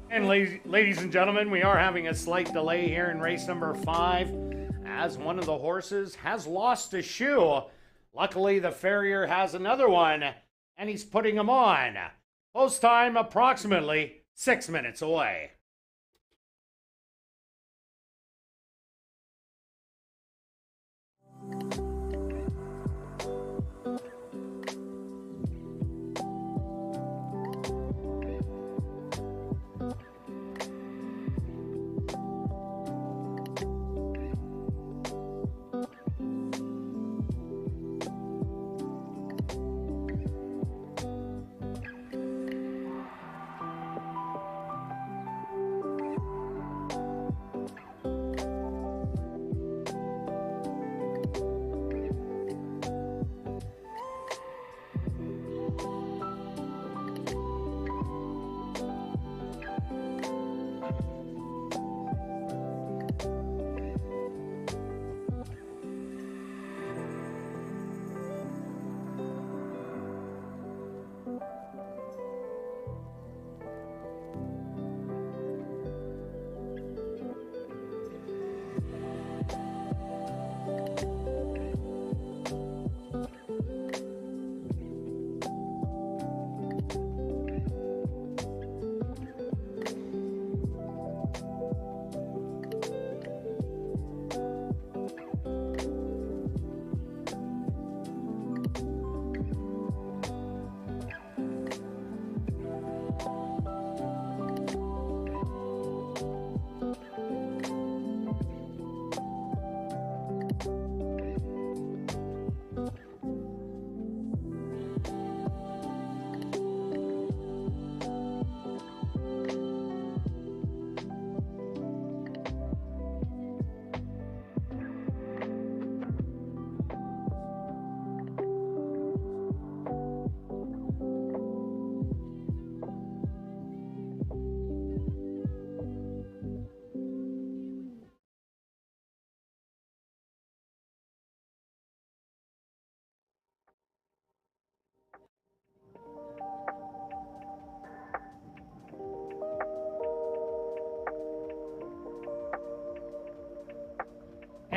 And ladies and gentlemen, we are having a slight delay here in race number 5 as one of the horses has lost a shoe. Luckily, the farrier has another one, and he's putting them on. Post time approximately 6 minutes away.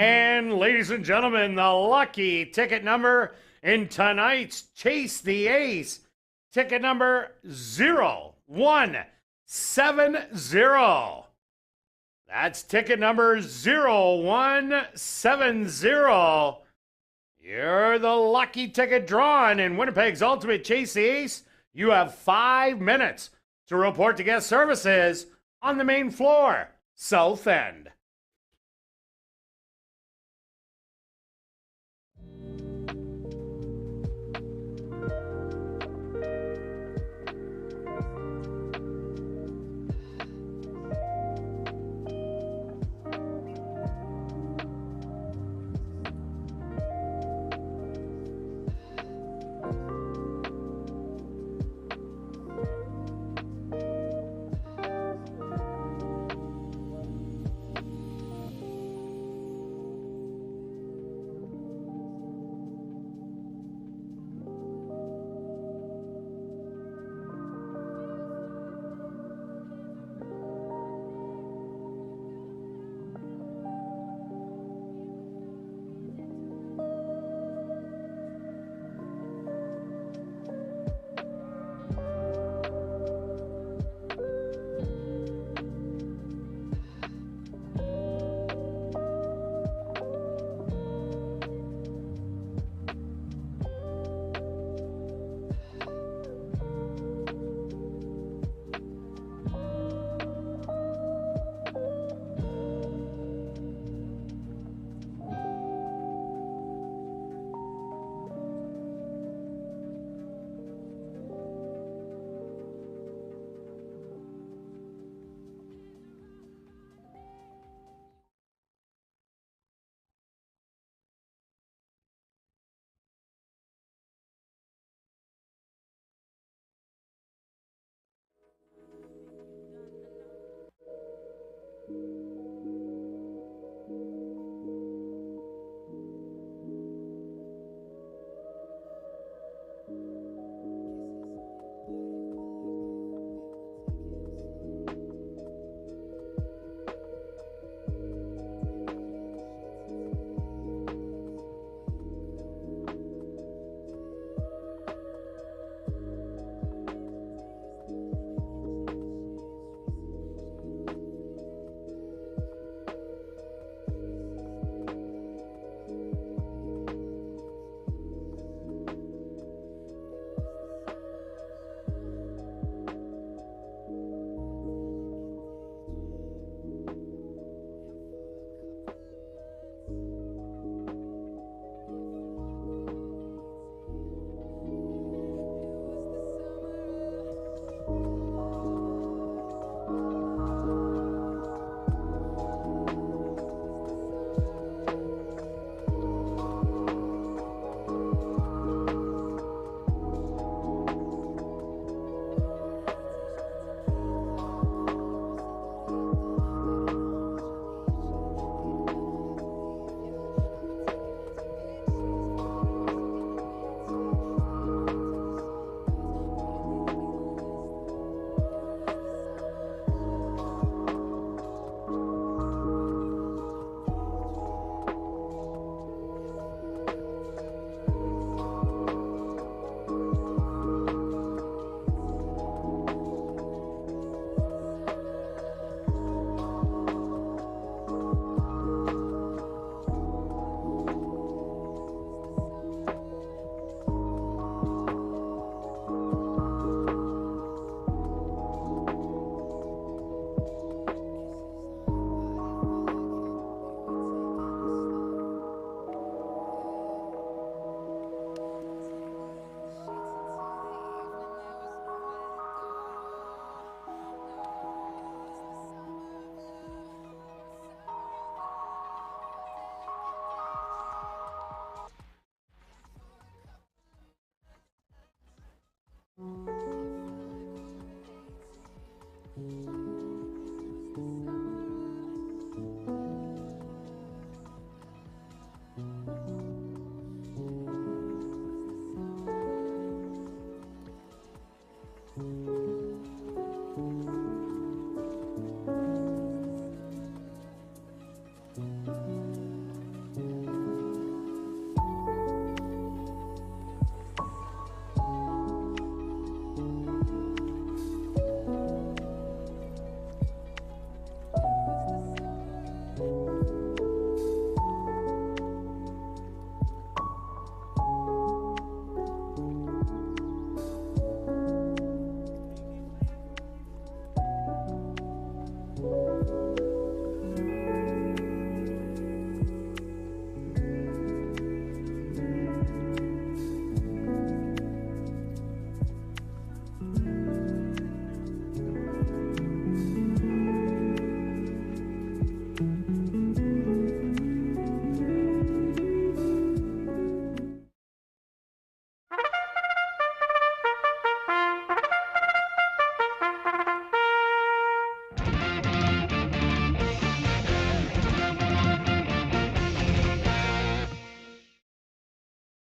And ladies and gentlemen, the lucky ticket number in tonight's Chase the Ace, ticket number 0170. That's ticket number 0170. You're the lucky ticket drawn in Winnipeg's Ultimate Chase the Ace. You have 5 minutes to report to guest services on the main floor, South End.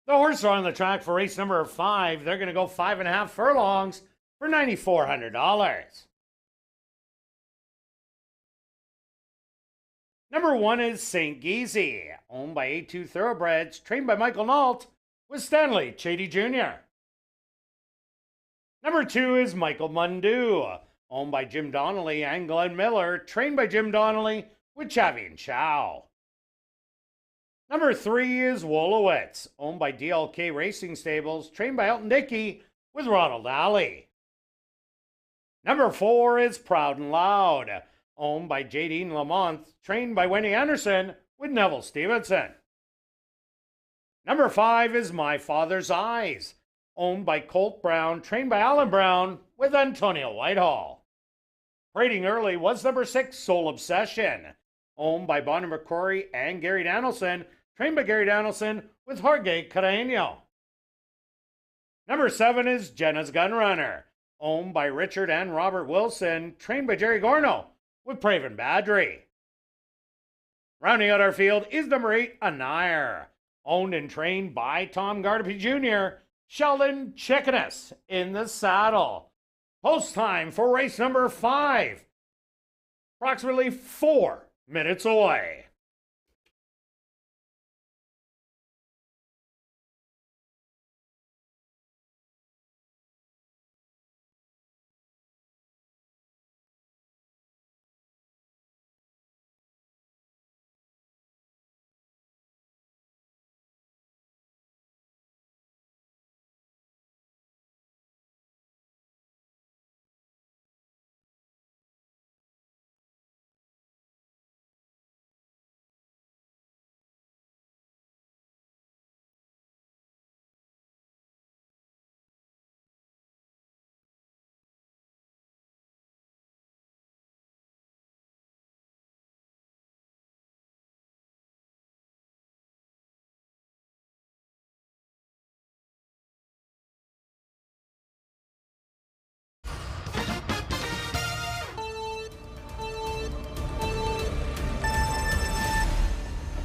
The horses are on the track for race number 5. They're going to go 5.5 furlongs for $9,400. Number 1 is St. Geezy, owned by A2 Thoroughbreds, trained by Michael Nault with Stanley Chady Jr. Number 2 is Michael Mundu, owned by Jim Donnelly and Glenn Miller, trained by Jim Donnelly with Chavi and Chow. Number 3 is Wolowitz, owned by DLK Racing Stables, trained by Elton Dickey with Ronald Alley. Number 4 is Proud and Loud, owned by Jadine Lamont, trained by Wendy Anderson with Neville Stevenson. Number 5 is My Father's Eyes, owned by Colt Brown, trained by Alan Brown with Antonio Whitehall. Rating early was number 6, Soul Obsession, owned by Bonnie McCrory and Gary Danielson, trained by Gary Danielson with Jorge Carreño. Number 7 is Jenna's Gunrunner, owned by Richard and Robert Wilson, trained by Jerry Gorno with Praven Badry. Rounding out our field is number 8, Anire, owned and trained by Tom Gardapi Jr., Sheldon Chickenus in the saddle. Post time for race number 5, approximately 4 minutes away.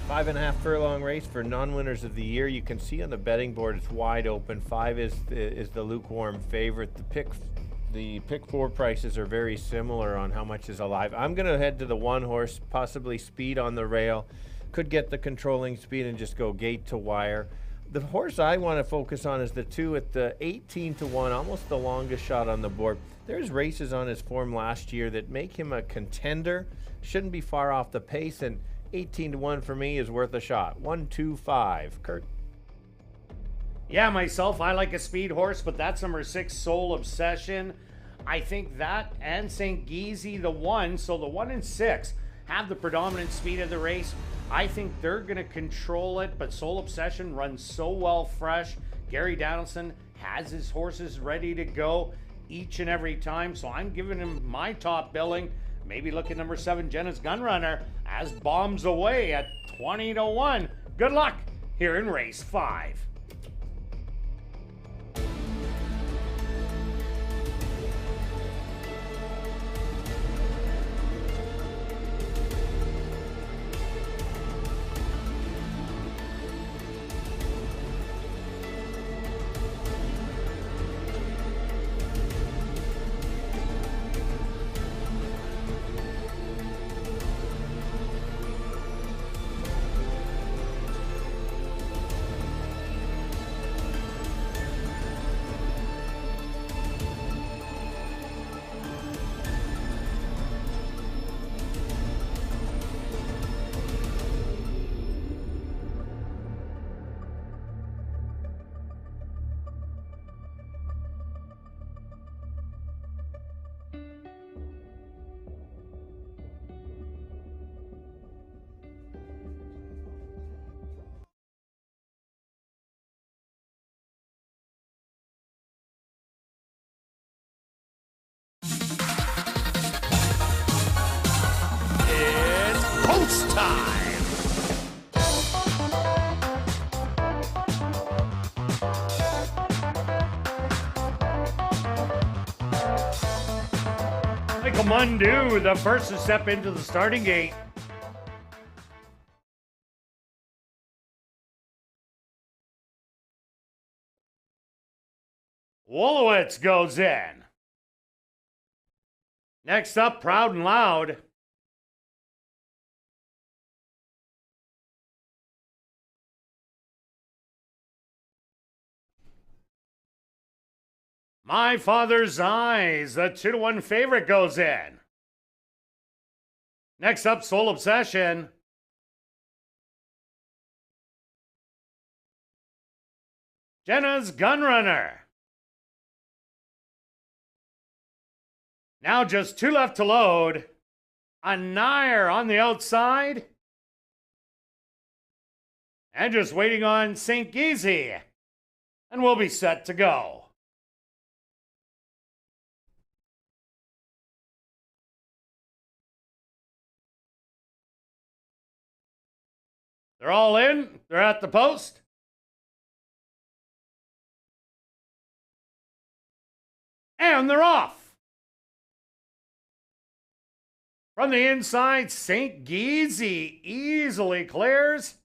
Five and a half furlong race for non-winners of the year. You can see on the betting board it's wide open. 5 is the lukewarm favorite. The pick 4 prices are very similar on how much is alive. I'm going to head to the 1 horse, possibly Speed on the rail. Could get the controlling speed and just go gate to wire. The horse I want to focus on is the 2 at the 18-1, almost the longest shot on the board. There's races on his form last year that make him a contender. Shouldn't be far off the pace, and 18-1 for me is worth a shot. 1-2-5. Kirt. Yeah, myself, I like a speed horse, but that's number 6, Soul Obsession. I think that and St. Geezy, the 1, so the 1 and 6 have the predominant speed of the race. I think they're going to control it, but Soul Obsession runs so well fresh. Gary Danielson has his horses ready to go each and every time, so I'm giving him my top billing. Maybe look at number 7, Jenna's Gunrunner, as bombs away at 20-1. Good luck here in race 5. post time. Michael Mundu, the first to step into the starting gate. Wolowitz goes in. Next up, Proud and Loud. My Father's Eyes, the 2-1 favorite, goes in. Next up, Soul Obsession. Jenna's Gunrunner. Now just 2 left to load. A Nair on the outside. And just waiting on St. Geezy. And we'll be set to go. They're all in. They're at the post. And they're off. From the inside, St. Geezy easily clears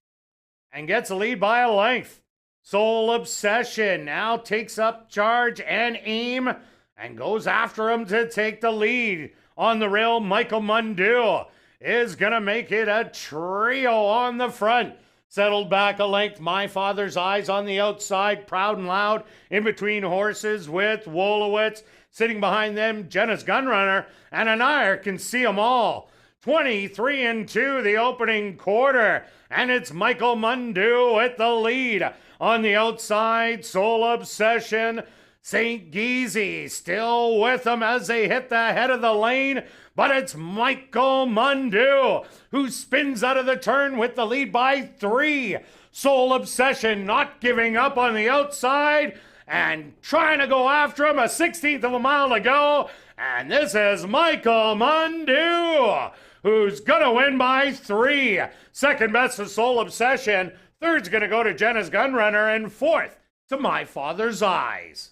and gets a lead by a length. Soul Obsession now takes up charge and aim and goes after him to take the lead. On the rail, Michael Mundu is going to make it a trio on the front. Settled back a length, My Father's Eyes on the outside, Proud and Loud in between horses with Wolowitz. Sitting behind them, Jenna's Gunrunner, and Anire can see them all. 23-2 the opening quarter, and it's Michael Mundu with the lead. On the outside, Soul Obsession, St. Geezy still with them as they hit the head of the lane, but it's Michael Mundu who spins out of the turn with the lead by 3. Soul Obsession not giving up on the outside and trying to go after him, a 16th of a mile to go, and this is Michael Mundu who's gonna win by 3. Second best to Soul Obsession, third's gonna go to Jenna's Gunrunner, and fourth to My Father's Eyes.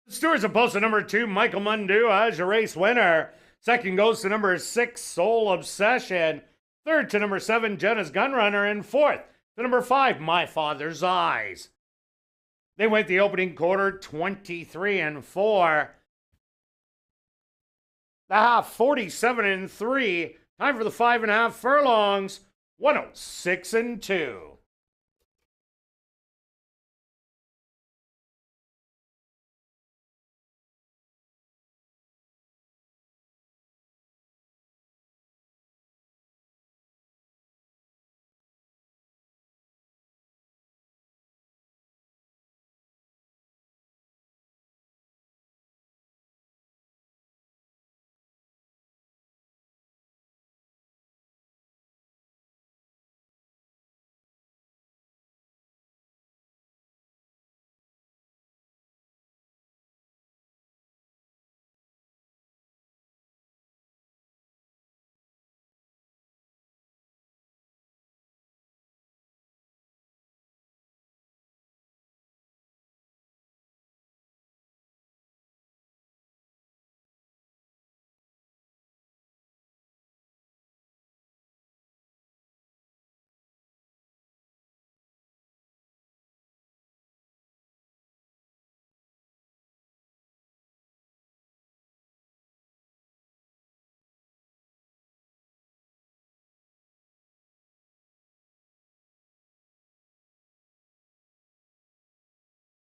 Stewards of post to number 2, Michael Mundu as your race winner. Second goes to number 6, Soul Obsession. Third to number 7, Jenna's Gunrunner. And fourth to number 5, My Father's Eyes. They went the opening quarter 23-4. The half 47-3. Time for the 5.5 furlongs, 106-2.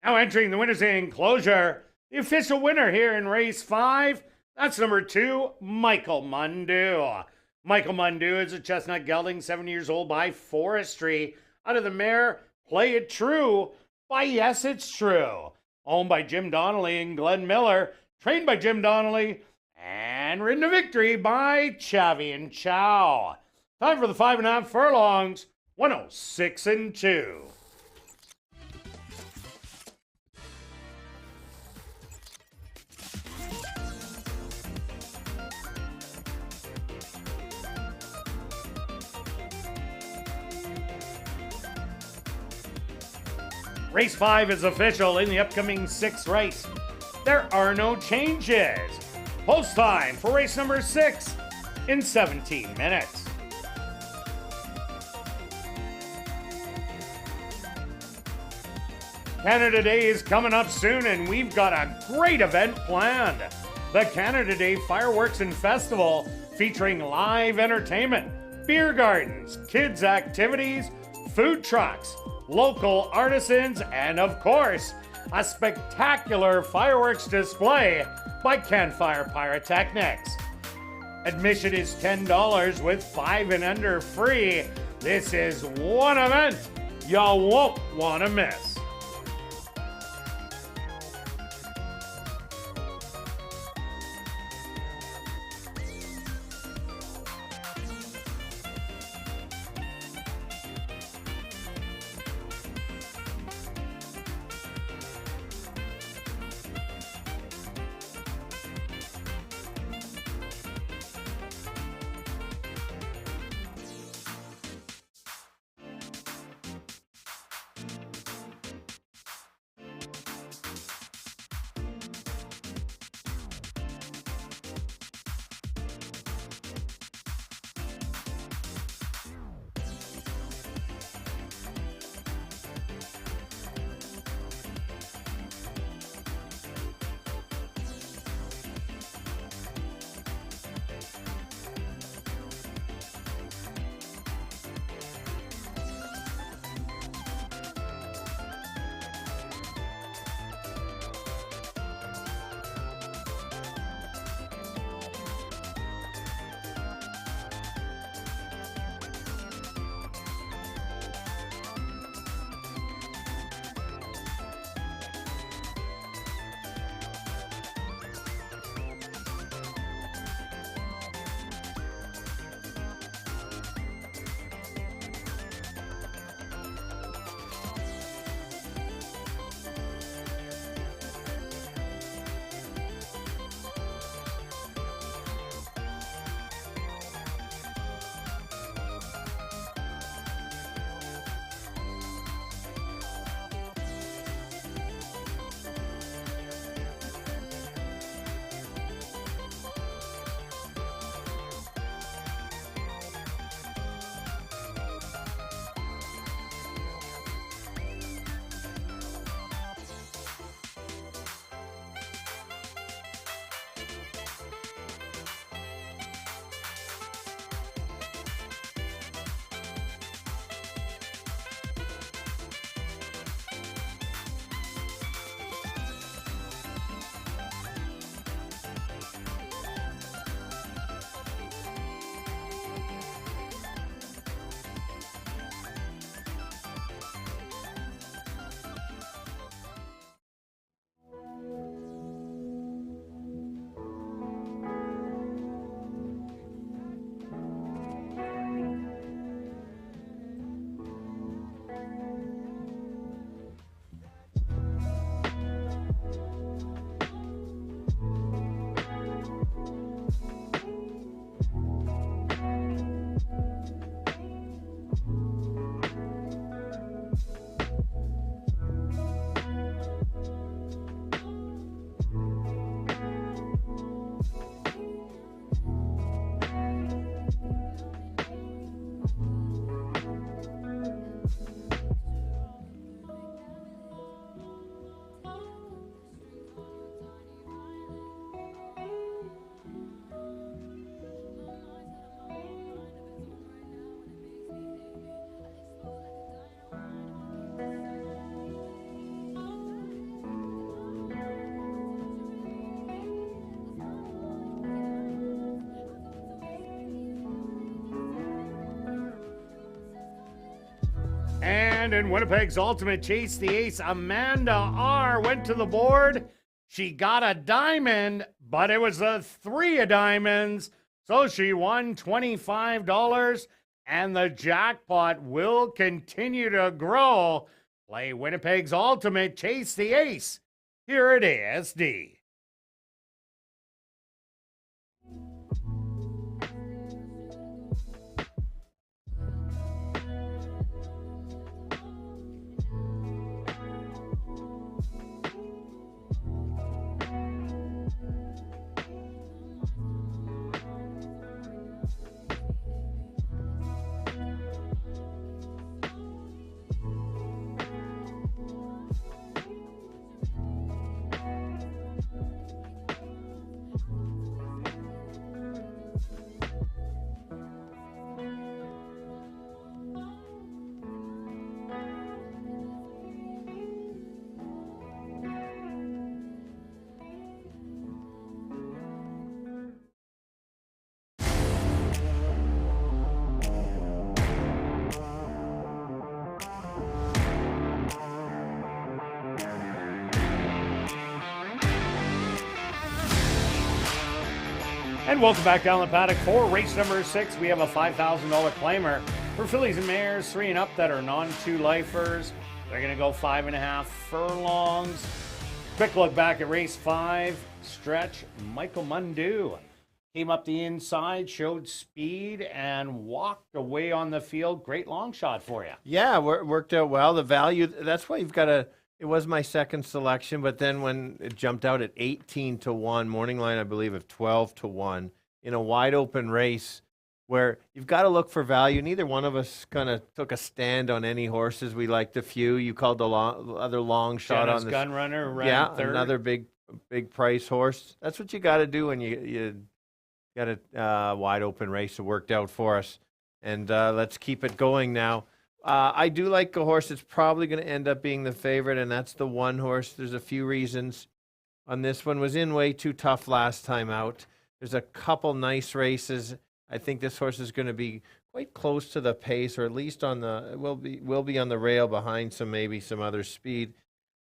Now entering the winner's enclosure, the official winner here in race 5, that's number 2, Michael Mundu. Michael Mundu is a chestnut gelding, 7 years old by Forestry, out of the mare Play It True by Yes It's True. Owned by Jim Donnelly and Glenn Miller, trained by Jim Donnelly, and ridden to victory by Chavi and Chow. Time for the 5.5 furlongs, 106 and 2. Race 5 is official in the upcoming 6th race. There are no changes. Post time for race number 6 in 17 minutes. Canada Day is coming up soon, and we've got a great event planned. The Canada Day Fireworks and Festival, featuring live entertainment, beer gardens, kids' activities, food trucks, local artisans, and of course, a spectacular fireworks display by Campfire Pyrotechnics. Admission is $10 with 5 and under free. This is one event you won't want to miss. And in Winnipeg's Ultimate Chase the Ace, Amanda R. went to the board. She got a diamond, but it was a 3 of diamonds. So she won $25, and the jackpot will continue to grow. Play Winnipeg's Ultimate Chase the Ace here at ASD. And welcome back down the paddock for race number 6. We have a $5,000 claimer for fillies and mares 3 and up that are non-2 lifers. They're going to go 5.5 furlongs. Quick look back at race 5. Stretch Michael Mundu came up the inside, showed speed, and walked away on the field. Great long shot for you. Yeah, worked out well. The value, that's why you've got to, it was my second selection, but then when it jumped out at 18 to 1, morning line, I believe, of 12 to 1, in a wide open race where you've got to look for value. Neither one of us kind of took a stand on any horses. We liked a few. You called the other long shot Jenna's on the Gunrunner ran yeah, third. another big price horse. That's what you got to do when you got a wide open race. It worked out for us, and let's keep it going now. I do like a horse that's probably going to end up being the favorite, and that's the one horse. There's a few reasons on this one. Was in way too tough last time out. There's a couple nice races. I think this horse is going to be quite close to the pace, or at least on the will be on the rail behind maybe some other speed.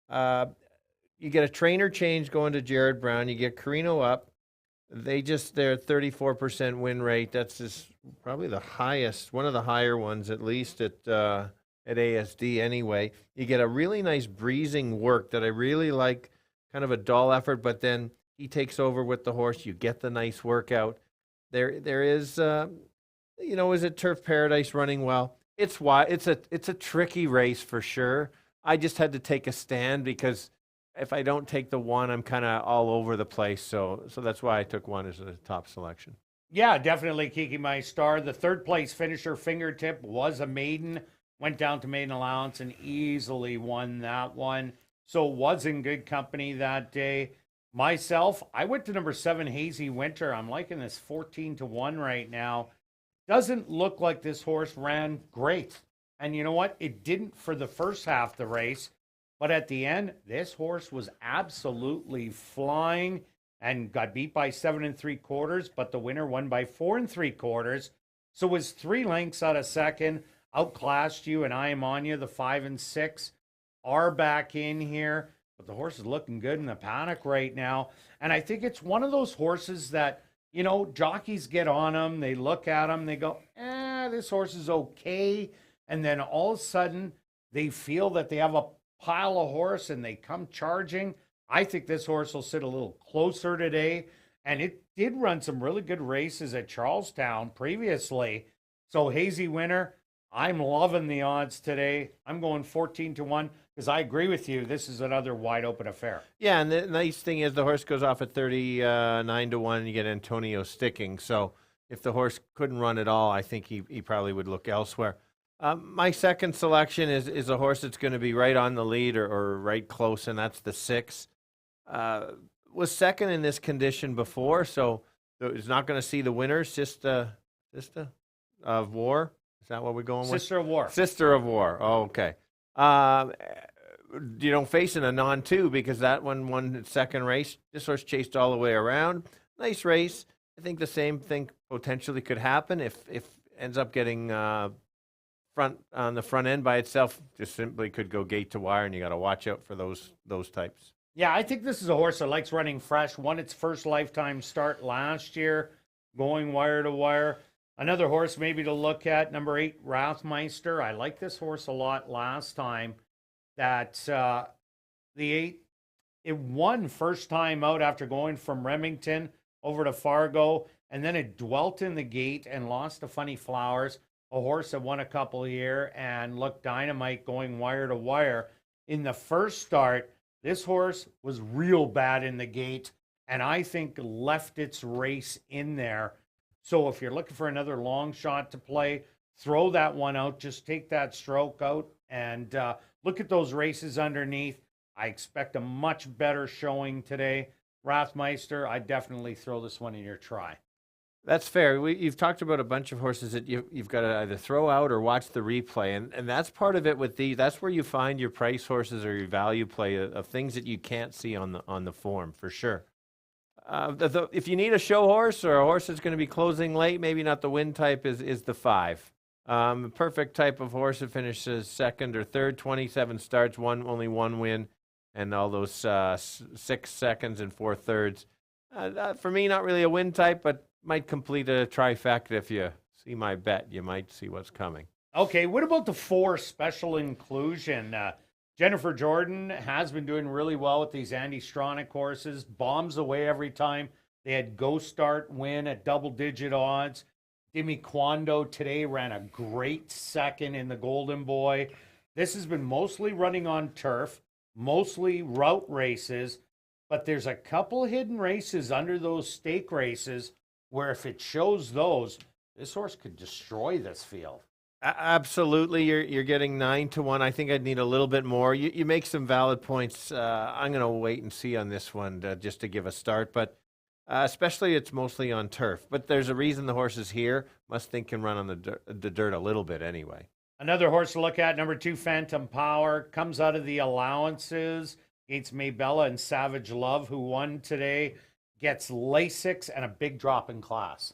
You get a trainer change going to Jared Brown. You get Carino up. They're 34% win rate. That's just probably the highest, one of the higher ones, at least at ASD anyway. You get a really nice breezing work that I really like, kind of a dull effort, but then he takes over with the horse. You get the nice workout. There is, is it Turf Paradise running well? It's a tricky race for sure. I just had to take a stand because if I don't take the one, I'm kind of all over the place. So that's why I took one as a top selection. Yeah, definitely Kiki my star. The third place finisher, Fingertip, was a maiden. Went down to maiden allowance and easily won that one. So was in good company that day. Myself, I went to number 7, Hazy Winter. I'm liking this 14 to 1 right now. Doesn't look like this horse ran great. And you know what? It didn't for the first half of the race. But at the end, this horse was absolutely flying and got beat by 7 3/4, but the winner won by 4 3/4. So it was 3 lengths out of second, outclassed you, and I am on you. The 5 and 6 are back in here, but the horse is looking good in the paddock right now. And I think it's one of those horses that, jockeys get on them, they look at them, they go, this horse is okay. And then all of a sudden, they feel that they have a pile of horse and they come charging. I think this horse will sit a little closer today, and it did run some really good races at Charlestown previously. So Hazy Winner, I'm loving the odds today. I'm going 14 to 1 because I agree with you. This is another wide open affair. Yeah, and the nice thing is the horse goes off at 39 to 1 and you get Antonio Sticking. So if the horse couldn't run at all, I think he probably would look elsewhere. My second selection is a horse that's going to be right on the lead or right close, and that's the 6. Was second in this condition before, so it's not going to see the winner. Sister of War. Is that what we're going with? Sister of War. Sister of War. Oh, okay. Facing a non-2 because that one won its second race. This horse chased all the way around. Nice race. I think the same thing potentially could happen if ends up getting the front end by itself just simply could go gate to wire, and you got to watch out for those types. Yeah, I think this is a horse that likes running fresh. Won its first lifetime start last year, going wire to wire. Another horse maybe to look at, number 8, Rathmeister. I like this horse a lot last time. That the 8, it won first time out after going from Remington over to Fargo, and then it dwelt in the gate and lost to Funny Flowers, a horse that won a couple here and looked dynamite going wire to wire. In the first start, this horse was real bad in the gate, and I think left its race in there. So if you're looking for another long shot to play, throw that one out. Just take that stroke out and look at those races underneath. I expect a much better showing today. Rathmeister, I definitely throw this one in your try. That's fair. You've talked about a bunch of horses that you've got to either throw out or watch the replay, and that's part of it with these. That's where you find your price horses or your value play of things that you can't see on the form, for sure. If you need a show horse or a horse that's going to be closing late, maybe not the win type is the 5. Perfect type of horse that finishes second or third, 27 starts, only one win, and all those 6 seconds and 4 thirds. For me, not really a win type, but might complete a trifecta. If you see my bet, you might see what's coming. Okay, what about the 4 special inclusion? Jennifer Jordan has been doing really well with these Andy Stronach horses, bombs away every time. They had Go Start win at double-digit odds. Demi Kwando today ran a great second in the Golden Boy. This has been mostly running on turf, mostly route races, but there's a couple hidden races under those stake races where if it shows those, this horse could destroy this field. Absolutely, you're getting 9-1. I think I'd need a little bit more. You make some valid points. I'm going to wait and see on this one just to give a start, but especially it's mostly on turf. But there's a reason the horse is here. Must think can run on the dirt a little bit anyway. Another horse to look at, number 2, Phantom Power, comes out of the allowances against Maybella and Savage Love, who won today, gets Lasix and a big drop in class.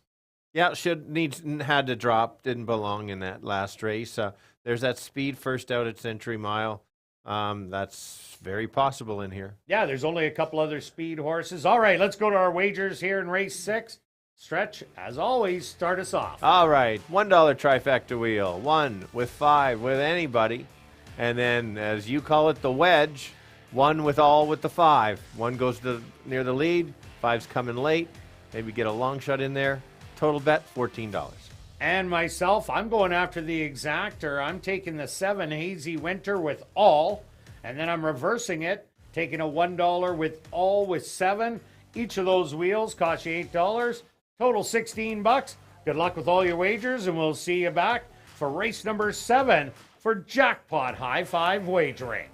Yeah, had to drop. Didn't belong in that last race. There's that speed first out at Century Mile. That's very possible in here. Yeah, there's only a couple other speed horses. All right, let's go to our wagers here in race 6. Stretch, as always, start us off. All right, $1 trifecta wheel. 1 with 5 with anybody. And then, as you call it, the wedge. 1 with the 5. 1 goes near the lead. 5's coming late. Maybe get a long shot in there. Total bet, $14. And myself, I'm going after the exactor. I'm taking the 7 Hazy Winter with all, and then I'm reversing it, taking a $1 with all with 7. Each of those wheels cost you $8. Total $16. Good luck with all your wagers, and we'll see you back for race number 7 for Jackpot High 5 wagering.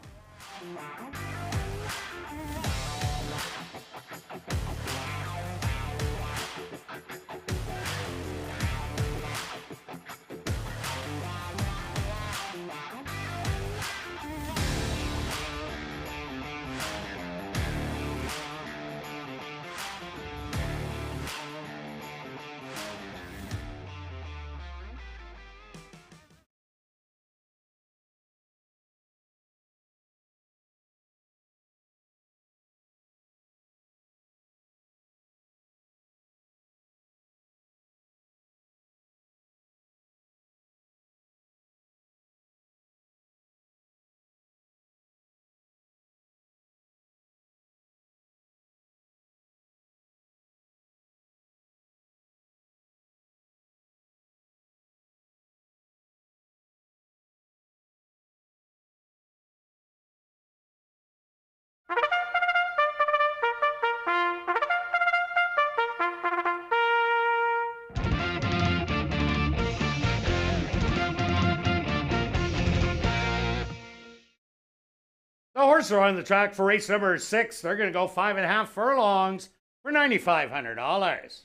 The horses are on the track for race number 6. They're going to go 5.5 furlongs for $9,500.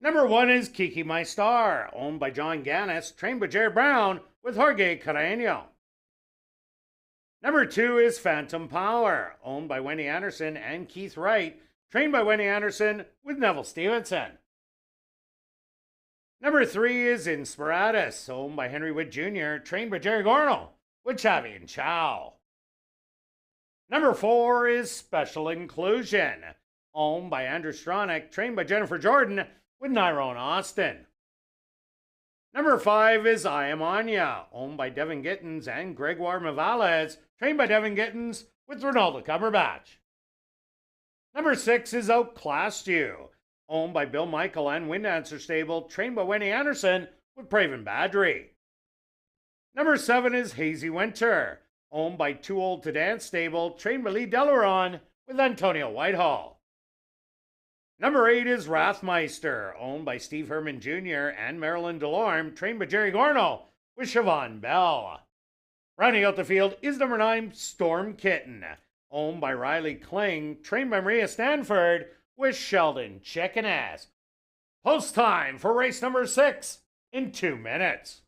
Number 1 is Kiki My Star, owned by John Gannis, trained by Jared Brown with Jorge Carreño. Number 2 is Phantom Power, owned by Wendy Anderson and Keith Wright, trained by Wendy Anderson with Neville Stevenson. Number 3 is Inspiratus, owned by Henry Witt Jr., trained by Jerry Gorno with Chavi and Chow. Number 4 is Special Inclusion, owned by Andrew Stronach, trained by Jennifer Jordan with Nyrone Austin. Number 5 is I Am Anya, owned by Devin Gittins and Gregoire Mavales, trained by Devin Gittins with Ronaldo Cumberbatch. Number 6 is Outclassed You, owned by Bill Michael and Windancer Stable, trained by Wendy Anderson with Praven Badri. Number 7 is Hazy Winter, owned by Too Old to Dance Stable, trained by Lee Delaron with Antonio Whitehall. Number 8 is Rathmeister, owned by Steve Herman Jr. and Marilyn Delorme, trained by Jerry Gorno with Siobhan Bell. Rounding out the field is number 9, Storm Kitten, owned by Riley Kling, trained by Maria Stanford with Sheldon Chickenass. Post time for race number 6 in 2 minutes.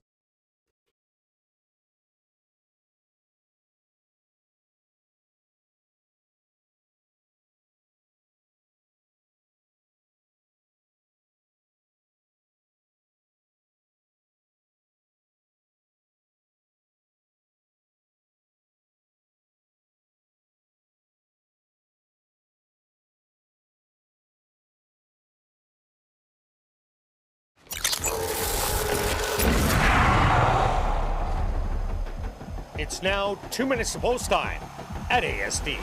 It's now 2 minutes to post time at ASD.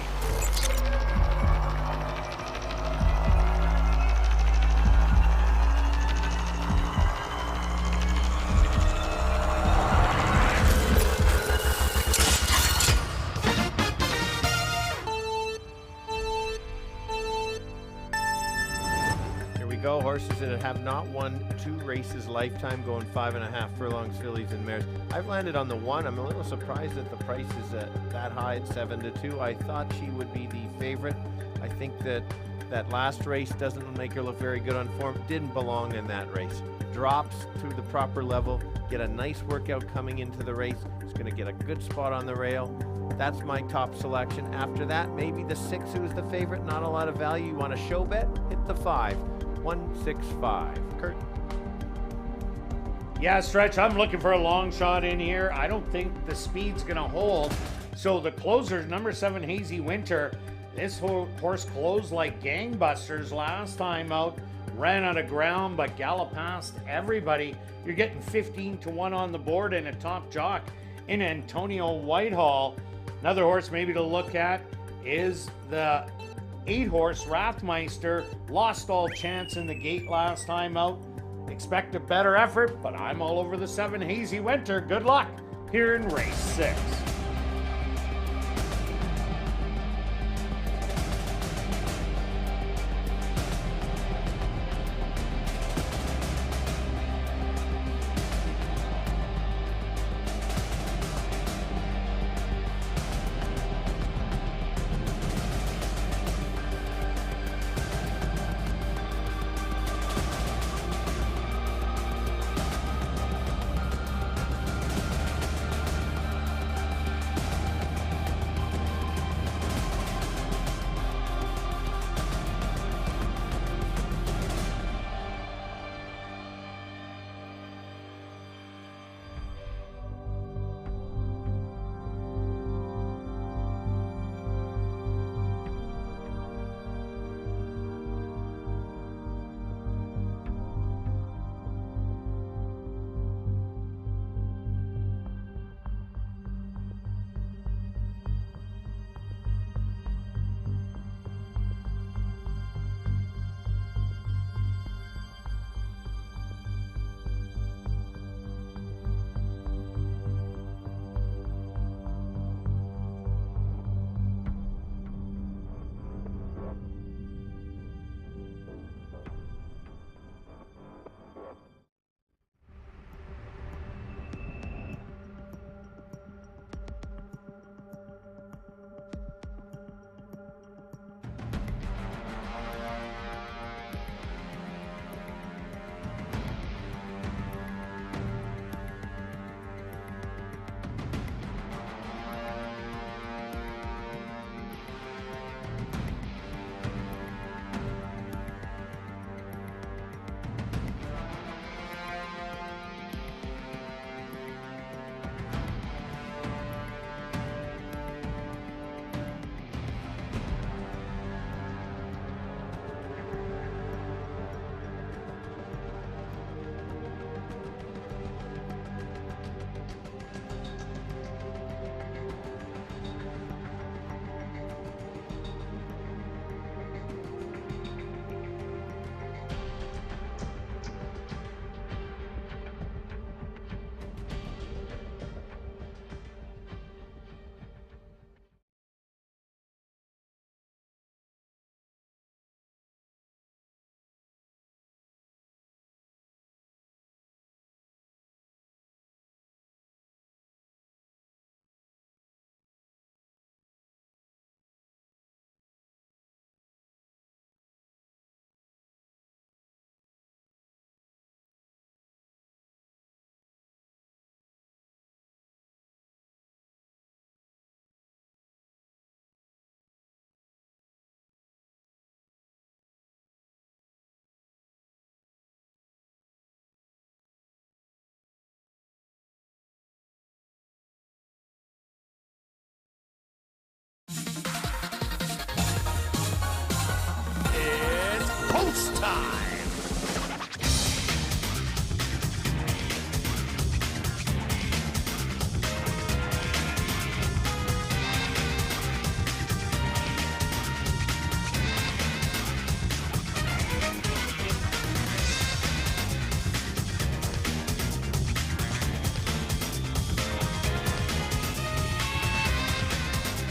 Go horses that have not won 2 races lifetime, going 5.5 furlongs, fillies and mares. I've landed on the 1. I'm a little surprised that the price is that high at 7-2. I thought she would be the favorite. I think that last race doesn't make her look very good on form. Didn't belong in that race. Drops to the proper level, get a nice workout coming into the race. It's going to get a good spot on the rail. That's my top selection. After that, maybe the 6, who is the favorite. Not a lot of value. You want a show bet? Hit the 5. 165. Kirt. Yeah, Stretch, I'm looking for a long shot in here. I don't think the speed's going to hold. So the closer's number 7, Hazy Winter. This horse closed like gangbusters last time out. Ran out of ground, but galloped past everybody. You're getting 15-1 on the board and a top jock in Antonio Whitehall. Another horse maybe to look at is the 8-horse Rathmeister. Lost all chance in the gate last time out. Expect a better effort, but I'm all over the 7, Hazy Winter. Good luck here in race 6.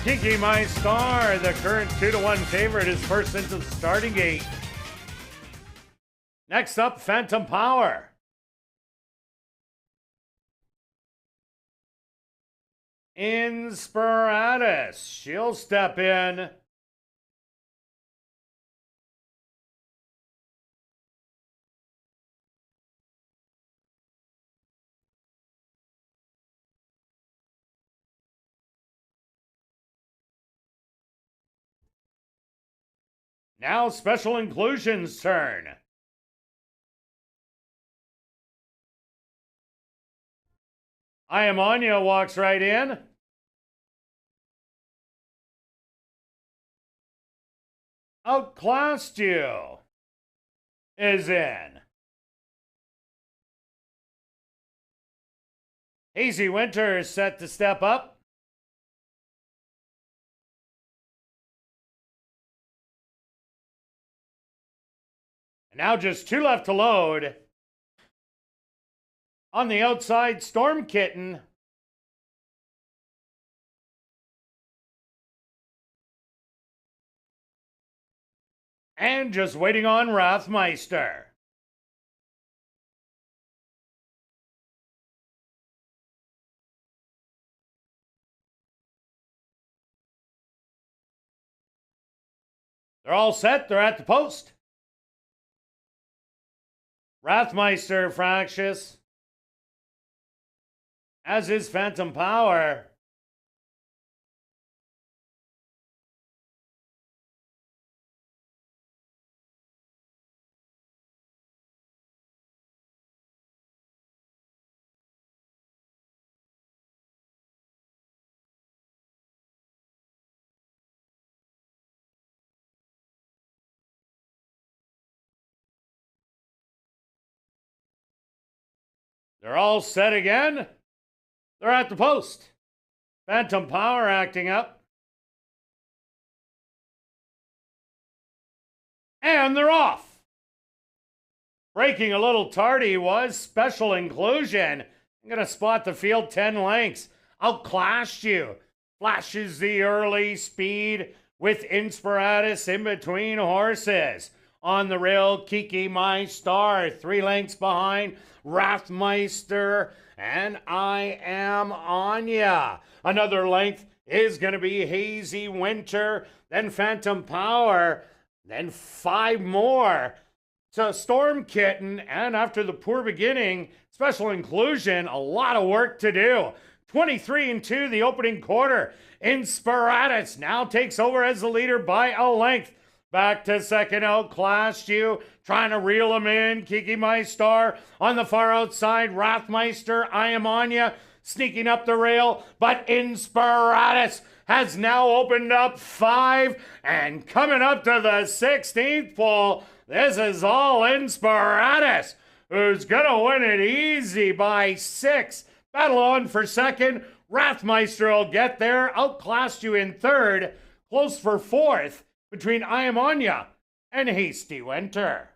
Kiki My Star, the current 2-1 favorite, is first into the starting gate. Next up, Phantom Power. Inspiratus, she'll step in. Now Special Inclusion's turn. I Am Anya walks right in. Outclassed You is in. Hazy Winter is set to step up. And now just 2 left to load. On the outside, Storm Kitten. And just waiting on Wrathmeister. They're all set. They're at the post. Wrathmeister fractious. As is Phantom Power. They're all set again. They're at the post. Phantom Power acting up. And they're off. Breaking a little tardy was Special Inclusion. I'm going to spot the field 10 lengths. Outclassed You. Flashes the early speed with Inspiratus in between horses. On the rail, Kiki My Star, 3 lengths behind Wrathmeister, and I Am Anya. Another length is going to be Hazy Winter, then Phantom Power, then 5 more to Storm Kitten, and after the poor beginning, Special Inclusion, a lot of work to do. 23-2 the opening quarter. Inspiratus now takes over as the leader by a length. Back to second, Outclassed You, trying to reel him in. Kiki My Star on the far outside. Wrathmeister, I Am Anya, sneaking up the rail, but Inspiratus has now opened up 5 and coming up to the 16th pole. This is all Inspiratus, who's gonna win it easy by 6. Battle on for second. Wrathmeister will get there. Outclassed You in third. Close for fourth between I Am Anya and Hasty Winter.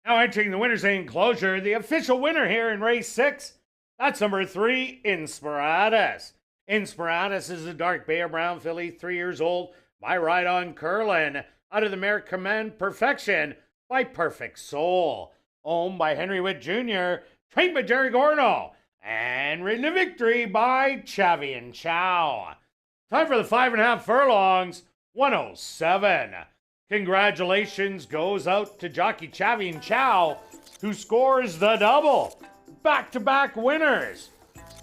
Now entering the winner's enclosure, the official winner here in race 6, that's number 3, Inspiratus. Inspiratus is a dark bay or brown filly, 3 years old, by Ride On Curlin, out of the mare Command Perfection by Perfect Soul, owned by Henry Witt Jr., trained by Jerry Gorno, and ridden to victory by Chavi and Chow. Time for the 5.5 furlongs, 107. Congratulations goes out to jockey Chavi and Chow, who scores the double. Back-to-back winners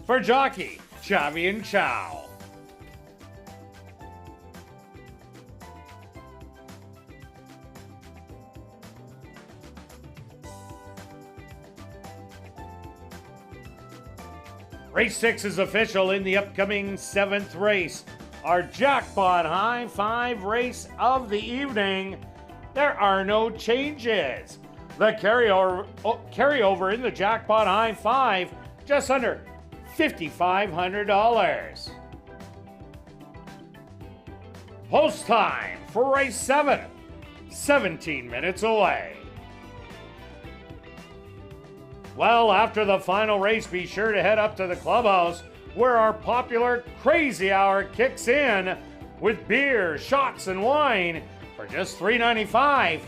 for jockey Chavi and Chow. Race 6 is official in the upcoming 7th race. Our jackpot high 5 race of the evening. There are no changes. The carryover in the jackpot high 5, just under $5,500. Post time for race 7, 17 minutes away. Well, after the final race, be sure to head up to the clubhouse where our popular Crazy Hour kicks in with beer, shots, and wine for just $3.95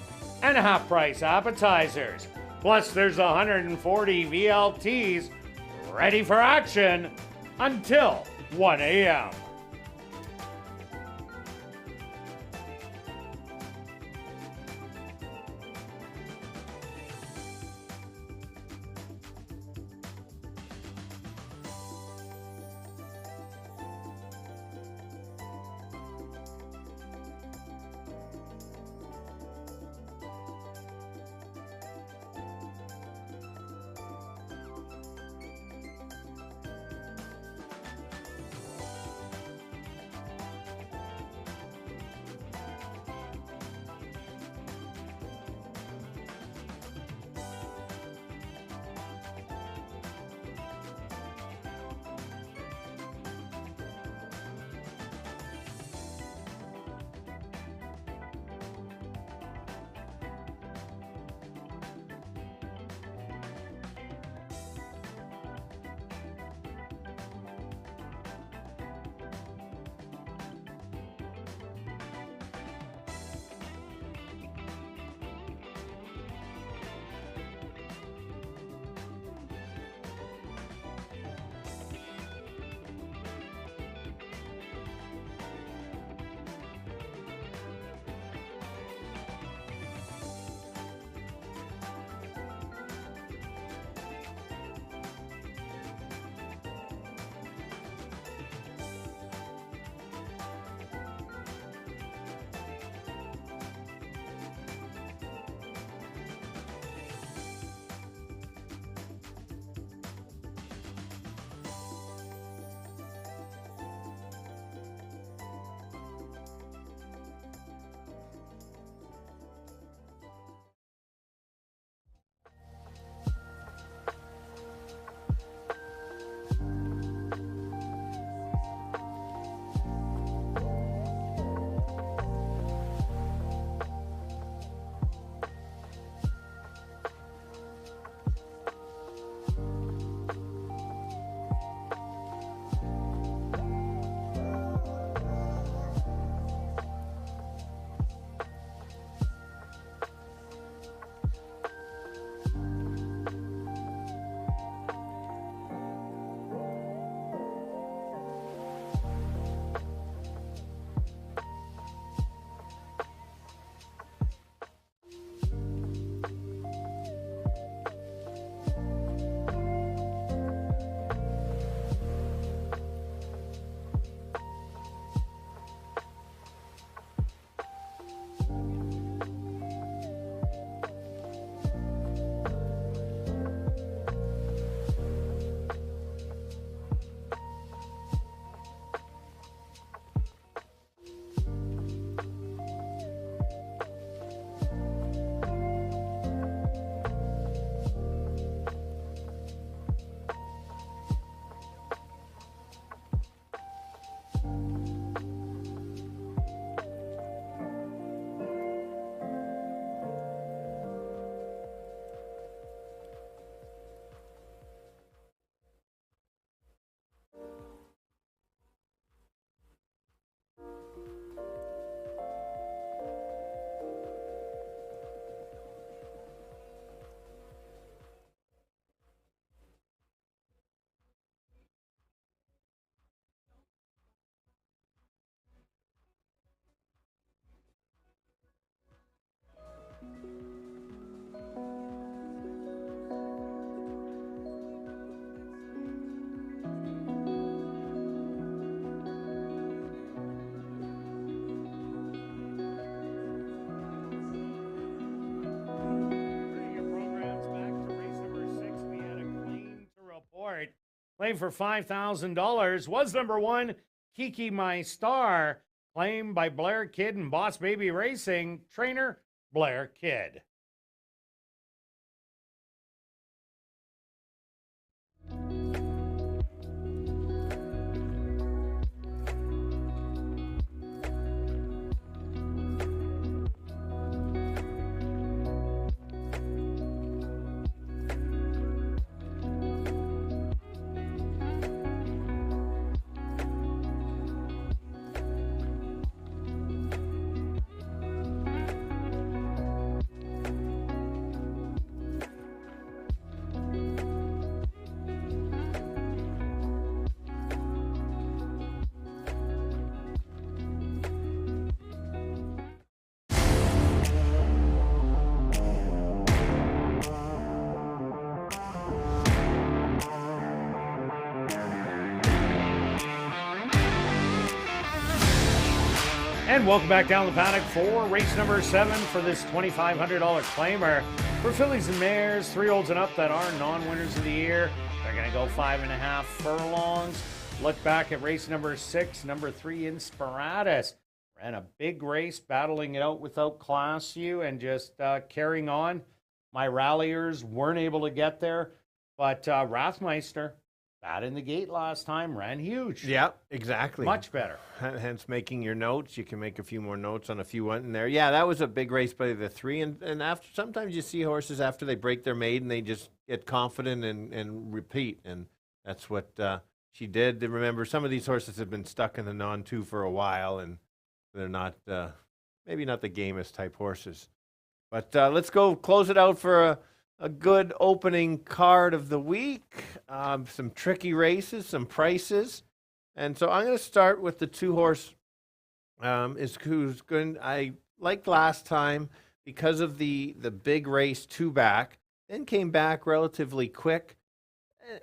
and half-price appetizers. Plus, there's 140 VLTs ready for action until 1 a.m. Claimed for $5,000 was number 1, Kiki My Star, claimed by Blair Kidd and Boss Baby Racing, trainer Blair Kidd. And welcome back down the paddock for race number 7 for this $2,500 claimer for fillies and mares, 3-year-olds and up that are non-winners of the year. They're going to go 5.5 furlongs. Look back at race number 6, number 3, Inspiratus. Ran a big race, battling it out without Class U and just carrying on. My ralliers weren't able to get there, but Rathmeister, bad in the gate last time, ran huge. Yeah, exactly. Much better. Hence making your notes. You can make a few more notes on a few in there. Yeah, that was a big race by the 3. And after, sometimes you see horses after they break their maiden, they just get confident and repeat. And that's what she did. Remember, some of these horses have been stuck in the non-2 for a while, and they're not, maybe not the gamest type horses. But let's go close it out for a good opening card of the week. Some tricky races, some prices. And so I'm going to start with the 2-horse who's good. I liked last time because of the big race 2-back, then came back relatively quick,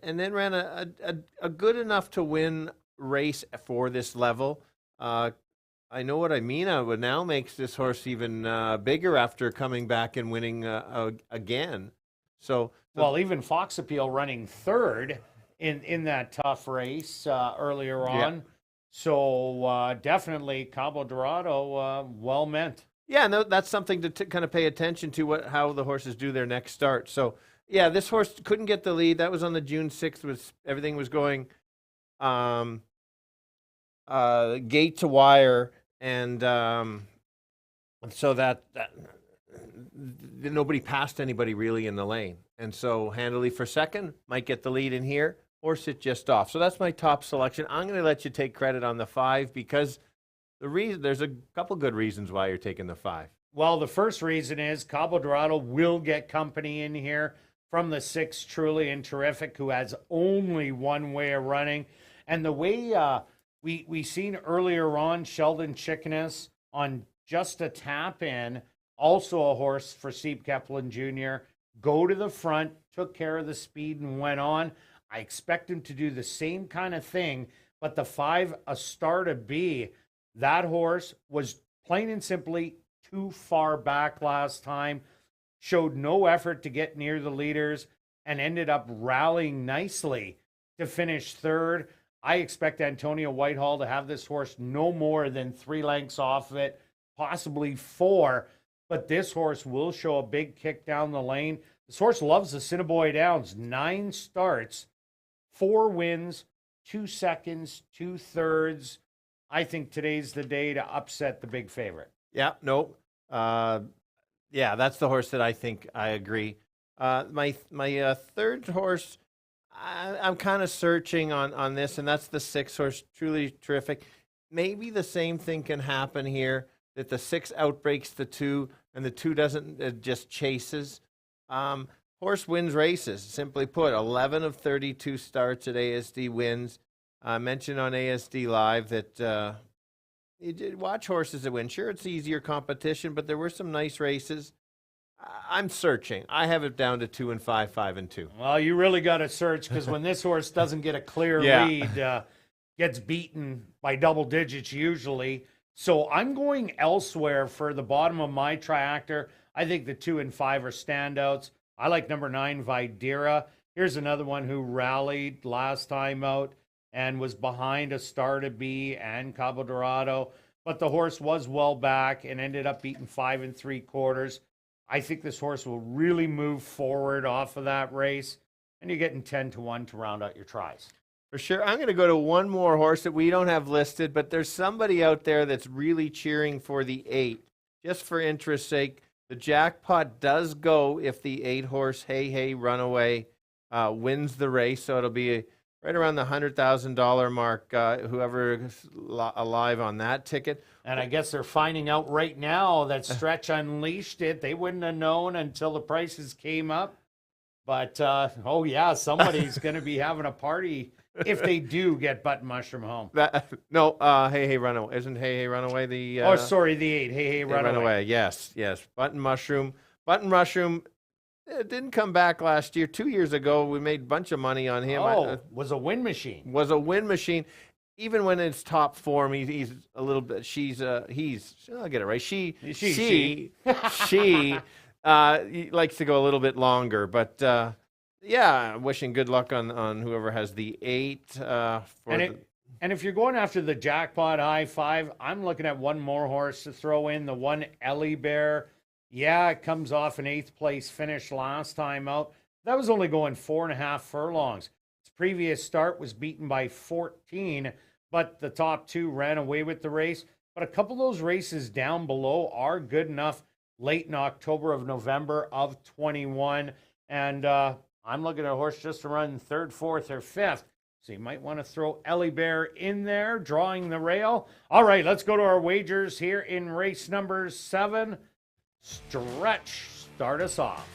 and then ran a good enough to win race for this level. I know what I mean. What now makes this horse even bigger after coming back and winning again. So, well, even Fox Appeal running 3rd in that tough race earlier on. Yeah. So definitely Cabo Dorado, well meant. Yeah, no, that's something to kind of pay attention to, how the horses do their next start. So yeah, this horse couldn't get the lead. That was on the June 6th. Everything was going gate to wire, and so that nobody passed anybody really in the lane. And so Handley for second, might get the lead in here or sit just off. So that's my top selection. I'm going to let you take credit on the 5 because there's a couple good reasons why you're taking the 5. Well, the first reason is Cabo Dorado will get company in here from the 6, Truly and Terrific, who has only one way of running. And the way we seen earlier on, Sheldon Chickeness on just a tap in, also a horse for Steve Kepplin Jr., go to the front, took care of the speed and went on. I expect him to do the same kind of thing, but the 5, A Star to Be, that horse was plain and simply too far back last time, showed no effort to get near the leaders, and ended up rallying nicely to finish 3rd. I expect Antonio Whitehall to have this horse no more than 3 lengths off of it, possibly 4, but this horse will show a big kick down the lane. This horse loves the Assiniboia Downs. 9 starts, 4 wins, 2 seconds, 2 thirds. I think today's the day to upset the big favorite. Yeah, no. Yeah, that's the horse that I think I agree. My 3rd horse, I'm kind of searching on this, and that's the 6 horse, Truly Terrific. Maybe the same thing can happen here, that the 6 outbreaks the 2, and the 2 doesn't, just chases. Horse wins races, simply put. 11 of 32 starts at ASD wins. I mentioned on ASD Live that you did watch horses that win. Sure, it's easier competition, but there were some nice races. I'm searching. I have it down to 2 and 5, 5 and 2. Well, you really got to search, because when this horse doesn't get a clear lead, gets beaten by double digits usually. So I'm going elsewhere for the bottom of my triactor. I think the 2 and 5 are standouts. I like number 9, Videra. Here's another one who rallied last time out and was behind a Star to Be and Cabo Dorado, but the horse was well back and ended up beating 5 3/4. I think this horse will really move forward off of that race, and you're getting 10-1 to round out your tries. For sure. I'm going to go to one more horse that we don't have listed, but there's somebody out there that's really cheering for the 8. Just for interest's sake, the jackpot does go if the 8 horse Hey Hey Runaway wins the race. So it'll be right around the $100,000 mark, whoever is alive on that ticket. And I guess they're finding out right now that Stretch unleashed it. They wouldn't have known until the prices came up. But, oh, yeah, somebody's going to be having a party if they do get Button Mushroom home. No, Hey Hey Runaway. Isn't Hey Hey Runaway the... oh, sorry, the 8. Hey Hey Runaway. Yes, yes. Button Mushroom. Button Mushroom, it didn't come back last year. 2 years ago, we made a bunch of money on him. Oh, was a win machine. Was a win machine. Even when it's top form, he's a little bit... I'll get it right. She likes to go a little bit longer, but... yeah, wishing good luck on whoever has the 8. And if you're going after the jackpot high 5, I'm looking at one more horse to throw in, the one Ellie Bear. Yeah, it comes off an 8th place finish last time out. That was only going 4.5 furlongs. Its previous start was beaten by 14, but the top 2 ran away with the race. But a couple of those races down below are good enough late in October of November of 21. And I'm looking at a horse just to run 3rd, 4th, or 5th. So you might want to throw Ellie Bear in there, drawing the rail. All right, let's go to our wagers here in race number 7. Stretch, start us off.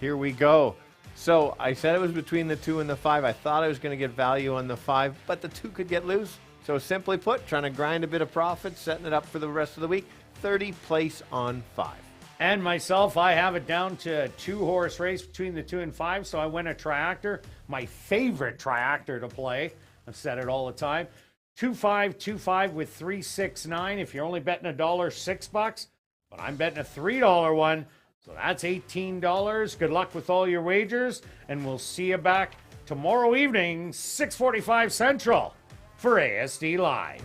Here we go. So I said it was between the 2 and the 5. I thought I was going to get value on the 5, but the 2 could get loose. So simply put, trying to grind a bit of profit, setting it up for the rest of the week. 30 place on 5. And myself, I have it down to a 2-horse race between the 2 and 5, so I went a triactor, my favorite triactor to play. I've said it all the time. 2-5-2-5 with 3-6-9. If you're only betting $1, $6, but I'm betting a $3 one, so that's $18. Good luck with all your wagers, and we'll see you back tomorrow evening, 6:45 Central, for ASD Live.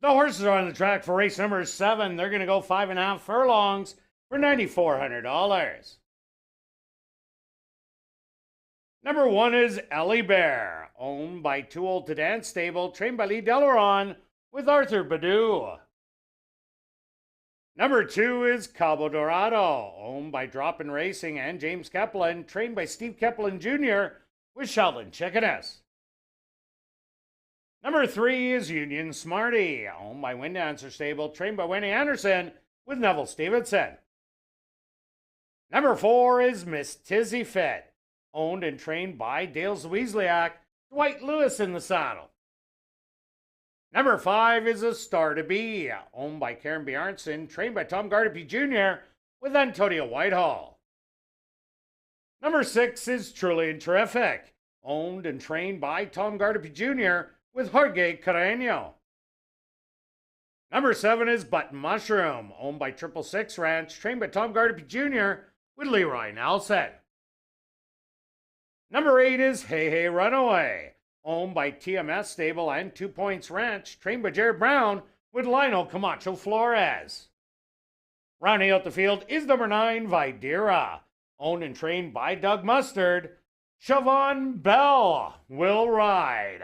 The horses are on the track for race number 7. They're going to go 5.5 furlongs for $9,400. Number 1 is Ellie Bear, owned by Too Old to Dance stable, trained by Lee Delaron with Arthur Badu. Number 2 is Cabo Dorado, owned by Drop-In Racing and James Kepplin, trained by Steve Kepplin Jr. with Sheldon Chickeness. Number 3 is Union Smarty, owned by Wind Dancer Stable, trained by Wendy Anderson with Neville Stevenson. Number 4 is Miss Tizzy Fit, owned and trained by Dale Weaslyak, Dwight Lewis in the saddle. Number 5 is A Star to Be, owned by Karen Bjarnson, trained by Tom Gardapi Jr. with Antonio Whitehall. Number 6 is Truly and Terrific, owned and trained by Tom Gardapi Jr. with Jorge Carreño. Number 7 is Button Mushroom, owned by 666 Ranch, trained by Tom Gardapi Jr. with Leroy Nelson. Number 8 is Hey Hey Runaway, owned by TMS Stable and 2 Points Ranch, trained by Jared Brown with Lionel Camacho Flores. Rounding out the field is number 9, Videra, owned and trained by Doug Mustard. Siobhan Bell will ride.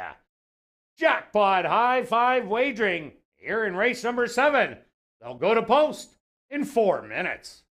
Jackpot High Five wagering here in race number 7. They'll go to post in 4 minutes.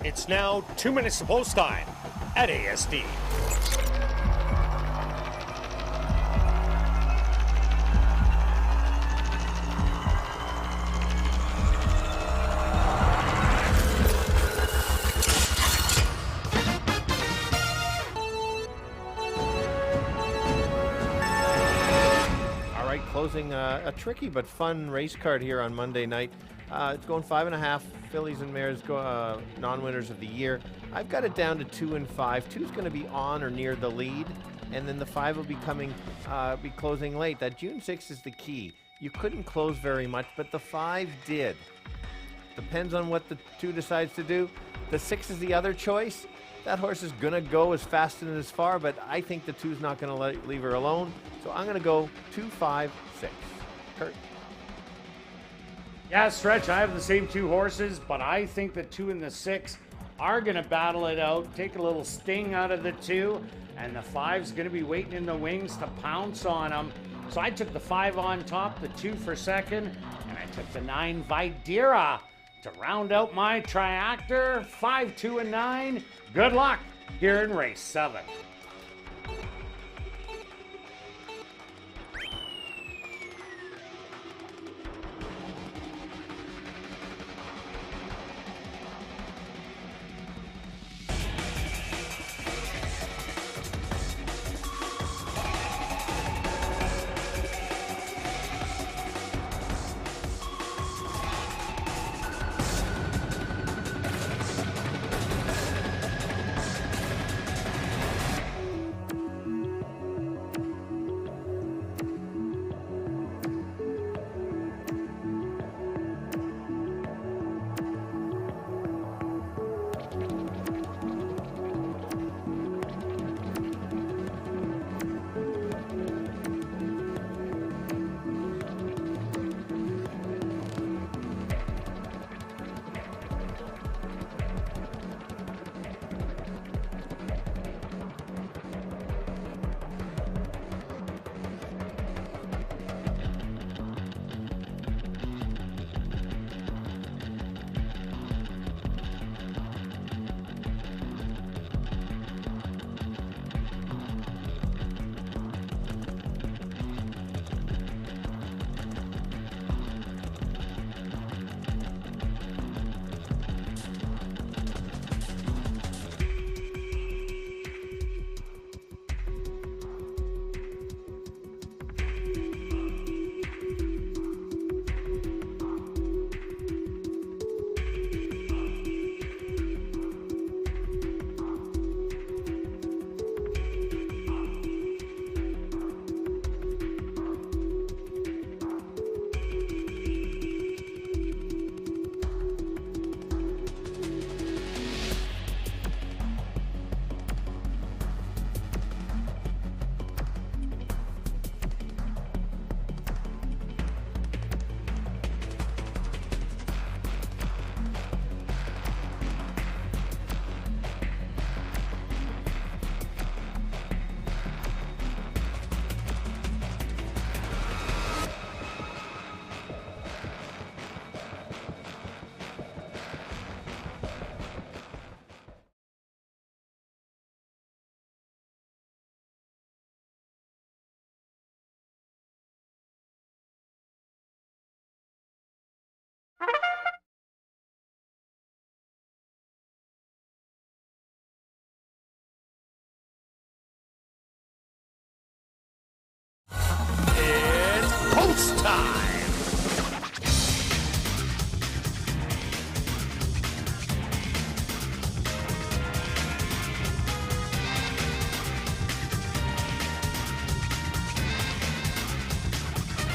It's now 2 minutes to post time at ASD. All right, closing a tricky but fun race card here on Monday night. It's going 5.5. Fillies and mares go non-winners of the year. I've got it down to 2 and 5. 2's going to be on or near the lead, and then the 5 will be be closing late. That June 6th is the key. You couldn't close very much, but the 5 did. Depends on what the 2 decides to do. The 6 is the other choice. That horse is going to go as fast and as far, but I think the 2's not going to leave her alone. So I'm going to go 2, 5, 6. Kirt. Yeah, Stretch, I have the same 2 horses, but I think the 2 and the 6 are going to battle it out, take a little sting out of the 2, and the 5's going to be waiting in the wings to pounce on them. So I took the 5 on top, the 2 for second, and I took the 9 Videra to round out my triactor. 5, 2, and 9. Good luck here in race 7.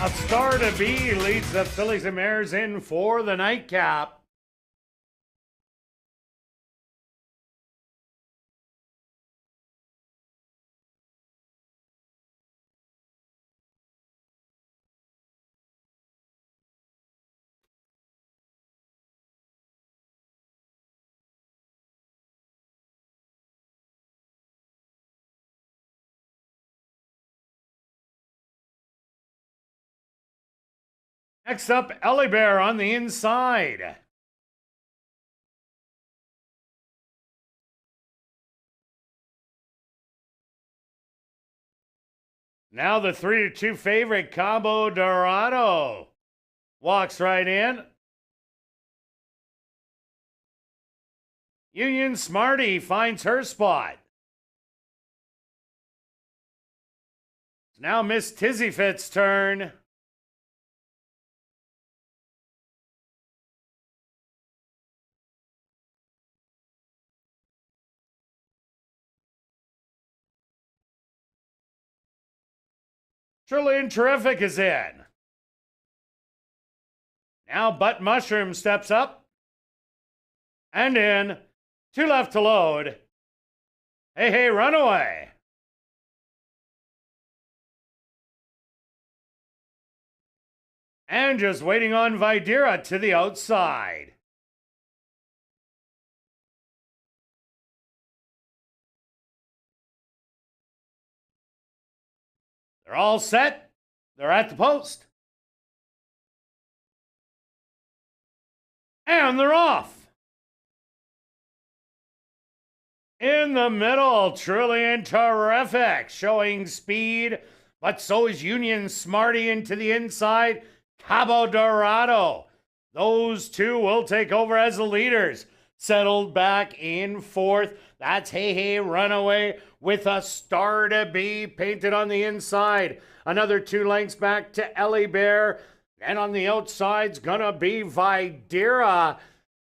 A Star to Be leads the fillies and mares in for the nightcap. Next up, Ellie Bear on the inside. Now the 3-2 favorite, Cabo Dorado, walks right in. Union Smarty finds her spot. Now Miss Tizzyfit's turn. Truly and Terrific is in. Now Butt Mushroom steps up. And in. 2 left to load. Hey, hey, Runaway. And just waiting on Videra to the outside. They're all set. They're at the post. And they're off. In the middle, Truly and Terrific, showing speed, but so is Union Smarty into the inside. Cabo Dorado. Those two will take over as the leaders. Settled back in fourth. That's Hey Hey Runaway with A Star to Be painted on the inside. Another 2 lengths back to Ellie Bear. And on the outside's gonna be Videra.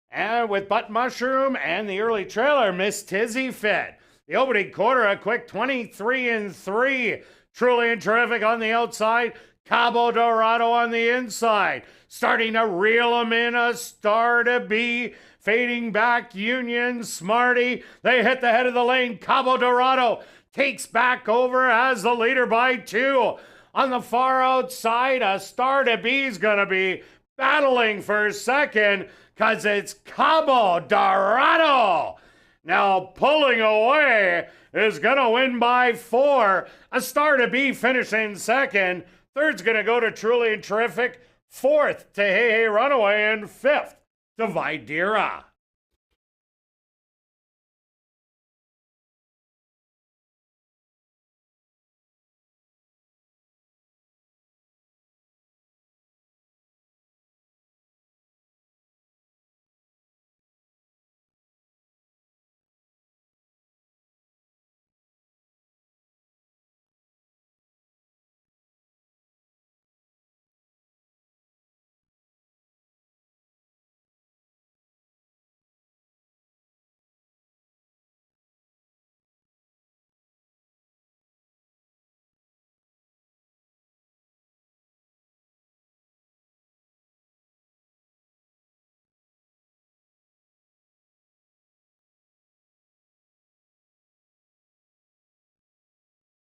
And with Butt Mushroom and the early trailer, Miss Tizzy Fit. The opening quarter, a quick 23-3. Truly and Terrific on the outside. Cabo Dorado on the inside. Starting to reel them in, A Star to Be. Fading back, Union Smarty. They hit the head of the lane. Cabo Dorado takes back over as the leader by 2. On the far outside, A Star to Be's going to be battling for second because it's Cabo Dorado. Now pulling away is going to win by 4. A Star to Be finishing second. Third's going to go to Truly and Terrific. Fourth to Hey Hey Runaway. And fifth to Videra.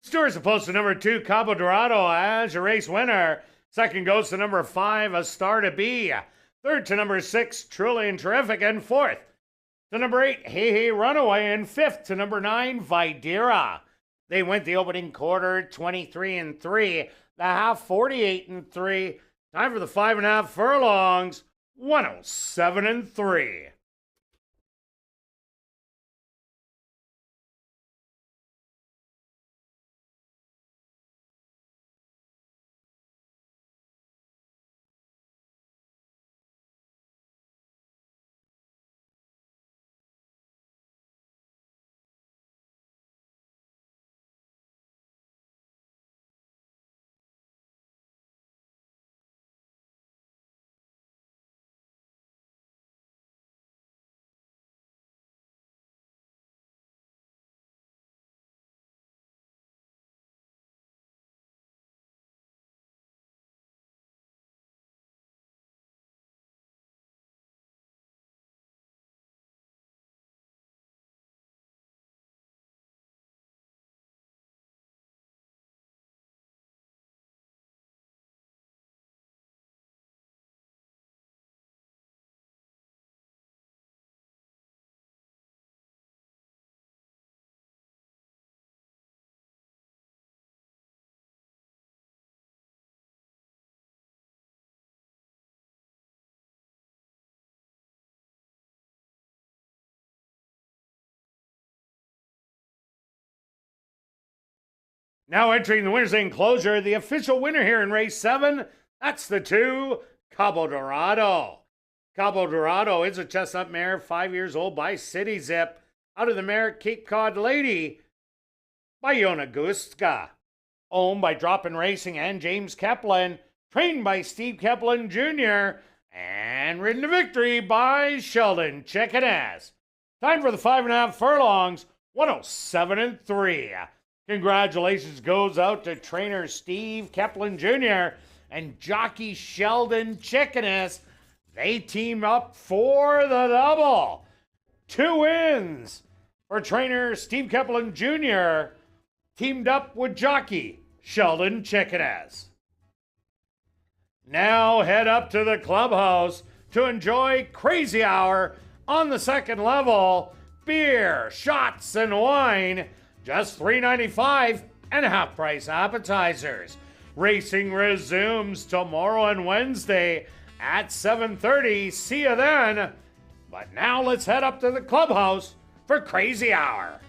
Stewart's opposed to number 2, Cabo Dorado, as your race winner. Second goes to number 5, A Star to Be. Third to number 6, Truly and Terrific. And fourth to number 8, Hey Hey Runaway. And fifth to number 9, Videra. They went the opening quarter 23-3, the half 48-3. Time for the 5.5 furlongs, 107-3. Now entering the winner's enclosure, the official winner here in race 7, that's the 2, Cabo Dorado. Cabo Dorado is a chestnut mare, 5 years old, by City Zip, out of the mare Cape Cod Lady by Yona Gustka. Owned by Drop-In Racing and James Kaplan, trained by Steve Kaplan Jr., and ridden to victory by Sheldon Chickeness. Time for the 5.5 furlongs, 107-3. Congratulations goes out to trainer Steve Kaplan Jr. and jockey Sheldon Chickeness. They team up for the double. 2 wins for trainer Steve Kaplan Jr. teamed up with jockey Sheldon Chickeness. Now head up to the clubhouse to enjoy Crazy Hour on the second level. Beer, shots, and wine, just $3.95 and half-price appetizers. Racing resumes tomorrow and Wednesday at 7:30. See you then. But now let's head up to the clubhouse for Crazy Hour.